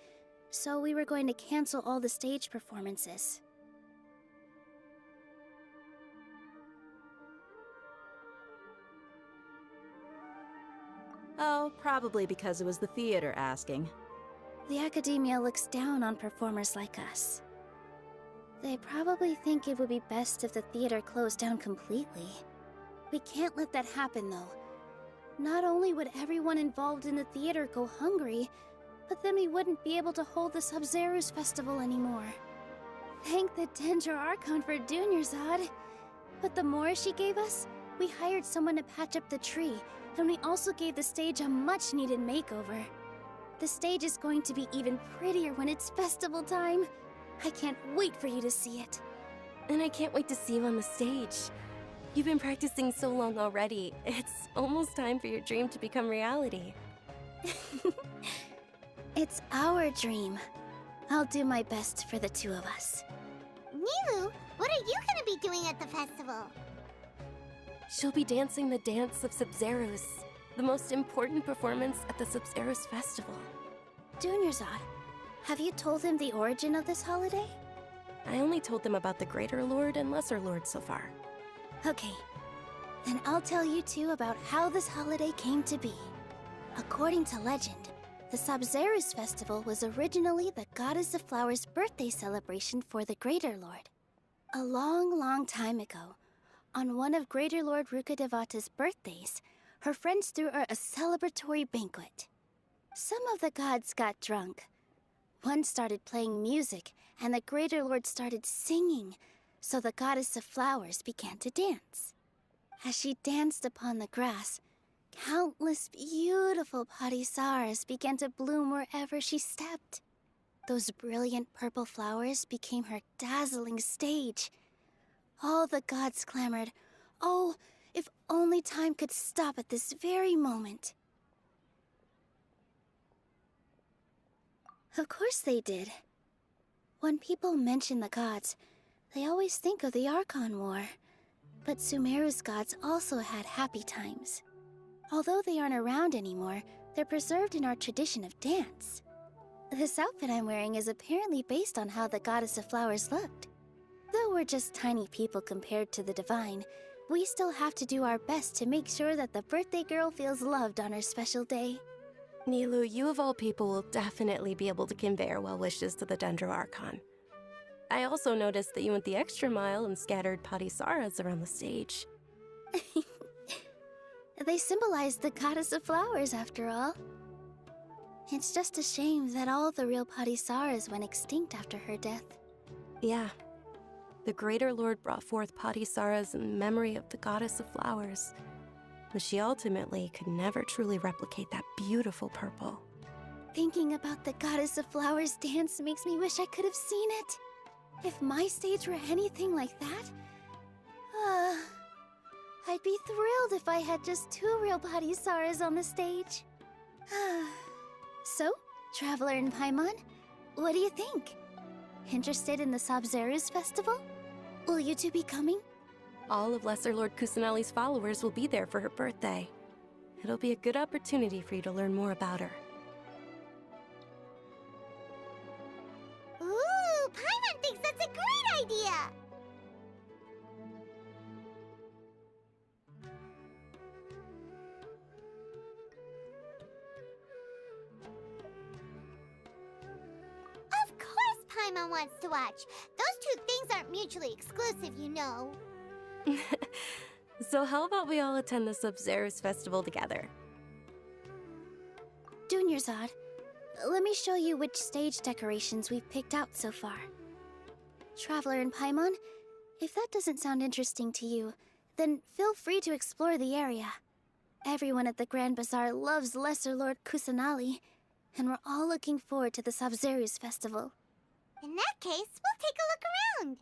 so we were going to cancel all the stage performances. Oh, probably because it was the theater asking. The academia looks down on performers like us. They probably think it would be best if the theater closed down completely. We can't let that happen, though. Not only would everyone involved in the theater go hungry, but then we wouldn't be able to hold the Sub-Zero's festival anymore. Thank the Dendro Archon for Dunyarzad. But the more she gave us, we hired someone to patch up the tree, and we also gave the stage a much-needed makeover. The stage is going to be even prettier when it's festival time. I can't wait for you to see it. And I can't wait to see you on the stage. You've been practicing so long already. It's almost time for your dream to become reality. It's our dream. I'll do my best for the two of us. Nilu, what are you gonna be doing at the festival? She'll be dancing the dance of Sub-Zeros, the most important performance at the Sub-Zeros festival. Dunyarzad, have you told them the origin of this holiday? I only told them about the Greater Lord and Lesser Lord so far. Okay, then I'll tell you two about how this holiday came to be. According to legend, the Sub-Zeros festival was originally the Goddess of Flowers' birthday celebration for the Greater Lord. A long, long time ago, on one of Greater Lord Rukkhadevata's birthdays, her friends threw her a celebratory banquet. Some of the gods got drunk. One started playing music, and the Greater Lord started singing, so the Goddess of Flowers began to dance. As she danced upon the grass, countless beautiful parisaras began to bloom wherever she stepped. Those brilliant purple flowers became her dazzling stage. All the gods clamored, "Oh, if only time could stop at this very moment." Of course they did. When people mention the gods, they always think of the Archon War. But Sumeru's gods also had happy times. Although they aren't around anymore, they're preserved in our tradition of dance. This outfit I'm wearing is apparently based on how the Goddess of Flowers looked. Though we're just tiny people compared to the Divine, we still have to do our best to make sure that the birthday girl feels loved on her special day. Nilu, you of all people will definitely be able to convey our well wishes to the Dendro Archon. I also noticed that you went the extra mile and scattered parisaras around the stage. They symbolize the Goddess of Flowers, after all. It's just a shame that all the real parisaras went extinct after her death. Yeah. The Greater Lord brought forth parisaras in memory of the Goddess of Flowers, but she ultimately could never truly replicate that beautiful purple. Thinking about the Goddess of Flowers dance makes me wish I could have seen it. If my stage were anything like that, I'd be thrilled if I had just 2 real parisaras on the stage. So, Traveler and Paimon, what do you think? Interested in the Sub-Zero's festival? Will you two be coming? All of Lesser Lord Kusanali's followers will be there for her birthday. It'll be a good opportunity for you to learn more about her. Ooh, Paimon thinks that's a great idea! Of course Paimon wants to watch. Those two things aren't mutually exclusive, you know. So how about we all attend the Sub-Zero's festival together? Dunyarzad, let me show you which stage decorations we've picked out so far. Traveler and Paimon, if that doesn't sound interesting to you, then feel free to explore the area. Everyone at the Grand Bazaar loves Lesser Lord Kusanali, and we're all looking forward to the Sub-Zero's festival. In that case, we'll take a look around.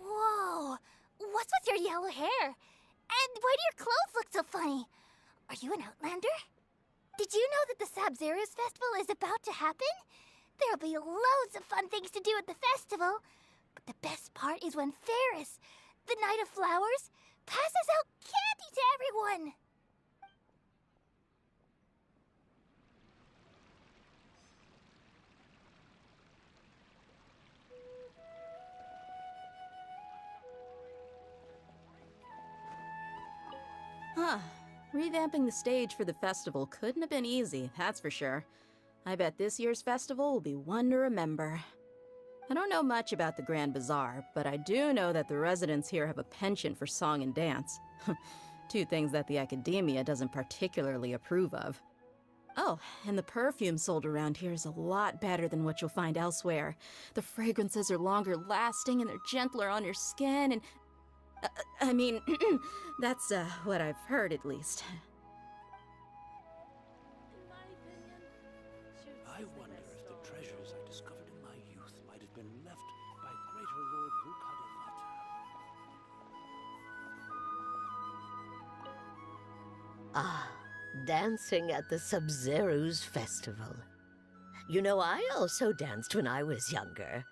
Whoa! What's with your yellow hair? And why do your clothes look so funny? Are you an Outlander? Did you know that the Sub-Zero's festival is about to happen? There'll be loads of fun things to do at the festival. But the best part is when Ferris, the Knight of Flowers, passes out candy to everyone! Huh. Revamping the stage for the festival couldn't have been easy, that's for sure. I bet this year's festival will be one to remember. I don't know much about the Grand Bazaar, but I do know that the residents here have a penchant for song and dance. Two things that the academia doesn't particularly approve of. Oh, and the perfume sold around here is a lot better than what you'll find elsewhere. The fragrances are longer lasting and they're gentler on your skin and... I mean, that's what I've heard at least. I wonder if the treasures I discovered in my youth might have been left by greater Lord Rukadevata. Ah, dancing at the Sub-Zero's festival. You know, I also danced when I was younger.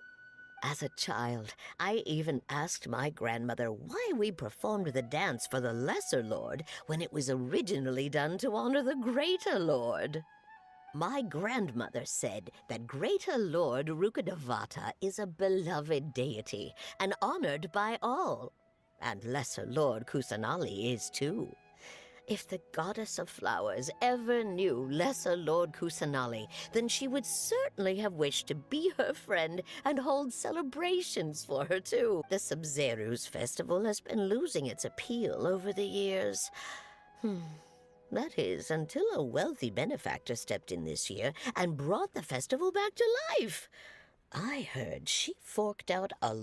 As a child, I even asked my grandmother why we performed the dance for the Lesser Lord when it was originally done to honor the Greater Lord. My grandmother said that Greater Lord Rukadevata is a beloved deity and honored by all, and Lesser Lord Kusanali is too. If the Goddess of Flowers ever knew Lesser Lord Kusanali, then she would certainly have wished to be her friend and hold celebrations for her too. The Sub-Zero's festival has been losing its appeal over the years. That is, until a wealthy benefactor stepped in this year and brought the festival back to life. I heard she forked out a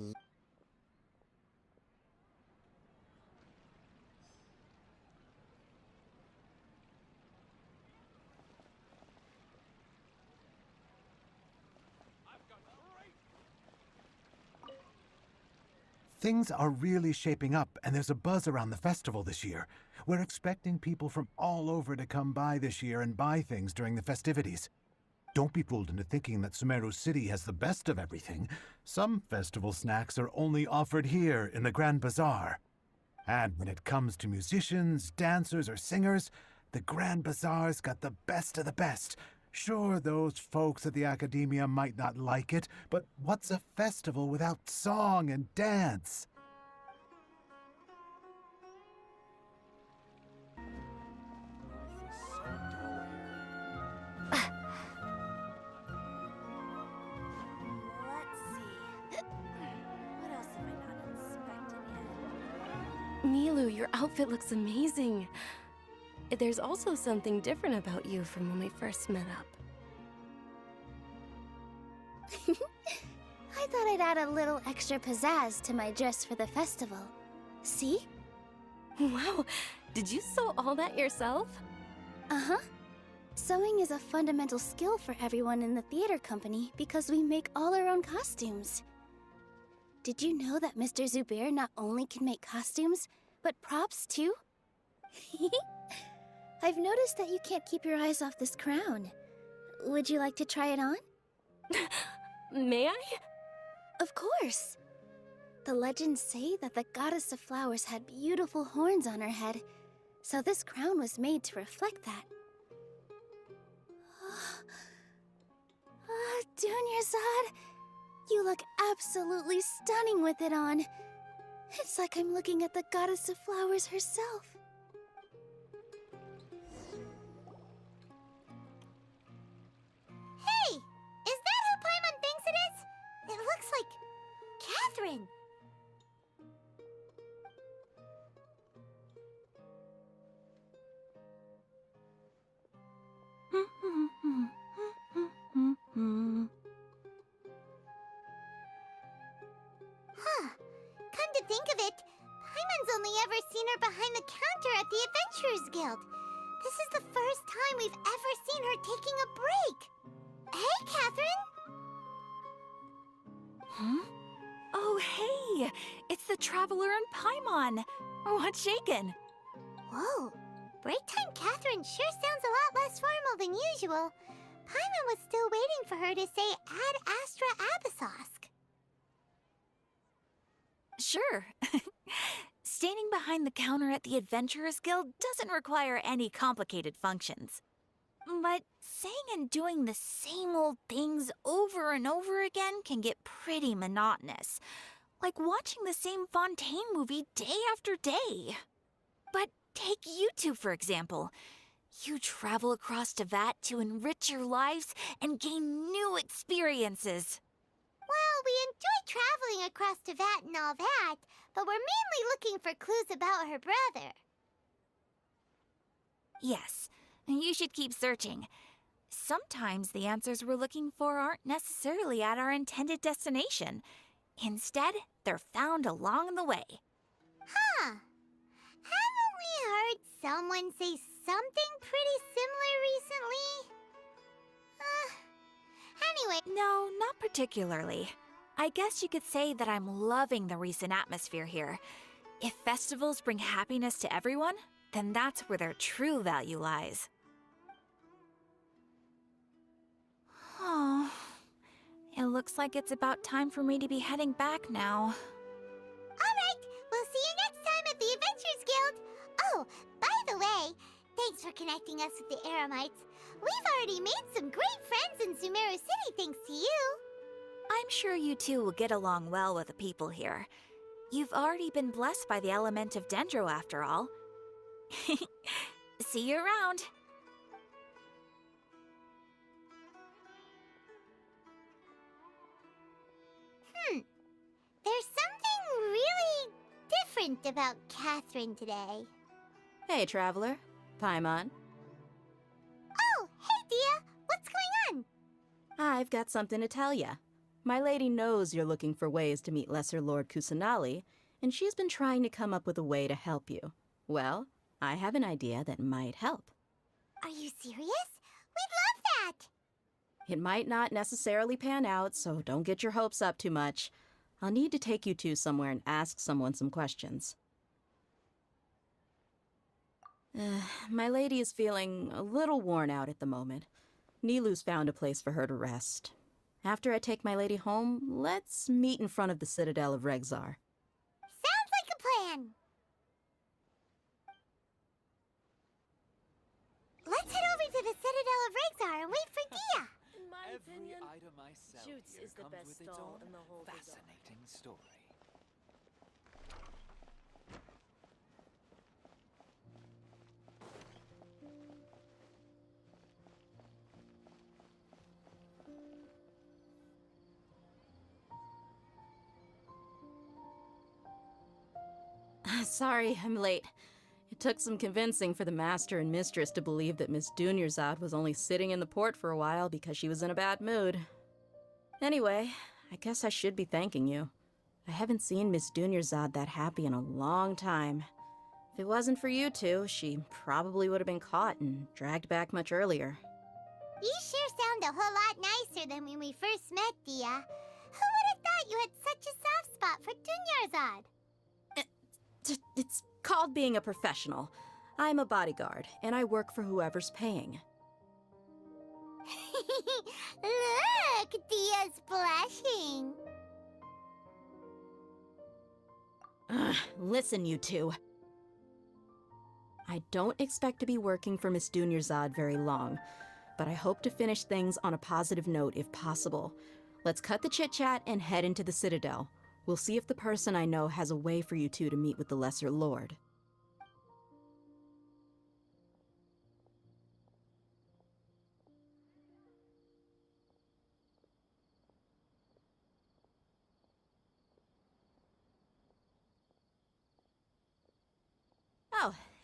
Things are really shaping up, and there's a buzz around the festival this year. We're expecting people from all over to come by this year and buy things during the festivities. Don't be fooled into thinking that Sumeru City has the best of everything. Some festival snacks are only offered here in the Grand Bazaar. And when it comes to musicians, dancers, or singers, the Grand Bazaar's got the best of the best. Sure, those folks at the academia might not like it, but what's a festival without song and dance? Milu, your outfit looks amazing. There's also something different about you from when we first met up. I thought I'd add a little extra pizzazz to my dress for the festival. See? Wow, did you sew all that yourself? Uh-huh. Sewing is a fundamental skill for everyone in the theater company because we make all our own costumes. Did you know that Mr. Zubair not only can make costumes, but props too? I've noticed that you can't keep your eyes off this crown. Would you like to try it on? May I? Of course. The legends say that the Goddess of Flowers had beautiful horns on her head, so this crown was made to reflect that. Dunyarzad, you look absolutely stunning with it on. It's like I'm looking at the Goddess of Flowers herself. Catherine. Huh. Come to think of it, Paimon's only ever seen her behind the counter at the Adventurers Guild. This is the first time we've ever seen her taking a break. Hey, Catherine! Huh? Oh, hey! It's the Traveler and Paimon! What's shaken? Whoa. Break time Catherine sure sounds a lot less formal than usual. Paimon was still waiting for her to say Ad Astra Abyssosque. Sure. Standing behind the counter at the Adventurers Guild doesn't require any complicated functions. But saying and doing the same old things over and over again can get pretty monotonous. Like watching the same Fontaine movie day after day. But take you two, for example. You travel across Tevat to enrich your lives and gain new experiences. Well, we enjoy traveling across Tevat and all that, but we're mainly looking for clues about her brother. Yes, you should keep searching. Sometimes the answers we're looking for aren't necessarily at our intended destination. Instead, they're found along the way. Huh. Haven't we heard someone say something pretty similar recently? Anyway. No, not particularly. I guess you could say that I'm loving the recent atmosphere here. If festivals bring happiness to everyone, then that's where their true value lies. Oh, it looks like it's about time for me to be heading back now. Alright, we'll see you next time at the Adventurers Guild. Oh, by the way, thanks for connecting us with the Eremites. We've already made some great friends in Sumeru City thanks to you. I'm sure you two will get along well with the people here. You've already been blessed by the element of Dendro after all. See you around. There's something really different about Catherine today. Hey, Traveler. Paimon. Oh, hey, Dia. What's going on? I've got something to tell ya. My lady knows you're looking for ways to meet Lesser Lord Kusanali, and she's been trying to come up with a way to help you. Well, I have an idea that might help. Are you serious? We'd love that! It might not necessarily pan out, so don't get your hopes up too much. I'll need to take you two somewhere and ask someone some questions. My lady is feeling a little worn out at the moment. Nilu's found a place for her to rest. After I take my lady home, let's meet in front of the Citadel of Regzar. Sounds like a plan! Let's head over to the Citadel of Regzar and wait for Dia! In my opinion, item I sell Shoots here is the comes best with its doll own in the whole fascinating story. Sorry, I'm late. It took some convincing for the master and mistress to believe that Miss Dunyarzad was only sitting in the port for a while because she was in a bad mood. Anyway, I guess I should be thanking you. I haven't seen Miss Dunyarzad that happy in a long time. If it wasn't for you two, she probably would have been caught and dragged back much earlier. You sure sound a whole lot nicer than when we first met, Dia. Who would have thought you had such a soft spot for Dunyarzad? It's called being a professional. I'm a bodyguard, and I work for whoever's paying. Look, Dia's blushing. Listen, you two. I don't expect to be working for Miss Dunyarzad very long, but I hope to finish things on a positive note if possible. Let's cut the chit-chat and head into the Citadel. We'll see if the person I know has a way for you two to meet with the Lesser Lord.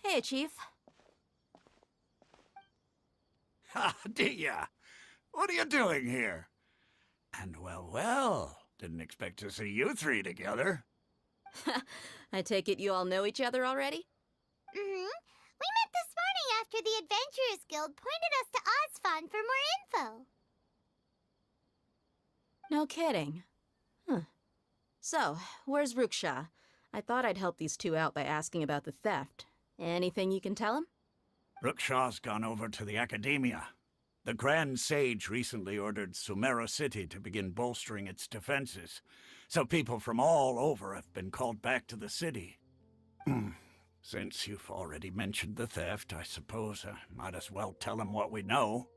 Hey, Chief. Ha, Dia! What are you doing here? And well, didn't expect to see you three together. I take it you all know each other already? Mm-hmm. We met this morning after the Adventurers Guild pointed us to Osfon for more info. No kidding. Huh. So, where's Ruksha? I thought I'd help these two out by asking about the theft. Anything you can tell him? Rukshaw's gone over to the Academia. The Grand Sage recently ordered Sumeru City to begin bolstering its defenses, so people from all over have been called back to the city. Since you've already mentioned the theft, I suppose I might as well tell him what we know.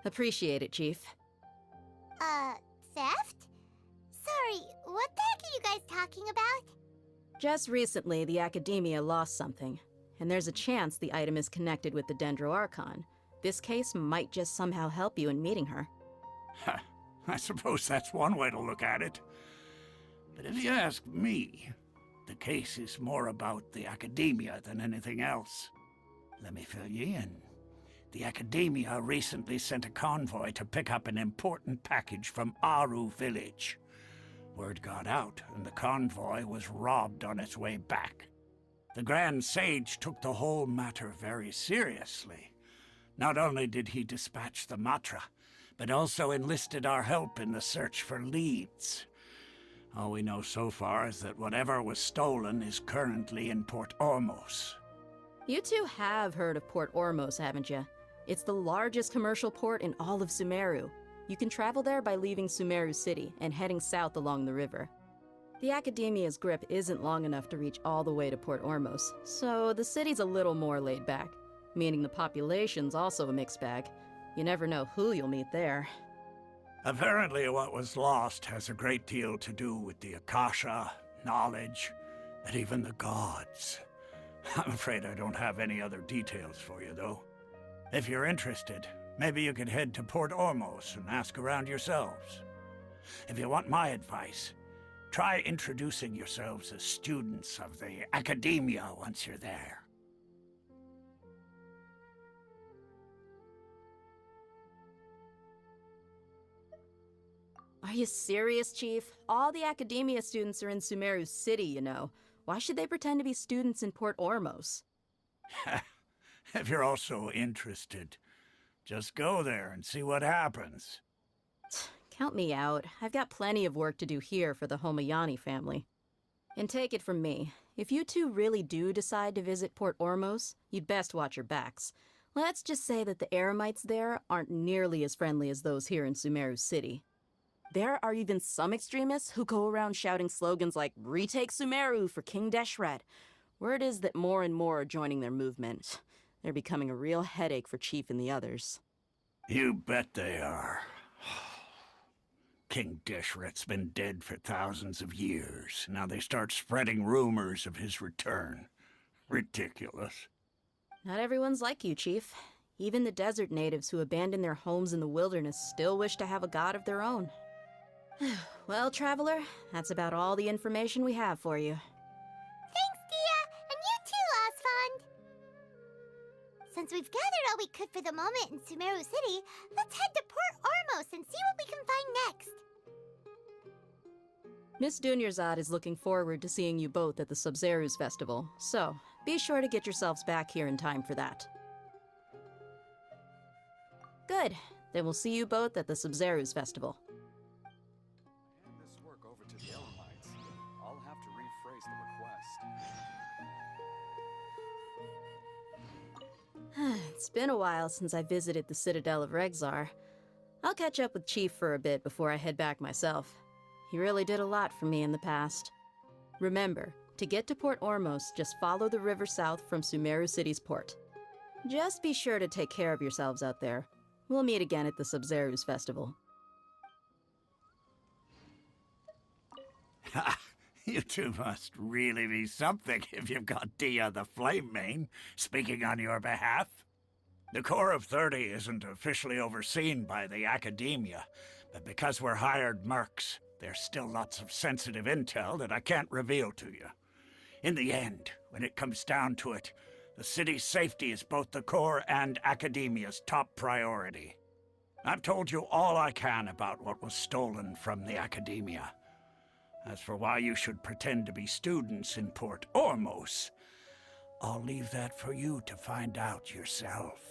Appreciate it, Chief. Theft? Sorry, what the heck are you guys talking about? Just recently, the Academia lost something, and there's a chance the item is connected with the Dendro Archon. This case might just somehow help you in meeting her. I suppose that's one way to look at it. But if you ask me, the case is more about the Academia than anything else. Let me fill you in. The Academia recently sent a convoy to pick up an important package from Aru village. Word got out, and the convoy was robbed on its way back. The Grand Sage took the whole matter very seriously. Not only did he dispatch the Matra, but also enlisted our help in the search for leads. All we know so far is that whatever was stolen is currently in Port Ormos. You two have heard of Port Ormos, haven't you? It's the largest commercial port in all of Sumeru. You can travel there by leaving Sumeru City and heading south along the river. The Academia's grip isn't long enough to reach all the way to Port Ormos, so the city's a little more laid back, meaning the population's also a mixed bag. You never know who you'll meet there. Apparently what was lost has a great deal to do with the Akasha, knowledge, and even the gods. I'm afraid I don't have any other details for you, though. If you're interested, maybe you could head to Port Ormos and ask around yourselves. If you want my advice, try introducing yourselves as students of the Academia once you're there. Are you serious, Chief? All the Academia students are in Sumeru City, you know. Why should they pretend to be students in Port Ormos? If you're also interested, just go there and see what happens. Count me out. I've got plenty of work to do here for the Homayani family. And take it from me, if you two really do decide to visit Port Ormos, you'd best watch your backs. Let's just say that the Eremites there aren't nearly as friendly as those here in Sumeru City. There are even some extremists who go around shouting slogans like, "Retake Sumeru for King Deshret." Word is that more and more are joining their movement. They're becoming a real headache for Chief and the others. You bet they are. King Deshret's been dead for thousands of years. Now they start spreading rumors of his return. Ridiculous. Not everyone's like you, Chief. Even the desert natives who abandoned their homes in the wilderness still wish to have a god of their own. Well, Traveler, that's about all the information we have for you. Thanks, Dia, and you too, Osfond. Since we've gathered all we could for the moment in Sumeru City, let's head to Port Ormos and see what we can find next. Miss Dunyarzad is looking forward to seeing you both at the Sub-Zeru's festival, so be sure to get yourselves back here in time for that. Good. Then we'll see you both at the Sub-Zeru's festival. Hand this work over to the Elamites. I'll have to rephrase the request. It's been a while since I visited the Citadel of Regzar. I'll catch up with Chief for a bit before I head back myself. He really did a lot for me in the past. Remember, to get to Port Ormos, just follow the river south from Sumeru City's port. Just be sure to take care of yourselves out there. We'll meet again at the Sub-Zeru's festival. Ha! You two must really be something if you've got Dia the Flame Mane speaking on your behalf. The Corps of 30 isn't officially overseen by the Academia, but because we're hired mercs, there's still lots of sensitive intel that I can't reveal to you. In the end, when it comes down to it, The city's safety is both the Corps and Academia's top priority. I've told you all I can about what was stolen from the Academia. As for why you should pretend to be students in Port Ormos, I'll leave that for you to find out yourself.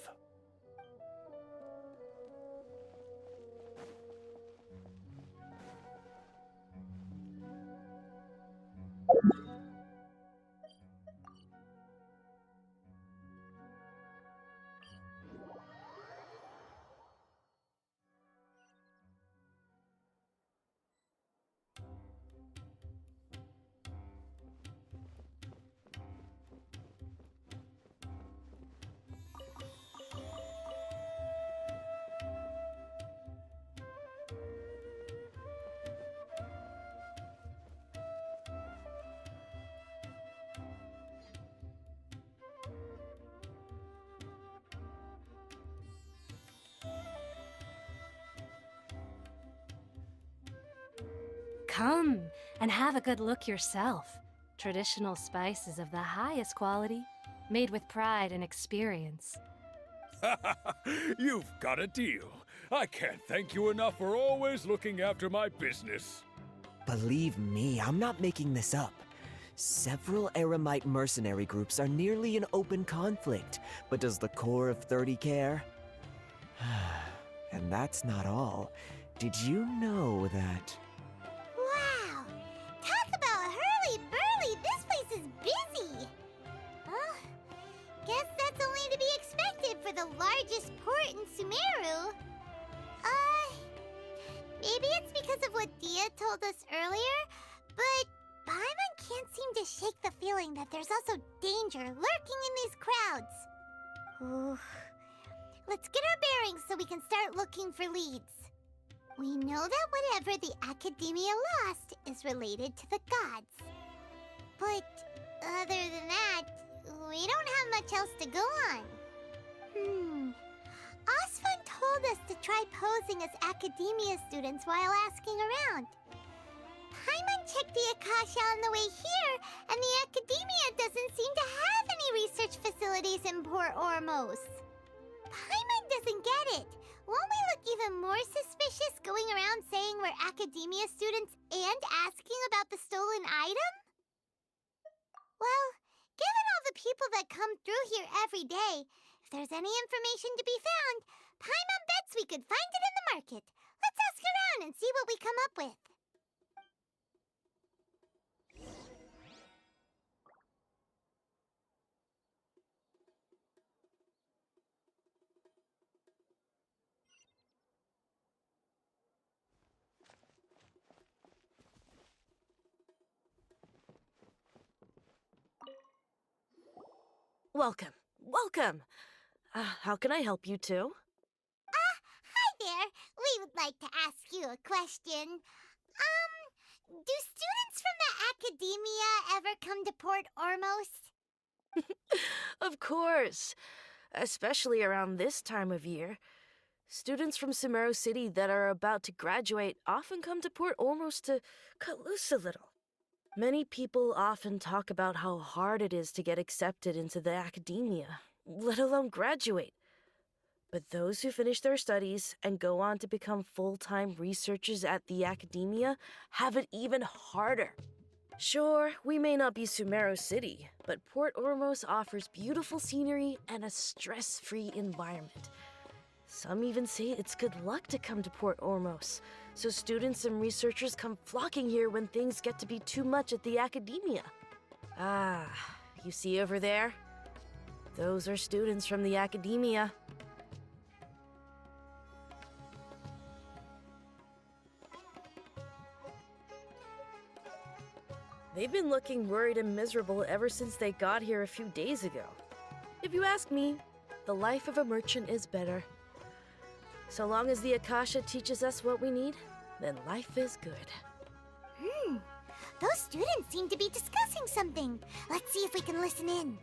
Come and have a good look yourself. Traditional spices of the highest quality, made with pride and experience. You've got a deal. I can't thank you enough for always looking after my business. Believe me, I'm not making this up. Several Eremite mercenary groups are nearly in open conflict, but does the Corps of 30 care? And that's not all. Did you know that... Wow! Talk about hurly-burly! This place is busy! Guess that's only to be expected for the largest port in Sumeru. Maybe it's because of what Dia told us earlier, but Paimon can't seem to shake the feeling that there's also danger lurking in these crowds. Ooh. Let's get our bearings so we can start looking for leads. We know that whatever the Academia lost is related to the gods. But other than that, we don't have much else to go on. Osfun told us to try posing as Academia students while asking around. Paimon checked the Akasha on the way here, and the Academia doesn't seem to have any research facilities in Port Ormos. Paimon doesn't get it. Won't we look even more suspicious going around saying we're Academia students and asking about the stolen item? Well, given all the people that come through here every day, if there's any information to be found, Paimon bets we could find it in the market. Let's ask around and see what we come up with. Welcome. Welcome. How can I help you two? Hi there. We would like to ask you a question. Do students from the Academia ever come to Port Ormos? Of course. Especially around this time of year. Students from Sumeru City that are about to graduate often come to Port Ormos to cut loose a little. Many people often talk about how hard it is to get accepted into the Academia, let alone graduate. But those who finish their studies and go on to become full-time researchers at the Academia have it even harder. Sure, we may not be Sumeru City, but Port Ormos offers beautiful scenery and a stress-free environment. Some even say it's good luck to come to Port Ormos, so students and researchers come flocking here when things get to be too much at the Academia. You see over there? Those are students from the Academia. They've been looking worried and miserable ever since they got here a few days ago. If you ask me, the life of a merchant is better. So long as the Akasha teaches us what we need, then life is good. Those students seem to be discussing something. Let's see if we can listen in.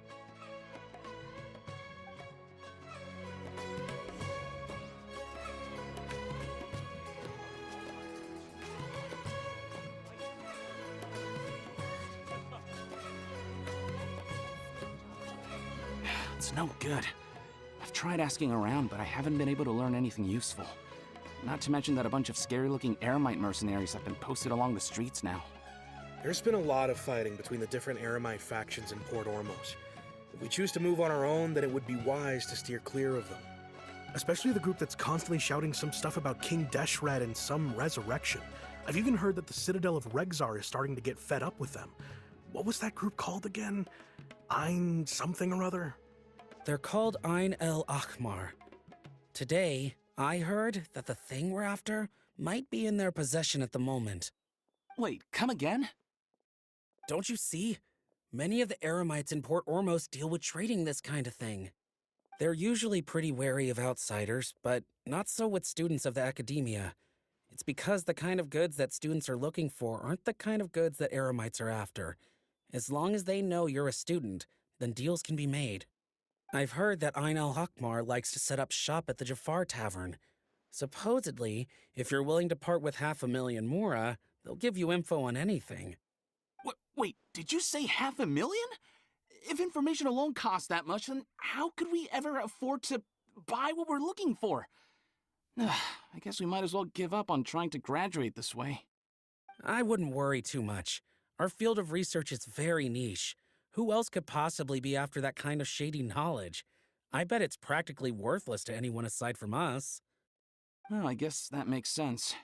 It's no good. I've tried asking around, but I haven't been able to learn anything useful. Not to mention that a bunch of scary-looking Eremite mercenaries have been posted along the streets now. There's been a lot of fighting between the different Eremite factions in Port Ormos. If we choose to move on our own, then it would be wise to steer clear of them. Especially the group that's constantly shouting some stuff about King Deshret and some resurrection. I've even heard that the Citadel of Regzar is starting to get fed up with them. What was that group called again? Ein something or other? They're called Ein El Akhmar. Today, I heard that the thing we're after might be in their possession at the moment. Wait, come again? Don't you see? Many of the Eremites in Port Ormos deal with trading this kind of thing. They're usually pretty wary of outsiders, but not so with students of the academia. It's because the kind of goods that students are looking for aren't the kind of goods that Eremites are after. As long as they know you're a student, then deals can be made. I've heard that Ein al-Hakmar likes to set up shop at the Jafar Tavern. Supposedly, if you're willing to part with 500,000 mora, they'll give you info on anything. Wait, did you say 500,000? If information alone costs that much, then how could we ever afford to buy what we're looking for? I guess we might as well give up on trying to graduate this way. I wouldn't worry too much. Our field of research is very niche. Who else could possibly be after that kind of shady knowledge? I bet it's practically worthless to anyone aside from us. Well, I guess that makes sense.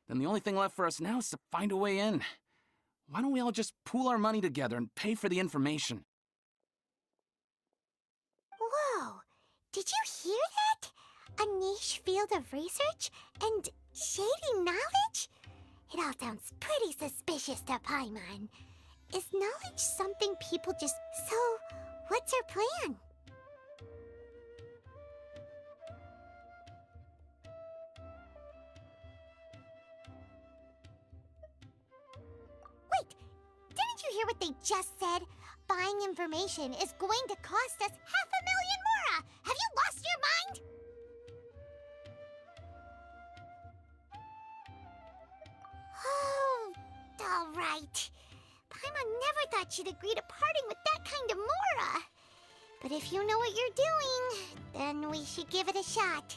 Then the only thing left for us now is to find a way in. Why don't we all just pool our money together and pay for the information? Whoa! Did you hear that? A niche field of research and shady knowledge? It all sounds pretty suspicious to Paimon. Is knowledge something people just... So, what's your plan? Wait! Didn't you hear what they just said? Buying information is going to cost us 500,000 mora! Have you lost your mind? Oh, all right. Paimon never thought she'd agree to parting with that kind of mora. But if you know what you're doing, then we should give it a shot.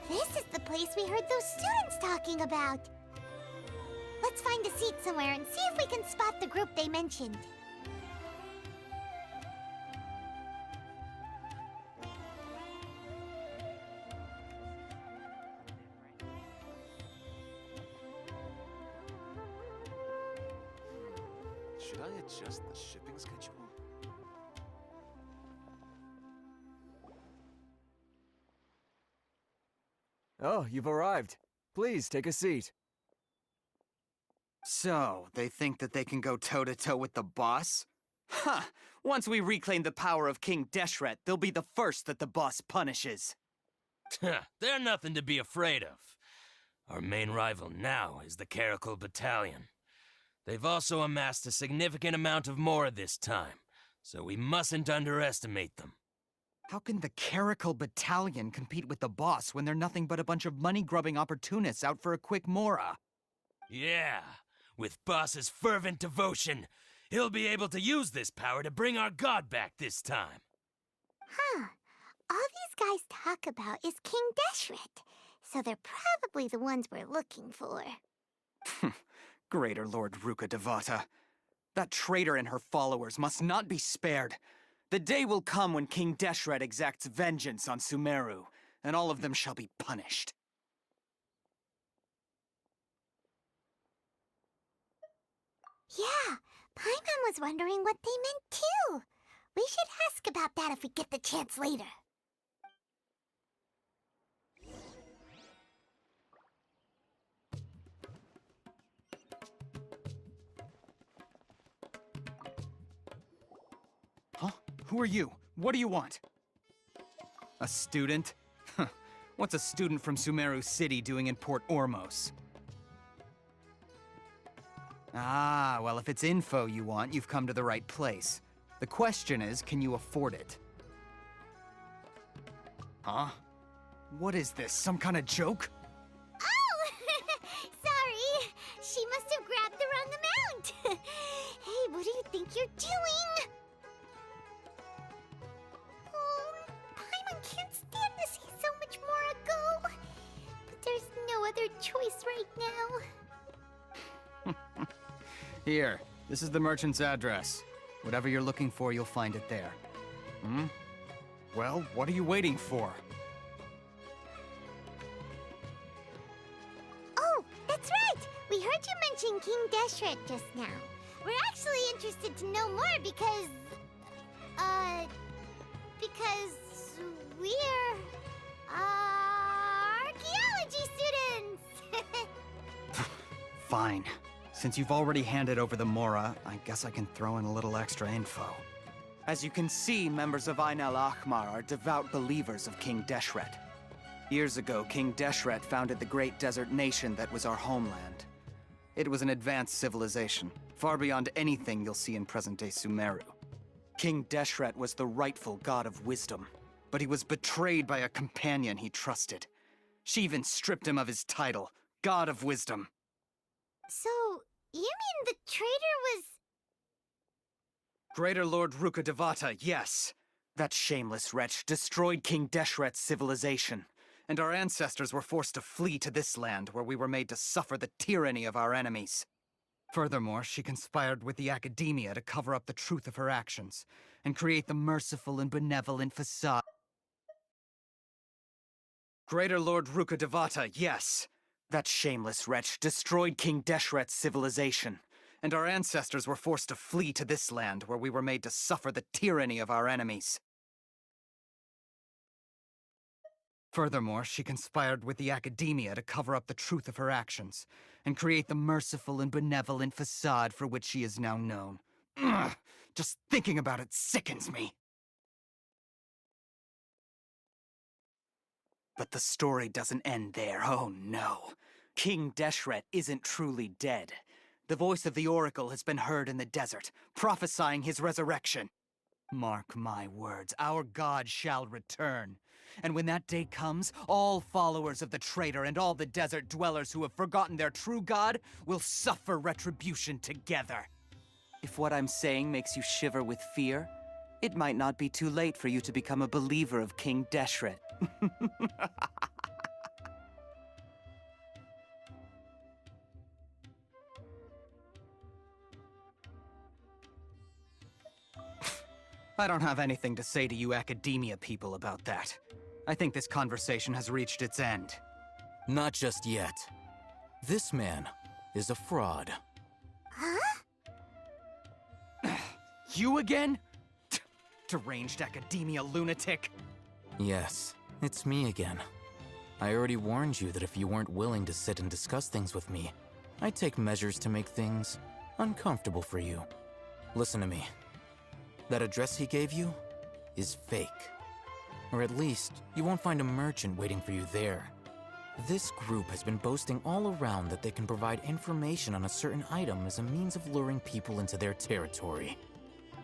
This is the place we heard those students talking about. Let's find a seat somewhere and see if we can spot the group they mentioned. Should I adjust the shipping schedule? Oh, you've arrived. Please, take a seat. So, they think that they can go toe-to-toe with the boss? Huh! Once we reclaim the power of King Deshret, they'll be the first that the boss punishes. They're nothing to be afraid of. Our main rival now is the Caracal Battalion. They've also amassed a significant amount of mora this time, so we mustn't underestimate them. How can the Caracal Battalion compete with the boss when they're nothing but a bunch of money-grubbing opportunists out for a quick mora? Yeah, with boss's fervent devotion, he'll be able to use this power to bring our god back this time. Huh. All these guys talk about is King Deshret, so they're probably the ones we're looking for. Greater Lord Ruka Devata. That traitor and her followers must not be spared. The day will come when King Deshret exacts vengeance on Sumeru, and all of them shall be punished. Yeah, Paimon was wondering what they meant too. We should ask about that if we get the chance later. Huh? Who are you? What do you want? A student? Huh. What's a student from Sumeru City doing in Port Ormos? Ah, well, if it's info you want, you've come to the right place. The question is, can you afford it? Huh? What is this, some kind of joke? Oh! Sorry! She must have grabbed the wrong amount! Hey, what do you think you're doing? Oh, Paimon can't stand to see so much more go. But there's no other choice right now. Here, this is the merchant's address. Whatever you're looking for, you'll find it there. Hmm? Well, what are you waiting for? Oh, that's right! We heard you mention King Deshret just now. We're actually interested to know more because we're, archaeology students! Fine. Since you've already handed over the Mora, I guess I can throw in a little extra info. As you can see, members of Ain al-Ahmar are devout believers of King Deshret. Years ago, King Deshret founded the great desert nation that was our homeland. It was an advanced civilization, far beyond anything you'll see in present-day Sumeru. King Deshret was the rightful god of wisdom, but he was betrayed by a companion he trusted. She even stripped him of his title, God of Wisdom. So, you mean the traitor was... Greater Lord Rukkhadevata, yes. That shameless wretch destroyed King Deshret's civilization, and our ancestors were forced to flee to this land where we were made to suffer the tyranny of our enemies. Furthermore, she conspired with the Academia to cover up the truth of her actions, and create the merciful and benevolent facade. Greater Lord Rukkhadevata, yes. That shameless wretch destroyed King Deshret's civilization, and our ancestors were forced to flee to this land where we were made to suffer the tyranny of our enemies. Furthermore, she conspired with the Academia to cover up the truth of her actions, and create the merciful and benevolent facade for which she is now known. Ugh, just thinking about it sickens me. But the story doesn't end there, oh no. King Deshret isn't truly dead. The voice of the Oracle has been heard in the desert, prophesying his resurrection. Mark my words, our god shall return. And when that day comes, all followers of the traitor and all the desert dwellers who have forgotten their true god will suffer retribution together. If what I'm saying makes you shiver with fear, it might not be too late for you to become a believer of King Deshret. I don't have anything to say to you Academia people about that. I think this conversation has reached its end. Not just yet. This man is a fraud. Huh? You again? Deranged Academia lunatic. Yes, it's me again. I already warned you that if you weren't willing to sit and discuss things with me, I'd take measures to make things uncomfortable for you. Listen to me. That address he gave you is fake. Or at least, you won't find a merchant waiting for you there. This group has been boasting all around that they can provide information on a certain item as a means of luring people into their territory.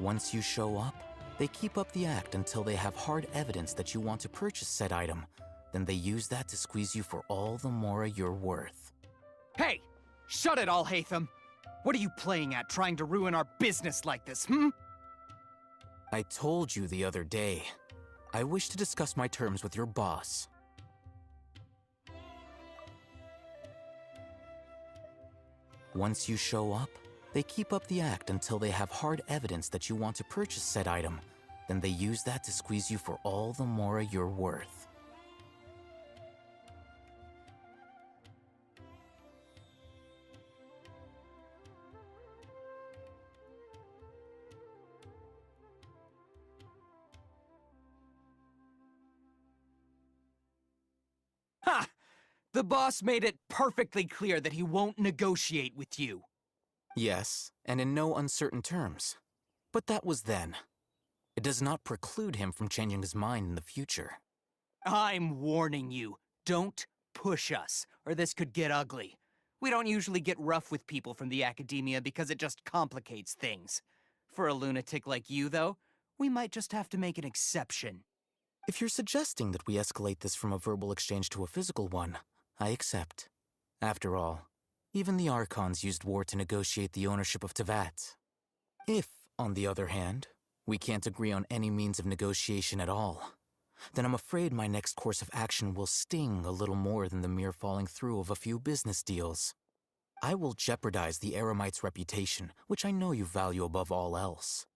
Once you show up, they keep up the act until they have hard evidence that you want to purchase said item. Then they use that to squeeze you for all the Mora you're worth. Hey! Shut it, Alhaitham! What are you playing at, trying to ruin our business like this, hmm? I told you the other day, I wish to discuss my terms with your boss. Once you show up, they keep up the act until they have hard evidence that you want to purchase said item. Then they use that to squeeze you for all the Mora you're worth. The boss made it perfectly clear that he won't negotiate with you. Yes, and in no uncertain terms. But that was then. It does not preclude him from changing his mind in the future. I'm warning you. Don't push us, or this could get ugly. We don't usually get rough with people from the academia because it just complicates things. For a lunatic like you, though, we might just have to make an exception. If you're suggesting that we escalate this from a verbal exchange to a physical one, I accept. After all, even the Archons used war to negotiate the ownership of Tevat. If, on the other hand, we can't agree on any means of negotiation at all, then I'm afraid my next course of action will sting a little more than the mere falling through of a few business deals. I will jeopardize the Eremite's reputation, which I know you value above all else.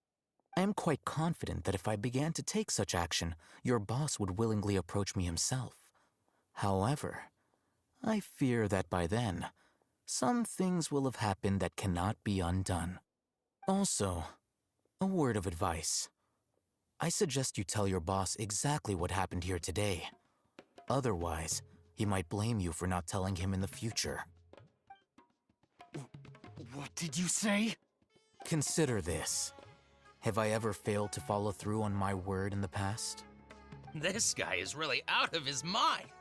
I am quite confident that if I began to take such action, your boss would willingly approach me himself. However, I fear that by then, some things will have happened that cannot be undone. Also, a word of advice. I suggest you tell your boss exactly what happened here today. Otherwise, he might blame you for not telling him in the future. What did you say? Consider this. Have I ever failed to follow through on my word in the past? This guy is really out of his mind.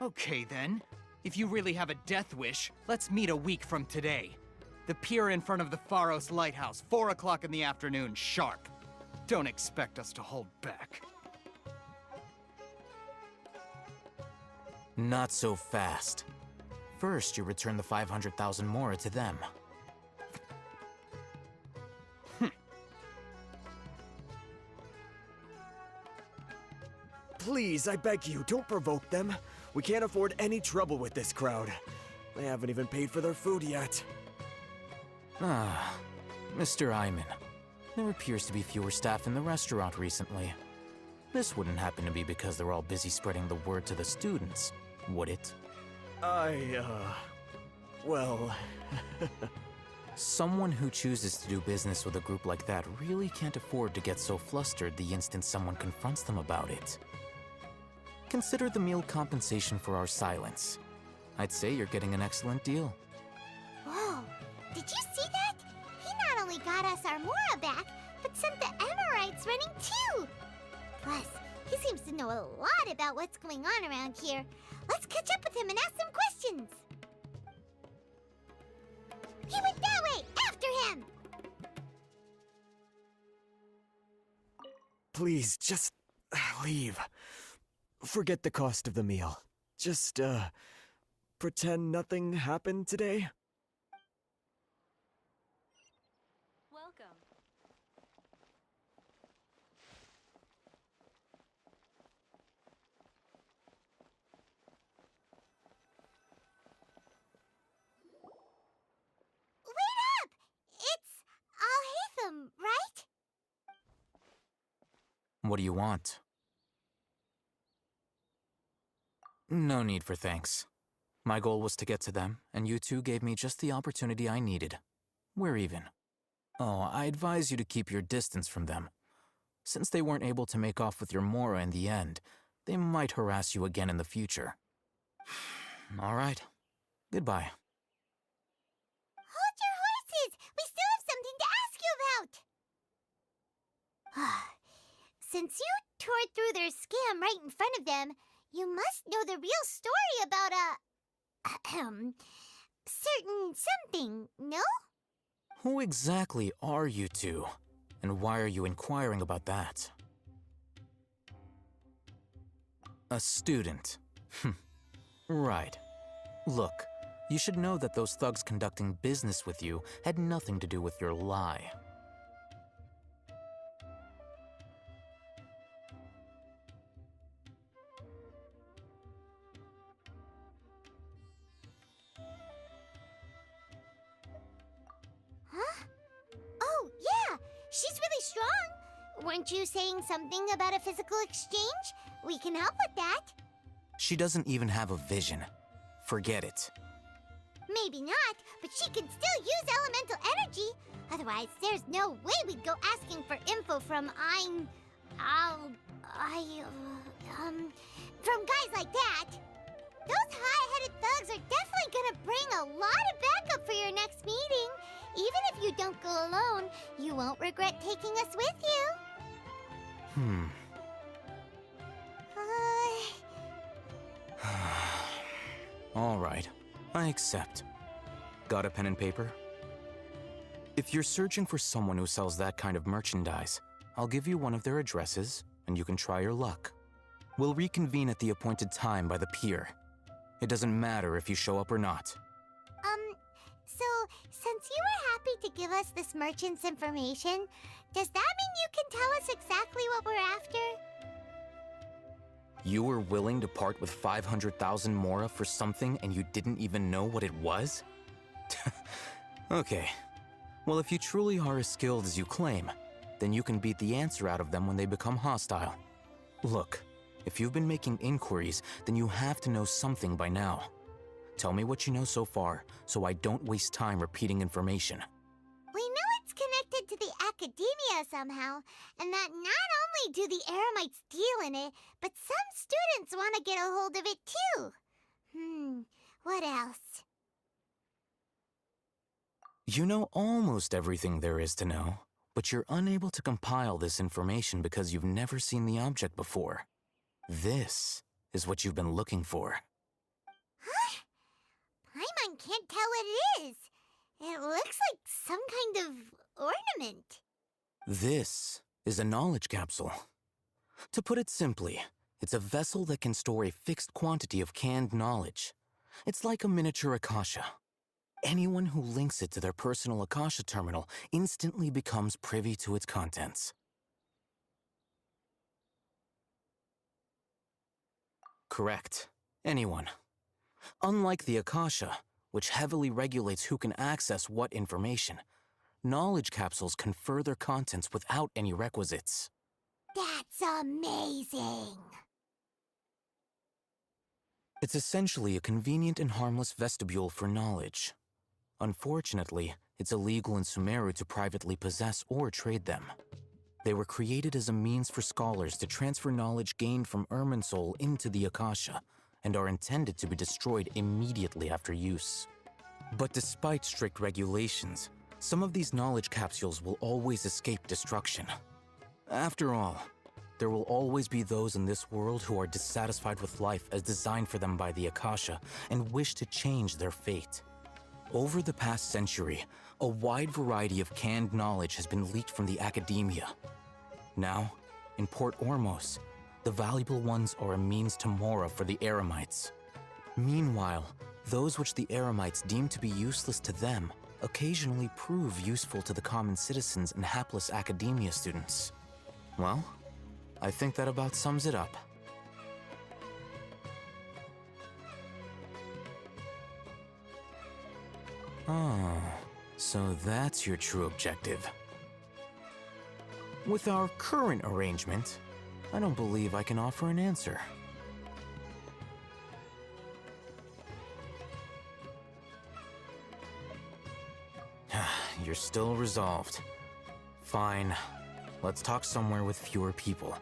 Okay then. If you really have a death wish, let's meet a week from today. The pier in front of the Pharos Lighthouse, 4 o'clock in the afternoon, sharp. Don't expect us to hold back. Not so fast. First, you return the 500,000 mora to them. Please, I beg you, don't provoke them. We can't afford any trouble with this crowd. They haven't even paid for their food yet. Ah, Mr. Iman. There appears to be fewer staff in the restaurant recently. This wouldn't happen to be because they're all busy spreading the word to the students, would it? Well... Someone who chooses to do business with a group like that really can't afford to get so flustered the instant someone confronts them about it. Consider the meal compensation for our silence. I'd say you're getting an excellent deal. Whoa, did you see that? He not only got us our Mora back, but sent the Emirites running too! Plus, he seems to know a lot about what's going on around here. Let's catch up with him and ask some questions! He went that way! After him! Please, just leave. Forget the cost of the meal. Just, pretend nothing happened today. Welcome. Wait up! It's Al-Haytham, right? What do you want? No need for thanks. My goal was to get to them, and you two gave me just the opportunity I needed. We're even. Oh, I advise you to keep your distance from them. Since they weren't able to make off with your Mora in the end, they might harass you again in the future. All right. Goodbye. Hold your horses! We still have something to ask you about! Since you tore through their scam right in front of them, you must know the real story about certain something, no? Who exactly are you two? And why are you inquiring about that? A student. Right. Look, you should know that those thugs conducting business with you had nothing to do with your lie. Huh? Oh, yeah! She's really strong! Weren't you saying something about a physical exchange? We can help with that. She doesn't even have a vision. Forget it. Maybe not, but she can still use elemental energy. Otherwise, there's no way we'd go asking for info from from guys like that. Those hot-headed thugs are definitely gonna bring a lot of backup for your next meeting. Even if you don't go alone, you won't regret taking us with you. All right, I accept. Got a pen and paper? If you're searching for someone who sells that kind of merchandise, I'll give you one of their addresses, and you can try your luck. We'll reconvene at the appointed time by the pier. It doesn't matter if you show up or not. So, since you were happy to give us this merchant's information, does that mean you can tell us exactly what we're after? You were willing to part with 500,000 mora for something and you didn't even know what it was? Okay. Well, if you truly are as skilled as you claim, then you can beat the answer out of them when they become hostile. Look, if you've been making inquiries, then you have to know something by now. Tell me what you know so far, so I don't waste time repeating information. We know it's connected to the academia somehow, and that not only do the Eremites deal in it, but some students want to get a hold of it too. What else? You know almost everything there is to know, but you're unable to compile this information because you've never seen the object before. This is what you've been looking for. Huh? Paimon can't tell what it is. It looks like some kind of ornament. This is a knowledge capsule. To put it simply, it's a vessel that can store a fixed quantity of canned knowledge. It's like a miniature Akasha. Anyone who links it to their personal Akasha terminal instantly becomes privy to its contents. Correct. Anyone. Unlike the Akasha, which heavily regulates who can access what information, knowledge capsules confer their contents without any requisites. That's amazing! It's essentially a convenient and harmless vestibule for knowledge. Unfortunately, it's illegal in Sumeru to privately possess or trade them. They were created as a means for scholars to transfer knowledge gained from Irminsul into the Akasha, and are intended to be destroyed immediately after use. But despite strict regulations, some of these knowledge capsules will always escape destruction. After all, there will always be those in this world who are dissatisfied with life as designed for them by the Akasha and wish to change their fate. Over the past century, a wide variety of canned knowledge has been leaked from the academia. Now, in Port Ormos, the valuable ones are a means to mora for the Eremites. Meanwhile, those which the Eremites deem to be useless to them occasionally prove useful to the common citizens and hapless academia students. Well, I think that about sums it up. Oh, so that's your true objective. With our current arrangement, I don't believe I can offer an answer. You're still resolved. Fine. Let's talk somewhere with fewer people.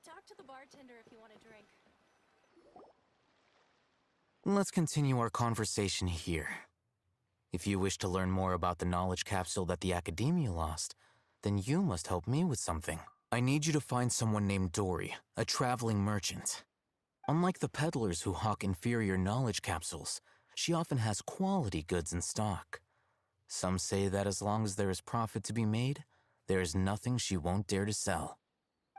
Talk to the bartender if you want a drink. Let's continue our conversation here. If you wish to learn more about the knowledge capsule that the Academia lost, then you must help me with something. I need you to find someone named Dory, a traveling merchant. Unlike the peddlers who hawk inferior knowledge capsules, she often has quality goods in stock. Some say that as long as there is profit to be made, there is nothing she won't dare to sell.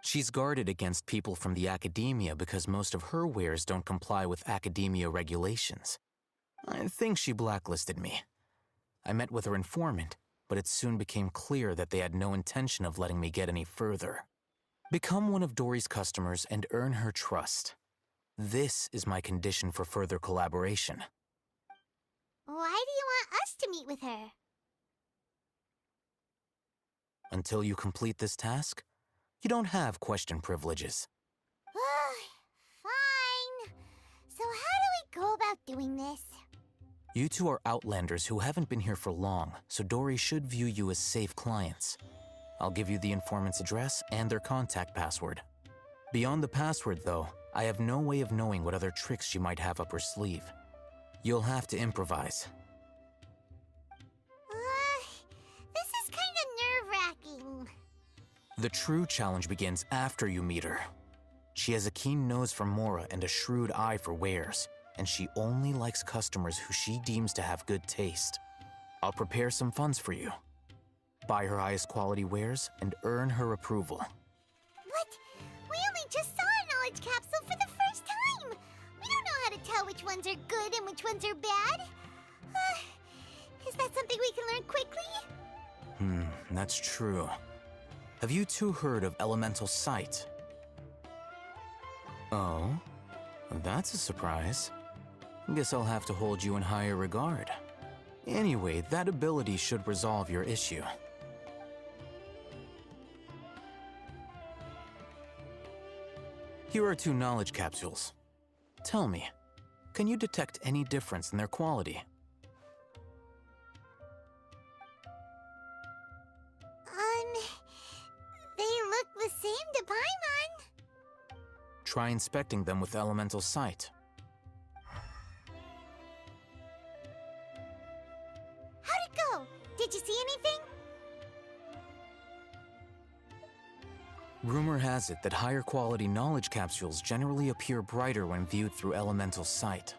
She's guarded against people from the Academia because most of her wares don't comply with Academia regulations. I think she blacklisted me. I met with her informant, but it soon became clear that they had no intention of letting me get any further. Become one of Dory's customers and earn her trust. This is my condition for further collaboration. Why do you want us to meet with her? Until you complete this task, you don't have question privileges. Fine. So how do we go about doing this? You two are outlanders who haven't been here for long, so Dory should view you as safe clients. I'll give you the informant's address and their contact password. Beyond the password, though, I have no way of knowing what other tricks she might have up her sleeve. You'll have to improvise. This is kind of nerve-wracking. The true challenge begins after you meet her. She has a keen nose for Mora and a shrewd eye for wares, and she only likes customers who she deems to have good taste. I'll prepare some funds for you. Buy her highest quality wares and earn her approval. What? We only just saw a knowledge capsule for the first time! We don't know how to tell which ones are good and which ones are bad. Is that something we can learn quickly? That's true. Have you two heard of elemental sight? Oh? That's a surprise. Guess I'll have to hold you in higher regard. Anyway, that ability should resolve your issue. Here are 2 knowledge capsules. Tell me, can you detect any difference in their quality? They look the same to Paimon. Try inspecting them with elemental sight. How'd it go? Did you see anything? Rumor has it that higher quality knowledge capsules generally appear brighter when viewed through elemental sight.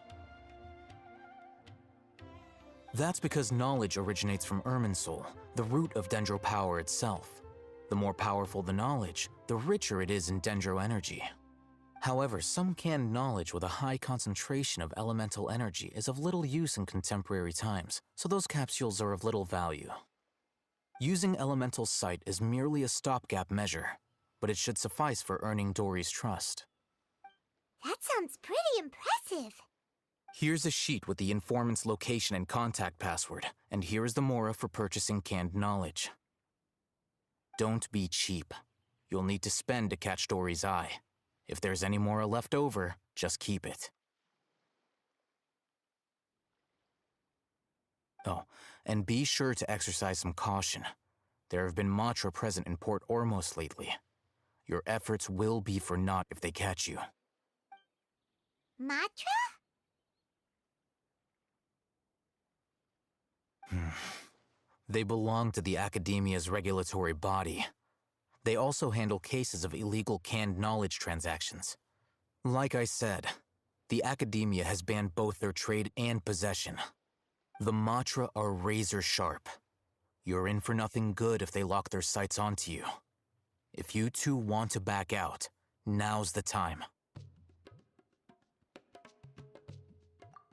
That's because knowledge originates from Irminsul, the root of Dendro power itself. The more powerful the knowledge, the richer it is in Dendro energy. However, some canned knowledge with a high concentration of elemental energy is of little use in contemporary times, so those capsules are of little value. Using elemental sight is merely a stopgap measure, but it should suffice for earning Dory's trust. That sounds pretty impressive. Here's a sheet with the informant's location and contact password, and here is the Mora for purchasing canned knowledge. Don't be cheap. You'll need to spend to catch Dory's eye. If there's any Mora left over, just keep it. Oh, and be sure to exercise some caution. There have been Matra present in Port Ormos lately. Your efforts will be for naught if they catch you. Matra? They belong to the Academia's regulatory body. They also handle cases of illegal canned knowledge transactions. Like I said, the Academia has banned both their trade and possession. The Matra are razor sharp. You're in for nothing good if they lock their sights onto you. If you two want to back out, now's the time.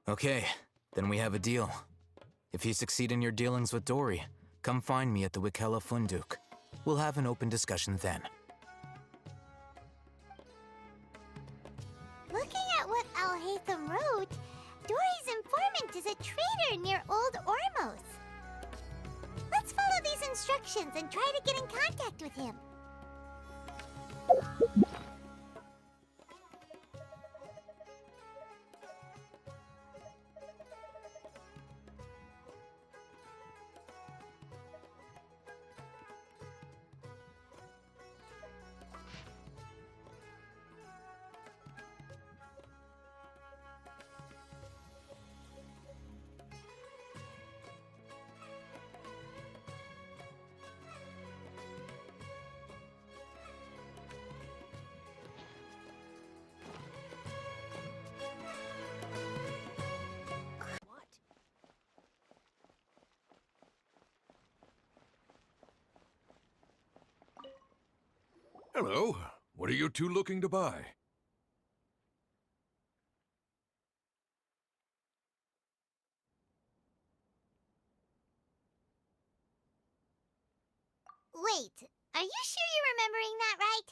Okay, then we have a deal. If you succeed in your dealings with Dory, come find me at the Wikela Funduk. We'll have an open discussion then. Looking at what Al-Haytham wrote, Dory's informant is a trader near Old Ormos. Let's follow these instructions and try to get in contact with him. Hello. What are you two looking to buy? Wait, are you sure you're remembering that right?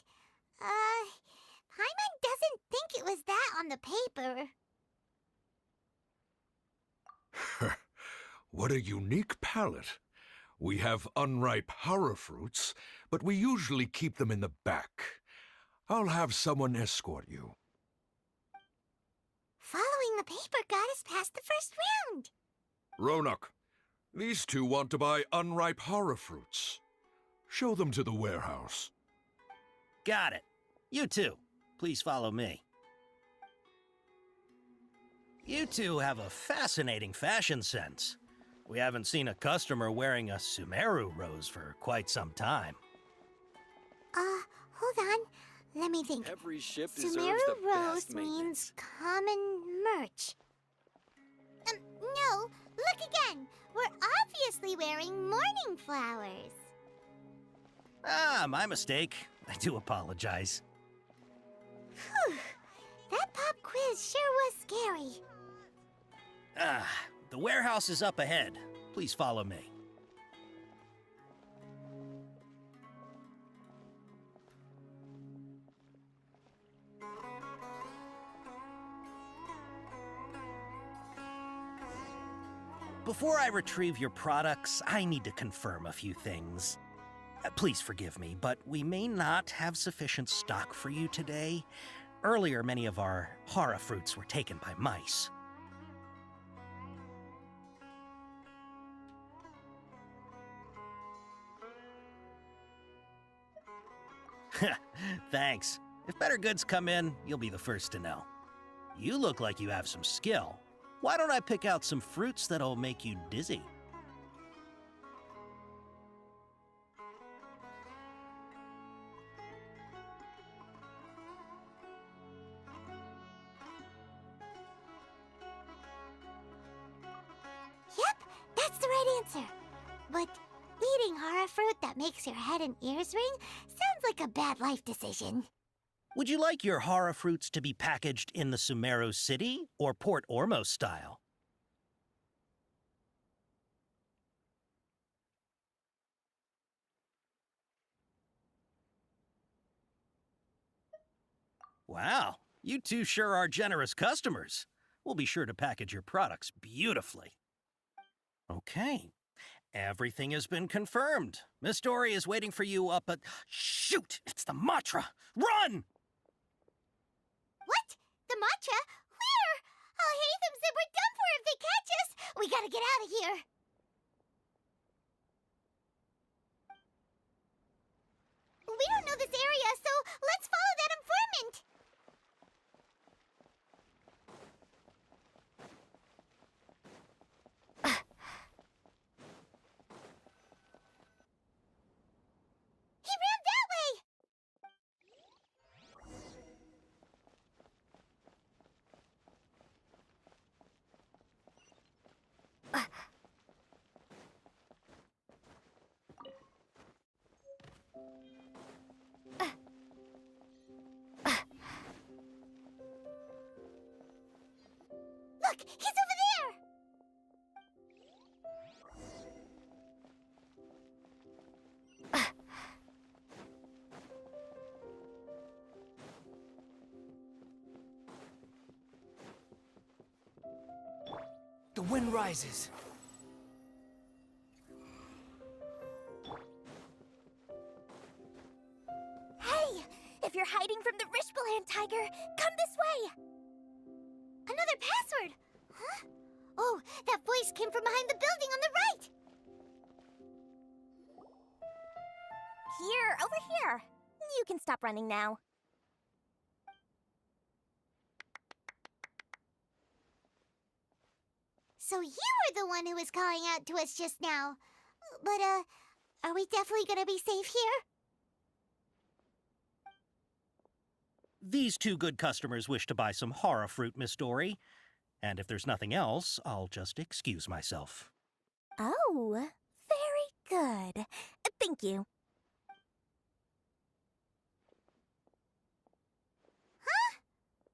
Paimon doesn't think it was that on the paper. What a unique palate. We have unripe hara fruits, but we usually keep them in the back. I'll have someone escort you. Following the paper got us past the first round. Ronak, these two want to buy unripe hara fruits. Show them to the warehouse. Got it. You two, please follow me. You two have a fascinating fashion sense. We haven't seen a customer wearing a Sumeru rose for quite some time. Hold on. Let me think. Every ship deserves Sumeru the rose best means maintenance. common merch. No, look again. We're obviously wearing morning flowers. Ah, my mistake. I do apologize. Whew. That pop quiz sure was scary. Ah, the warehouse is up ahead. Please follow me. Before I retrieve your products, I need to confirm a few things. Please forgive me, but we may not have sufficient stock for you today. Earlier, many of our hara fruits were taken by mice. Thanks. If better goods come in, you'll be the first to know. You look like you have some skill. Why don't I pick out some fruits that'll make you dizzy? Yep, that's the right answer. But eating hara fruit that makes your head and ears ring sounds like a bad life decision. Would you like your hara fruits to be packaged in the Sumeru City or Port Ormos style? Wow, you two sure are generous customers. We'll be sure to package your products beautifully. Okay, everything has been confirmed. Miss Dory is waiting for you up at... Shoot! It's the Matra! Run! What? The matcha? Where? I'll hate them said we're done for if they catch us. We gotta get out of here. We don't know this area, so let's follow that informant. He ran that way. Look, he's over there! The wind rises. Hey! If you're hiding from the Rishbaland tiger, come this way! Another password! Huh? Oh, that voice came from behind the building on the right! Here, over here. You can stop running now. So you were the one who was calling out to us just now. But, are we definitely gonna be safe here? These two good customers wish to buy some hara fruit, Miss Dory. And if there's nothing else, I'll just excuse myself. Oh, very good. Thank you. Huh?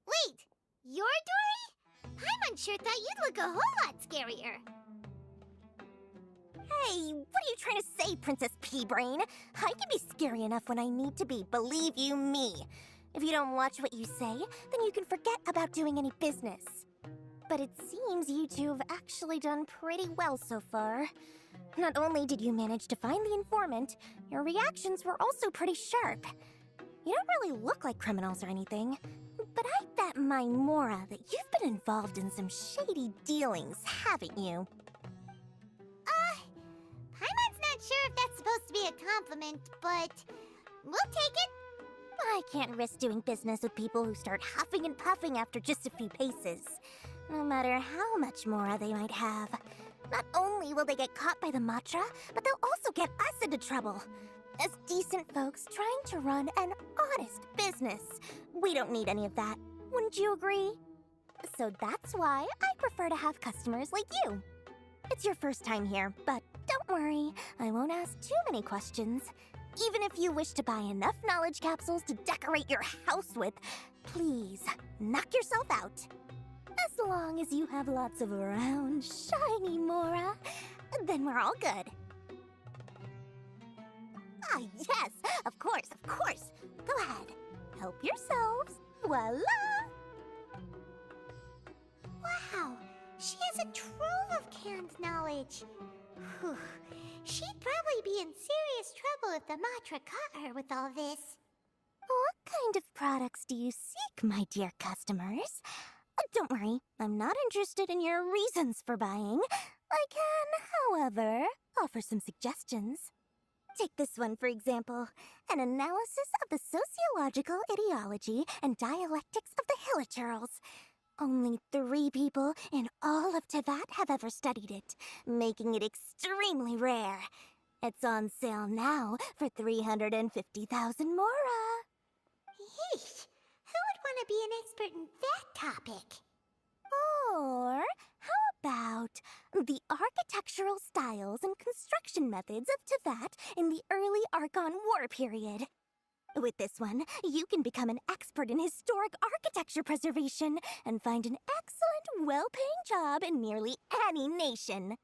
Wait, you're Dory? Paimon sure thought you'd look a whole lot scarier. Hey, what are you trying to say, Princess Pea-Brain? I can be scary enough when I need to be, believe you me. If you don't watch what you say, then you can forget about doing any business. But it seems you two have actually done pretty well so far. Not only did you manage to find the informant, your reactions were also pretty sharp. You don't really look like criminals or anything, but I bet my Mora that you've been involved in some shady dealings, haven't you? Paimon's not sure if that's supposed to be a compliment, but we'll take it. I can't risk doing business with people who start huffing and puffing after just a few paces. No matter how much Mora they might have. Not only will they get caught by the Matra, but they'll also get us into trouble. As decent folks trying to run an honest business. We don't need any of that. Wouldn't you agree? So that's why I prefer to have customers like you. It's your first time here, but don't worry, I won't ask too many questions. Even if you wish to buy enough knowledge capsules to decorate your house with, please, knock yourself out. As long as you have lots of round, shiny Mora, then we're all good. Ah, yes, of course, of course. Go ahead, help yourselves. Voila! Wow, she has a trove of canned knowledge. Whew. She'd probably be in serious trouble if the Matra caught her with all this. What kind of products do you seek, my dear customers? Don't worry, I'm not interested in your reasons for buying. I can, however, offer some suggestions. Take this one, for example. An analysis of the sociological ideology and dialectics of the Hilichurls. Only 3 people in all of Teyvat have ever studied it, making it extremely rare. It's on sale now for 350,000 Mora. Yeesh, who would want to be an expert in that topic? Or how about the architectural styles and construction methods of Teyvat in the early Archon War period? With this one, you can become an expert in historic architecture preservation and find an excellent, well-paying job in nearly any nation.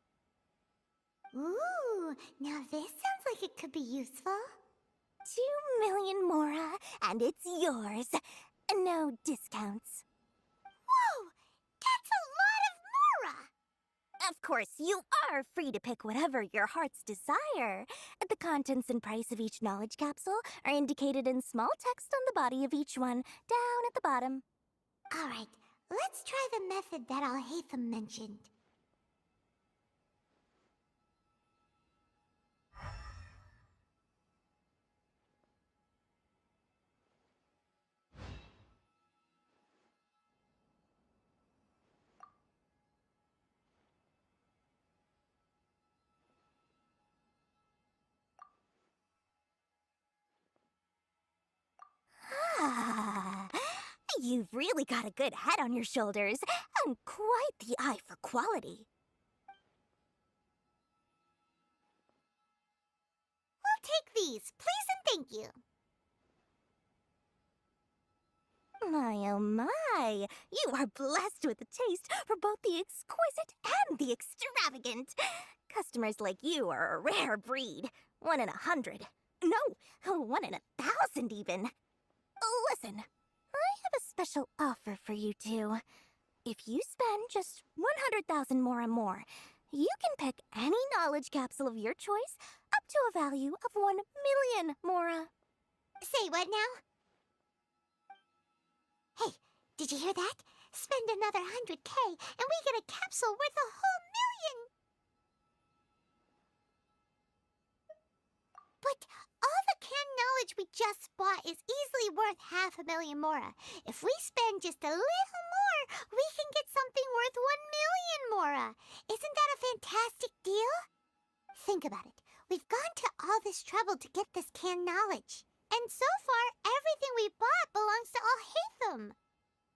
Ooh, now this sounds like it could be useful. 2 million Mora, and it's yours. No discounts. Whoa! That's a lot of Mora! Of course, you are free to pick whatever your heart's desire. The contents and price of each knowledge capsule are indicated in small text on the body of each one, down at the bottom. Alright, let's try the method that Alhaitham mentioned. Ah, you've really got a good head on your shoulders, and quite the eye for quality. We'll take these, please and thank you. My oh my, you are blessed with a taste for both the exquisite and the extravagant. Customers like you are a rare breed, 1 in 100. No, 1 in 1,000 even. Listen, I have a special offer for you two. If you spend just 100,000 Mora more, you can pick any knowledge capsule of your choice up to a value of 1 million Mora. Say what now? Hey, did you hear that? Spend another 100K and we get a capsule worth a whole million! But all the canned knowledge we just bought is easily worth 500,000 Mora. If we spend just a little more, we can get something worth 1 million Mora. Isn't that a fantastic deal? Think about it. We've gone to all this trouble to get this canned knowledge. And so far, everything we bought belongs to Alhaitham.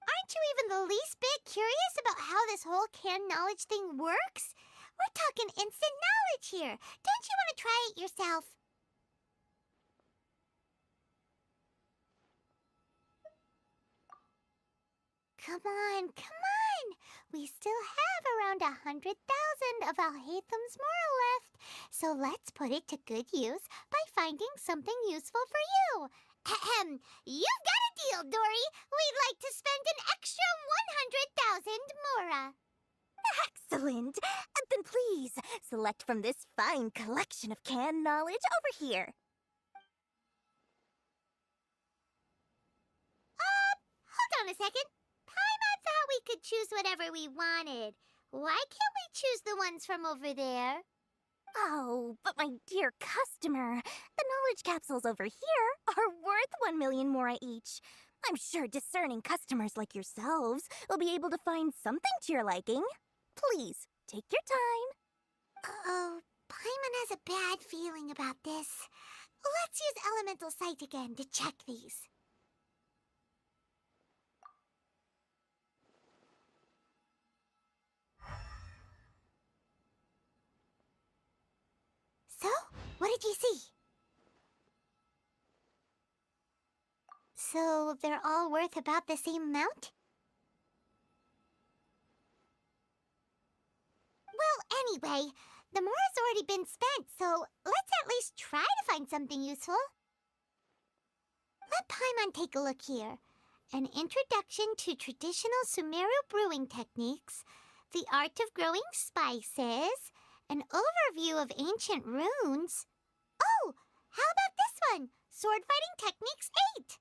Aren't you even the least bit curious about how this whole canned knowledge thing works? We're talking instant knowledge here. Don't you want to try it yourself? Come on, come on! We still have around 100,000 of Alhaitham's Mora left, so let's put it to good use by finding something useful for you. Ahem. You've got a deal, Dory. We'd like to spend an extra 100,000 Mora. Excellent! Then please, select from this fine collection of canned knowledge over here. Hold on a second. Paimon thought we could choose whatever we wanted. Why can't we choose the ones from over there? Oh, but my dear customer, the knowledge capsules over here are worth 1 million Mora each. I'm sure discerning customers like yourselves will be able to find something to your liking. Please, take your time. Uh-oh, Paimon has a bad feeling about this. Let's use Elemental Sight again to check these. So, what did you see? So, they're all worth about the same amount? Well, anyway, the Mora's already been spent, so let's at least try to find something useful. Let Paimon take a look here. An introduction to traditional Sumeru brewing techniques, the art of growing spices, an overview of ancient runes. Oh, how about this one? Sword Fighting Techniques 8.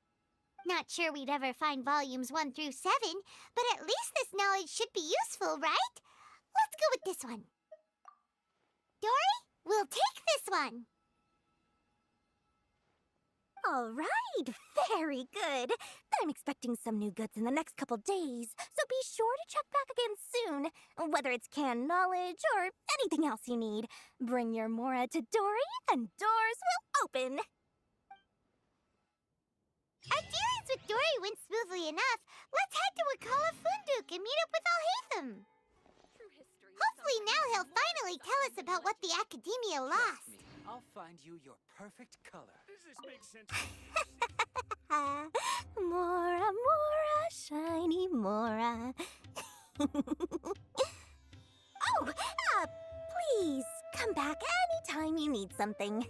Not sure we'd ever find volumes 1 through 7, but at least this knowledge should be useful, right? Let's go with this one. Dory, we'll take this one. All right, very good. I'm expecting some new goods in the next couple days, so be sure to check back again soon. Whether it's canned knowledge or anything else you need, bring your Mora to Dory and doors will open. Our dealings with Dory went smoothly enough. Let's head to Wakala Funduk and meet up with Alhaitham. Hopefully now he'll finally tell us about what the Academia lost. I'll find you your perfect color. Does this make sense? Mora, Mora, shiny Mora. Oh, please come back anytime you need something.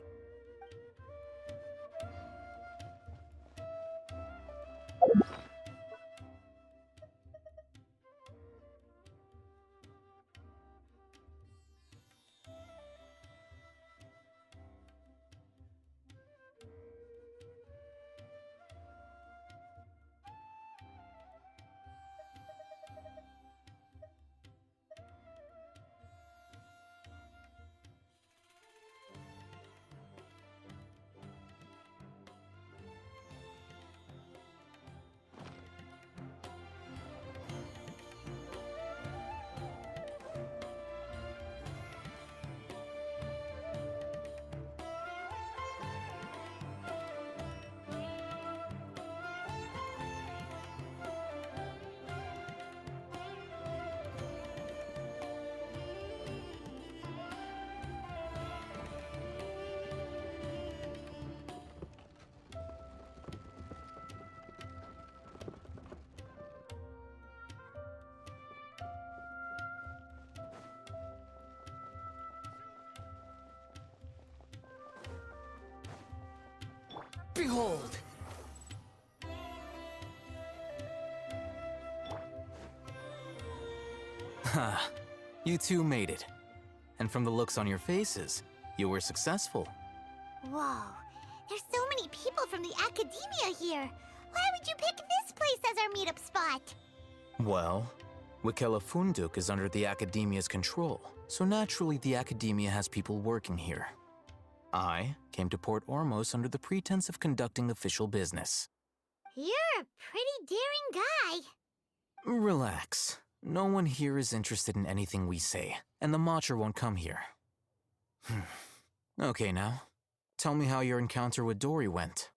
Behold! Ha, you two made it. And from the looks on your faces, you were successful. Whoa, there's so many people from the Academia here. Why would you pick this place as our meetup spot? Well, Wakela Funduk is under the Academia's control, so naturally the Academia has people working here. I came to Port Ormos under the pretense of conducting official business. You're a pretty daring guy. Relax. No one here is interested in anything we say, and the Matcha won't come here. Okay now, tell me how your encounter with Dory went.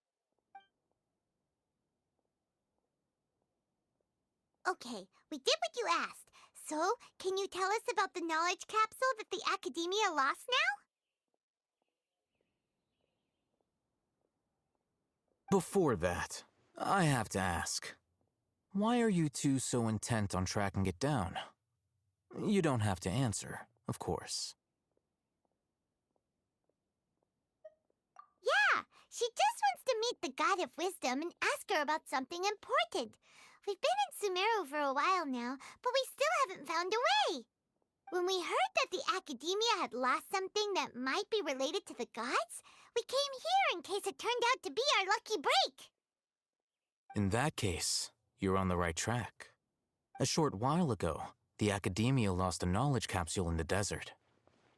Okay, we did what you asked. So, can you tell us about the knowledge capsule that the Academia lost now? Before that, I have to ask, why are you two so intent on tracking it down? You don't have to answer, of course. Yeah, she just wants to meet the God of Wisdom and ask her about something important. We've been in Sumeru for a while now, but we still haven't found a way. When we heard that the Academia had lost something that might be related to the gods, we came here in case it turned out to be our lucky break. In that case, you're on the right track. A short while ago, the Academia lost a knowledge capsule in the desert.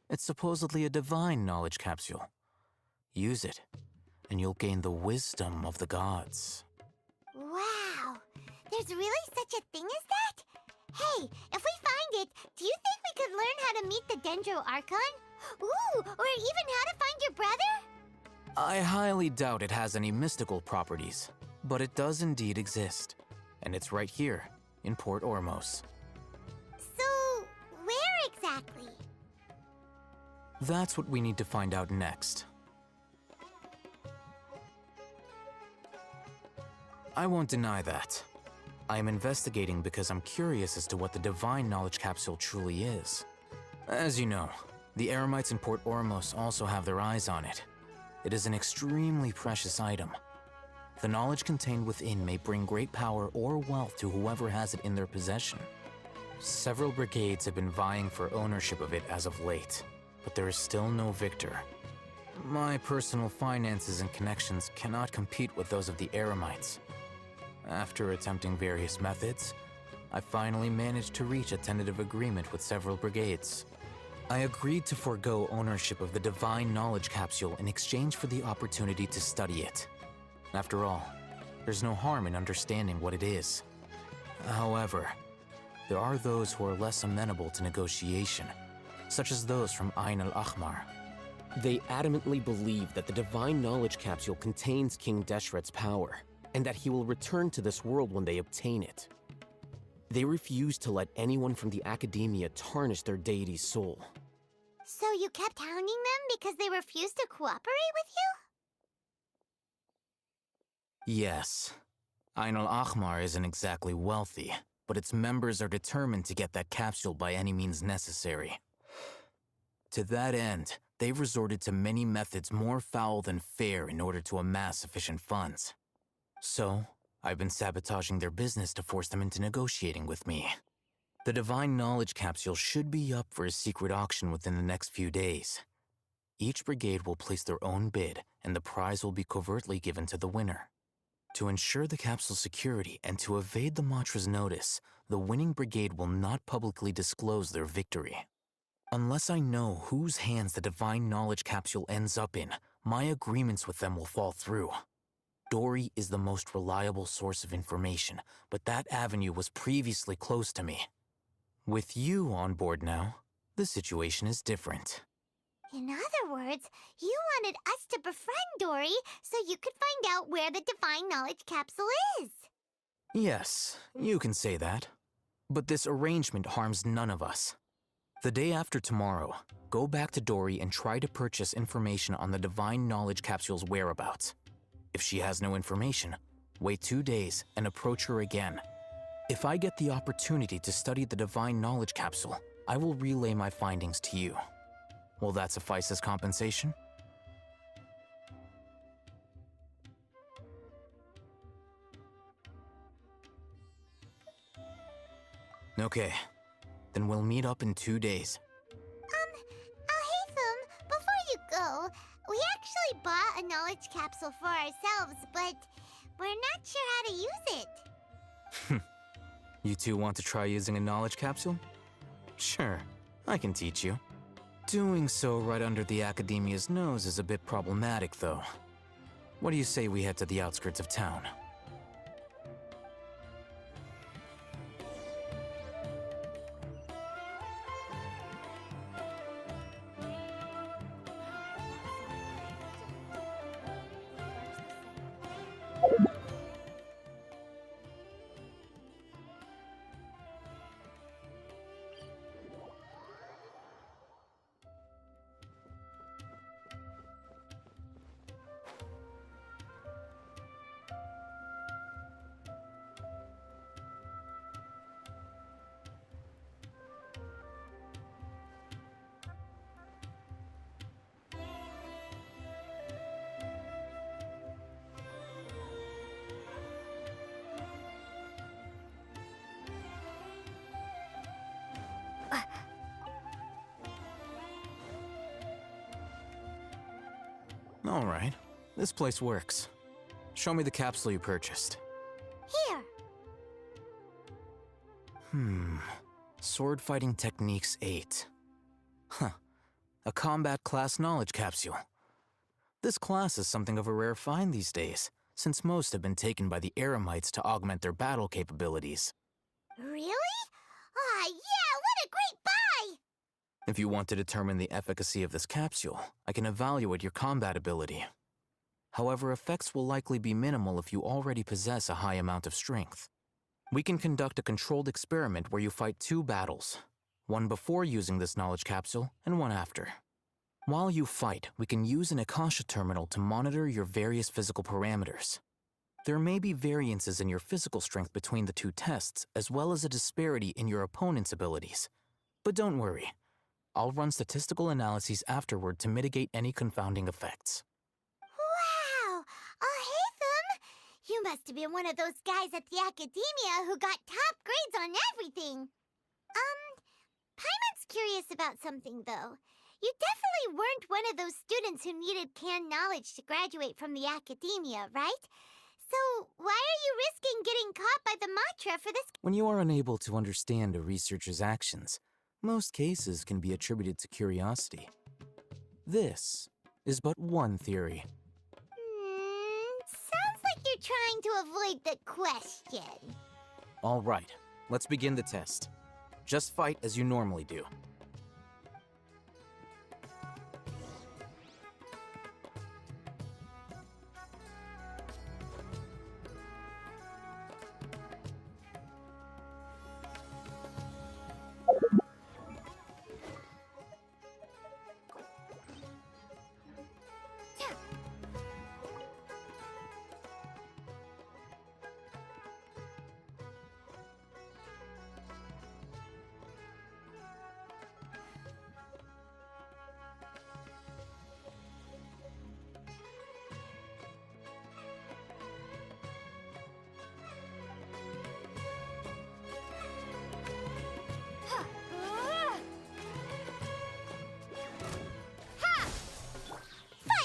It's supposedly a divine knowledge capsule. Use it, and you'll gain the wisdom of the gods. Wow, there's really such a thing as that? Hey, if we find it, do you think we could learn how to meet the Dendro Archon? Ooh, or even how to find your brother? I highly doubt it has any mystical properties, but it does indeed exist. And it's right here, in Port Ormos. So, where exactly? That's what we need to find out next. I won't deny that. I am investigating because I'm curious as to what the Divine Knowledge Capsule truly is. As you know, the Eremites in Port Ormos also have their eyes on it. It is an extremely precious item. The knowledge contained within may bring great power or wealth to whoever has it in their possession. Several brigades have been vying for ownership of it as of late, but there is still no victor. My personal finances and connections cannot compete with those of the Eremites. After attempting various methods, I finally managed to reach a tentative agreement with several brigades. I agreed to forego ownership of the Divine Knowledge Capsule in exchange for the opportunity to study it. After all, there's no harm in understanding what it is. However, there are those who are less amenable to negotiation, such as those from Ain al-Ahmar. They adamantly believe that the Divine Knowledge Capsule contains King Deshret's power, and that he will return to this world when they obtain it. They refuse to let anyone from the Academia tarnish their deity's soul. So you kept hounding them because they refused to cooperate with you? Yes. Ain al-Ahmar isn't exactly wealthy, but its members are determined to get that capsule by any means necessary. To that end, they've resorted to many methods more foul than fair in order to amass sufficient funds. So, I've been sabotaging their business to force them into negotiating with me. The Divine Knowledge Capsule should be up for a secret auction within the next few days. Each brigade will place their own bid, and the prize will be covertly given to the winner. To ensure the capsule's security and to evade the Matra's notice, the winning brigade will not publicly disclose their victory. Unless I know whose hands the Divine Knowledge Capsule ends up in, my agreements with them will fall through. Dory is the most reliable source of information, but that avenue was previously closed to me. With you on board now, the situation is different. In other words, you wanted us to befriend Dory so you could find out where the Divine Knowledge Capsule is. Yes, you can say that. But this arrangement harms none of us. The day after tomorrow, go back to Dory and try to purchase information on the Divine Knowledge Capsule's whereabouts. If she has no information, wait 2 days and approach her again. If I get the opportunity to study the Divine Knowledge Capsule, I will relay my findings to you. Will that suffice as compensation? Okay, then we'll meet up in 2 days. Alhaitham, before you go, we actually bought a knowledge capsule for ourselves, but we're not sure how to use it. You two want to try using a knowledge capsule? Sure, I can teach you. Doing so right under the Academia's nose is a bit problematic, though. What do you say we head to the outskirts of town? All right. This place works. Show me the capsule you purchased. Here. Sword Fighting Techniques 8. Huh. A combat class knowledge capsule. This class is something of a rare find these days, since most have been taken by the Eremites to augment their battle capabilities. Really? Ah, yeah, what a great buy! If you want to determine the efficacy of this capsule, I can evaluate your combat ability. However, effects will likely be minimal if you already possess a high amount of strength. We can conduct a controlled experiment where you fight 2 battles, one before using this knowledge capsule and one after. While you fight, we can use an Akasha terminal to monitor your various physical parameters. There may be variances in your physical strength between the 2 tests, as well as a disparity in your opponent's abilities. But don't worry. I'll run statistical analyses afterward to mitigate any confounding effects. Wow! Haytham! You must have been one of those guys at the Academia who got top grades on everything. Paimon's curious about something, though. You definitely weren't one of those students who needed canned knowledge to graduate from the Academia, right? So, why are you risking getting caught by the Matra for this? When you are unable to understand a researcher's actions, most cases can be attributed to curiosity. This is but one theory. Sounds like you're trying to avoid the question. All right, let's begin the test. Just fight as you normally do.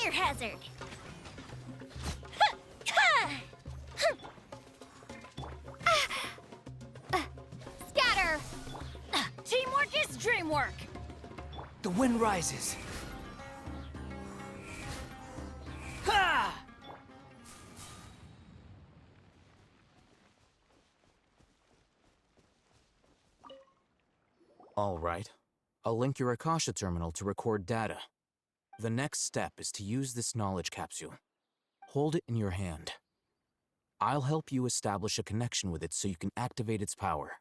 Fire hazard! Scatter! Teamwork is dreamwork! The wind rises. Ha! All right. I'll link your Akasha terminal to record data. The next step is to use this knowledge capsule. Hold it in your hand. I'll help you establish a connection with it so you can activate its power.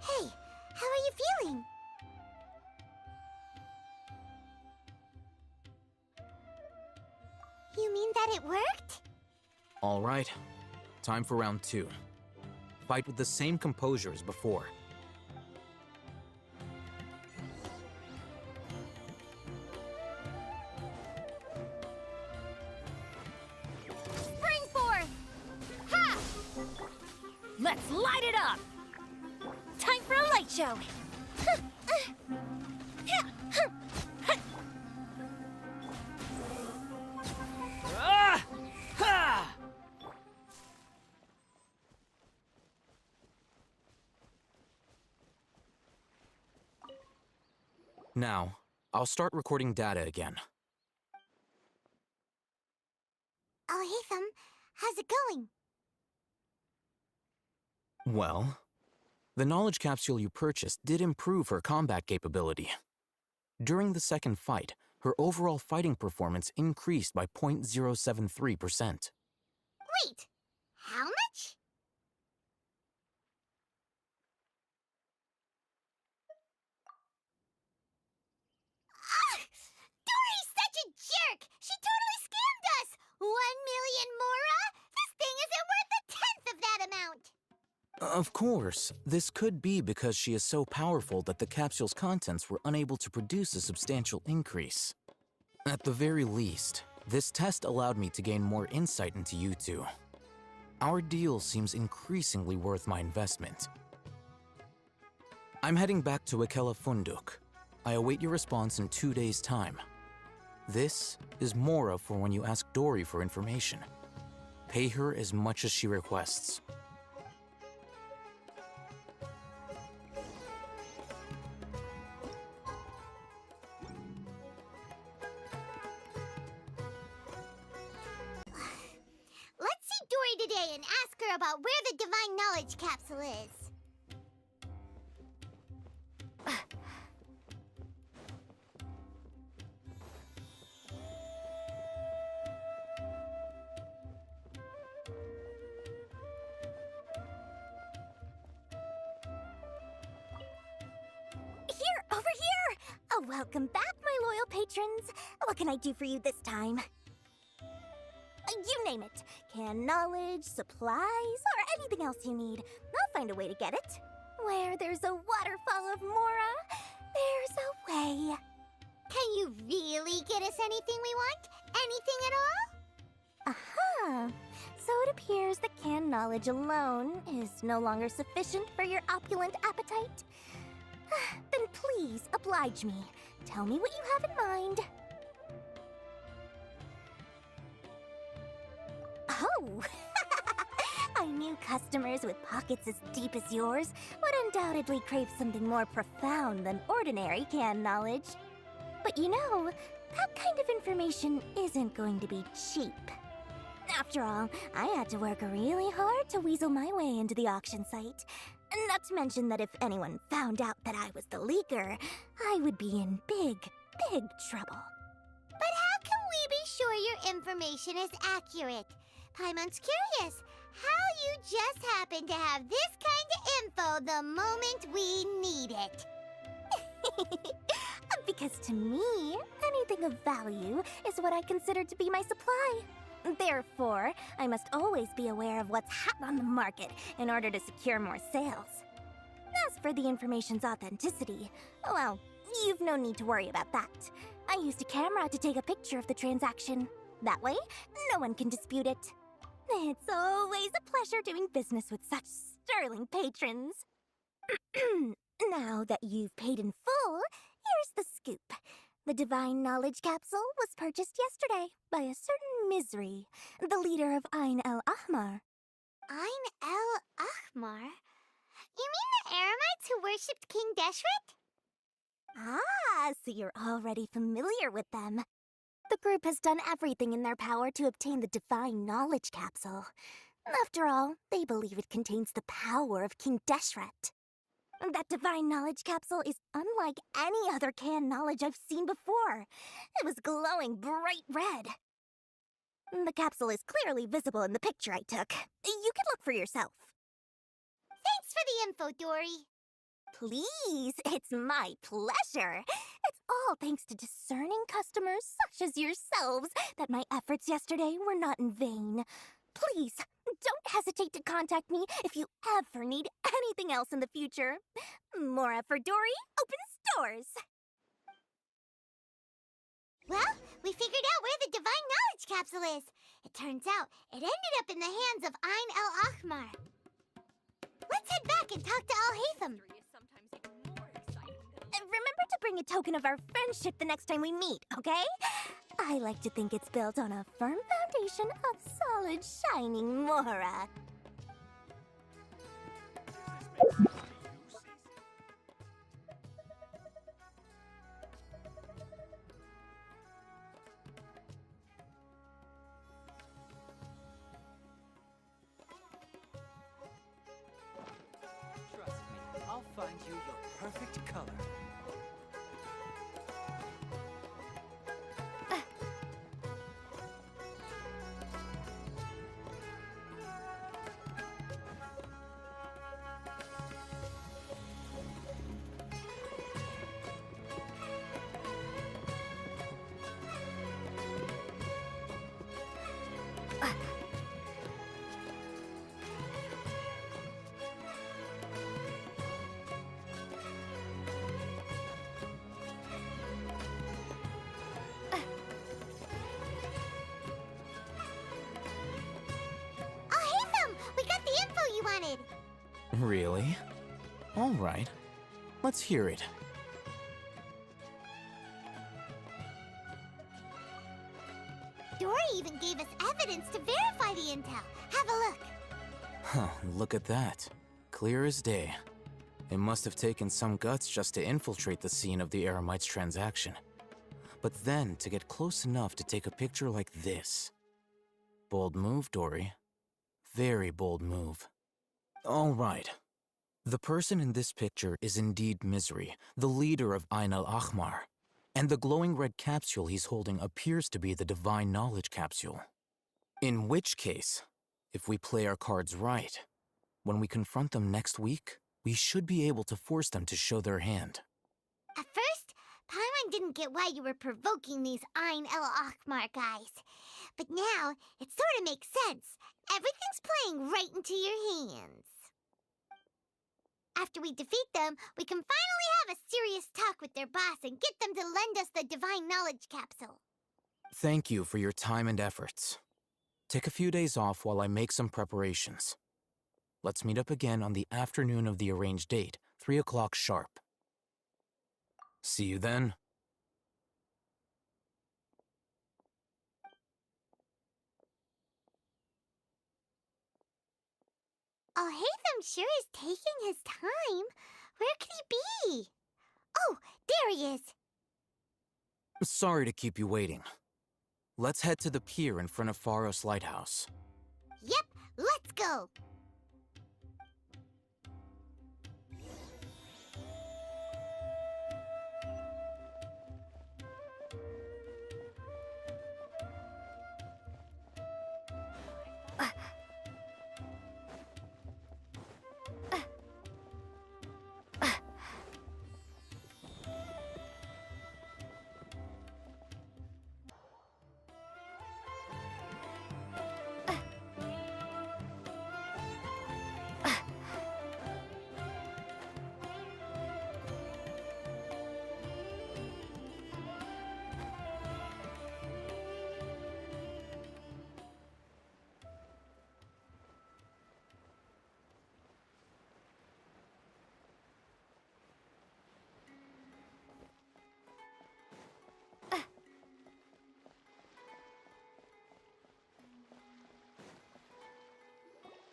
Hey, how are you feeling? You mean that it worked? All right. Time for round 2. Fight with the same composure as before. Spring forth! Ha! Let's light it up! Time for a light show! Ah! Ha! Now, I'll start recording data again. Haytham, how's it going? Well, the knowledge capsule you purchased did improve her combat capability. During the second fight, her overall fighting performance increased by 0.073%. Wait, how much? Ah! Dory's such a jerk! She totally scammed us! 1,000,000 mora? This thing isn't worth a tenth of that amount! Of course, this could be because she is so powerful that the capsule's contents were unable to produce a substantial increase. At the very least, this test allowed me to gain more insight into you two. Our deal seems increasingly worth my investment. I'm heading back to Ikela Funduk. I await your response in 2 days' time. This is Mora for when you ask Dory for information. Pay her as much as she requests. Let's see Dory today and ask her about where the Divine Knowledge Capsule is. Here, over here! Oh, welcome back, my loyal patrons. What can I do for you this time? You name it. Canned knowledge, supplies, or anything else you need. I'll find a way to get it. Where there's a waterfall of Mora, there's a way. Can you really get us anything we want? Anything at all? Aha! So it appears that canned knowledge alone is no longer sufficient for your opulent appetite. Then please, oblige me. Tell me what you have in mind. Oh! I knew customers with pockets as deep as yours would undoubtedly crave something more profound than ordinary canned knowledge. But you know, that kind of information isn't going to be cheap. After all, I had to work really hard to weasel my way into the auction site. Not to mention that if anyone found out that I was the leaker, I would be in big, big trouble. But how can we be sure your information is accurate? Paimon's curious how you just happen to have this kind of info the moment we need it. Because to me, anything of value is what I consider to be my supply. Therefore, I must always be aware of what's hot on the market in order to secure more sales. As for the information's authenticity, well, you've no need to worry about that. I used a camera to take a picture of the transaction. That way, no one can dispute it. It's always a pleasure doing business with such sterling patrons. Now that you've paid in full, here's the scoop. The Divine Knowledge Capsule was purchased yesterday by a certain Misery, the leader of Ain el Ahmar. Ain el Ahmar? You mean the Aramites who worshipped King Deshret? Ah, so you're already familiar with them. The group has done everything in their power to obtain the Divine Knowledge Capsule. After all, they believe it contains the power of King Deshret. That Divine Knowledge Capsule is unlike any other canned knowledge I've seen before. It was glowing bright red. The capsule is clearly visible in the picture I took. You can look for yourself. Thanks for the info, Dory. Please, it's my pleasure. It's all thanks to discerning customers such as yourselves that my efforts yesterday were not in vain. Please, don't hesitate to contact me if you ever need anything else in the future. Mora for Dory opens doors. Well, we figured out where the Divine Knowledge Capsule is. It turns out it ended up in the hands of Ain el Ahmar. Let's head back and talk to Al-Haytham. Remember to bring a token of our friendship the next time we meet, okay? I like to think it's built on a firm foundation of solid, shining Mora. Trust me, I'll find you your perfect color. Really? All right. Let's hear it. Dory even gave us evidence to verify the intel. Have a look. Huh, look at that. Clear as day. It must have taken some guts just to infiltrate the scene of the Eremites transaction. But then to get close enough to take a picture like this. Bold move, Dory. Very bold move. All right. The person in this picture is indeed Misery, the leader of Ain al-Ahmar. And the glowing red capsule he's holding appears to be the Divine Knowledge Capsule. In which case, if we play our cards right, when we confront them next week, we should be able to force them to show their hand. At first, Paimon didn't get why you were provoking these Ain el-Ahmar guys. But now, it sort of makes sense. Everything's playing right into your hands. After we defeat them, we can finally have a serious talk with their boss and get them to lend us the Divine Knowledge Capsule. Thank you for your time and efforts. Take a few days off while I make some preparations. Let's meet up again on the afternoon of the arranged date, 3 o'clock sharp. See you then. Oh, Hatham sure is taking his time. Where could he be? Oh, there he is. Sorry to keep you waiting. Let's head to the pier in front of Pharos Lighthouse. Yep, let's go.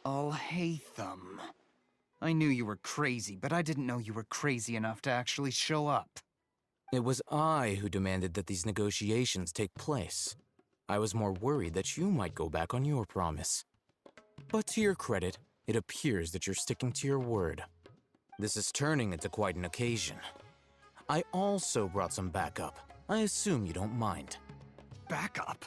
Alhaitham. I knew you were crazy, but I didn't know you were crazy enough to actually show up. It was I who demanded that these negotiations take place. I was more worried that you might go back on your promise. But to your credit, it appears that you're sticking to your word. This is turning into quite an occasion. I also brought some backup. I assume you don't mind. Backup?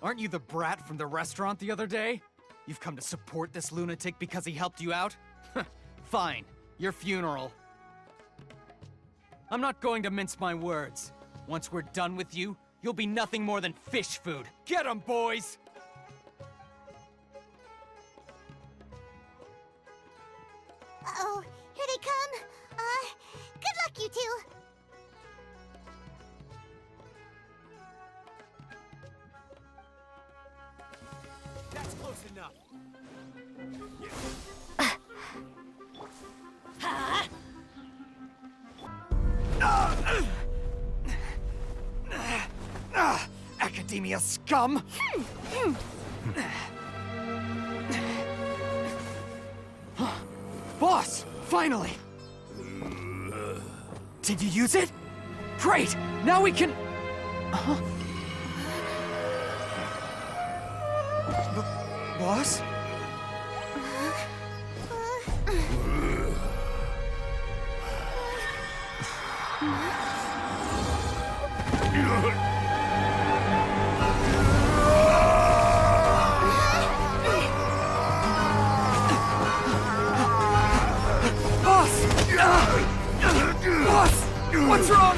Aren't you the brat from the restaurant the other day? You've come to support this lunatic because he helped you out? Fine, your funeral. I'm not going to mince my words. Once we're done with you, you'll be nothing more than fish food. Get 'em, boys! Uh-oh, here they come. Good luck, you two. That's close enough. Academia scum! Boss! Finally! Did you use it? Great! Now we can... Boss? Boss! What's wrong?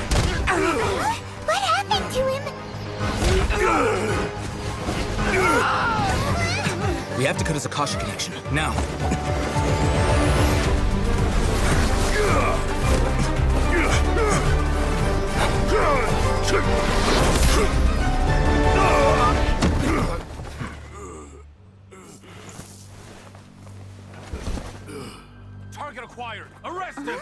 What happened to him? We have to cut his Akasha connection, now. required. Arrest him!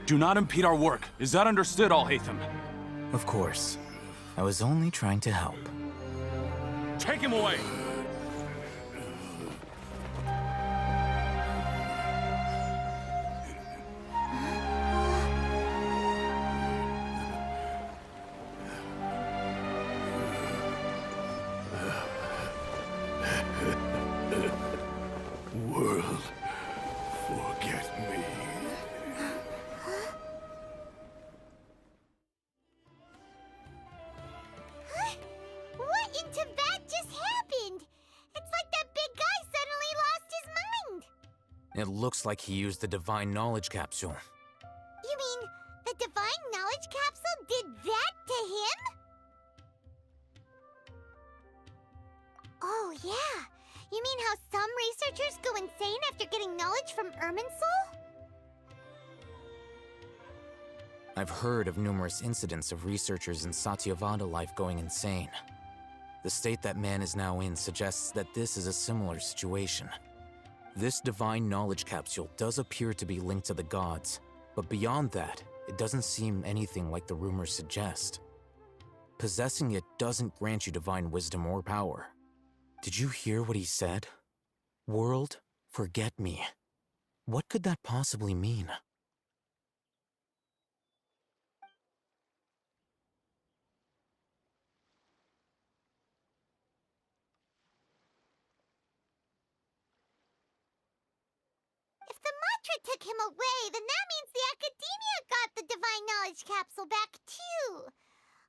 Do not impede our work. Is that understood, Al-Haytham? Of course. I was only trying to help. Take him away! World, forget me. What in Tibet just happened? It's like that big guy suddenly lost his mind. It looks like he used the Divine Knowledge Capsule. You mean the Divine Knowledge Capsule did that to him? Oh, yeah. You mean how some researchers go insane after getting knowledge from Irminsul? I've heard of numerous incidents of researchers in Satyavada life going insane. The state that man is now in suggests that this is a similar situation. This Divine Knowledge Capsule does appear to be linked to the gods, but beyond that, it doesn't seem anything like the rumors suggest. Possessing it doesn't grant you divine wisdom or power. Did you hear what he said? World, forget me. What could that possibly mean? If the mantra took him away, then that means the Academia got the Divine Knowledge Capsule back too.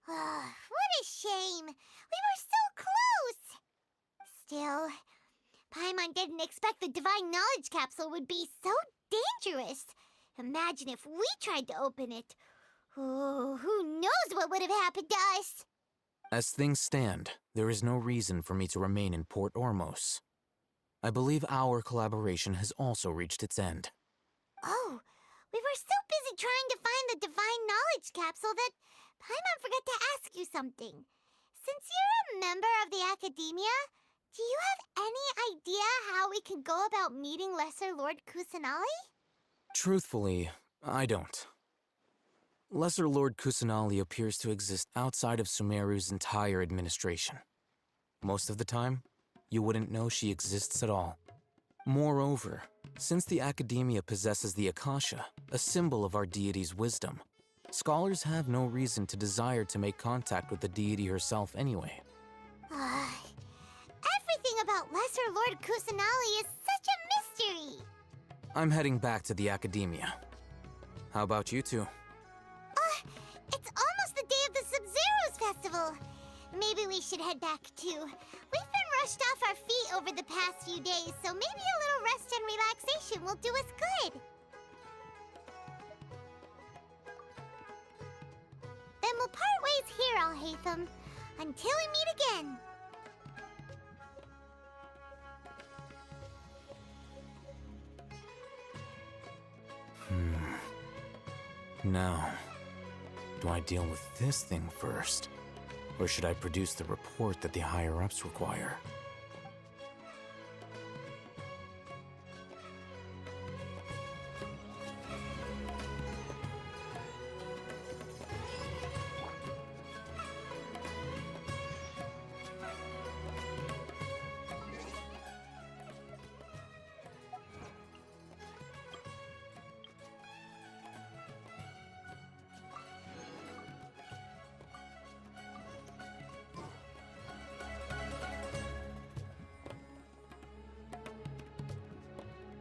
What a shame. We were so close. Still, Paimon didn't expect the Divine Knowledge Capsule would be so dangerous. Imagine if we tried to open it. Oh, who knows what would have happened to us? As things stand, there is no reason for me to remain in Port Ormos. I believe our collaboration has also reached its end. Oh, we were so busy trying to find the Divine Knowledge Capsule that Paimon forgot to ask you something. Since you're a member of the Academia, do you have any idea how we can go about meeting Lesser Lord Kusanali? Truthfully, I don't. Lesser Lord Kusanali appears to exist outside of Sumeru's entire administration. Most of the time, you wouldn't know she exists at all. Moreover, since the Academia possesses the Akasha, a symbol of our deity's wisdom, scholars have no reason to desire to make contact with the deity herself anyway. Everything about Lesser Lord Kusanali is such a mystery! I'm heading back to the Academia. How about you two? It's almost the day of the Sub-Zeros Festival. Maybe we should head back too. We've been rushed off our feet over the past few days, so maybe a little rest and relaxation will do us good. Then we'll part ways here, Al-Haytham, until we meet again. Now, do I deal with this thing first? Or should I produce the report that the higher-ups require?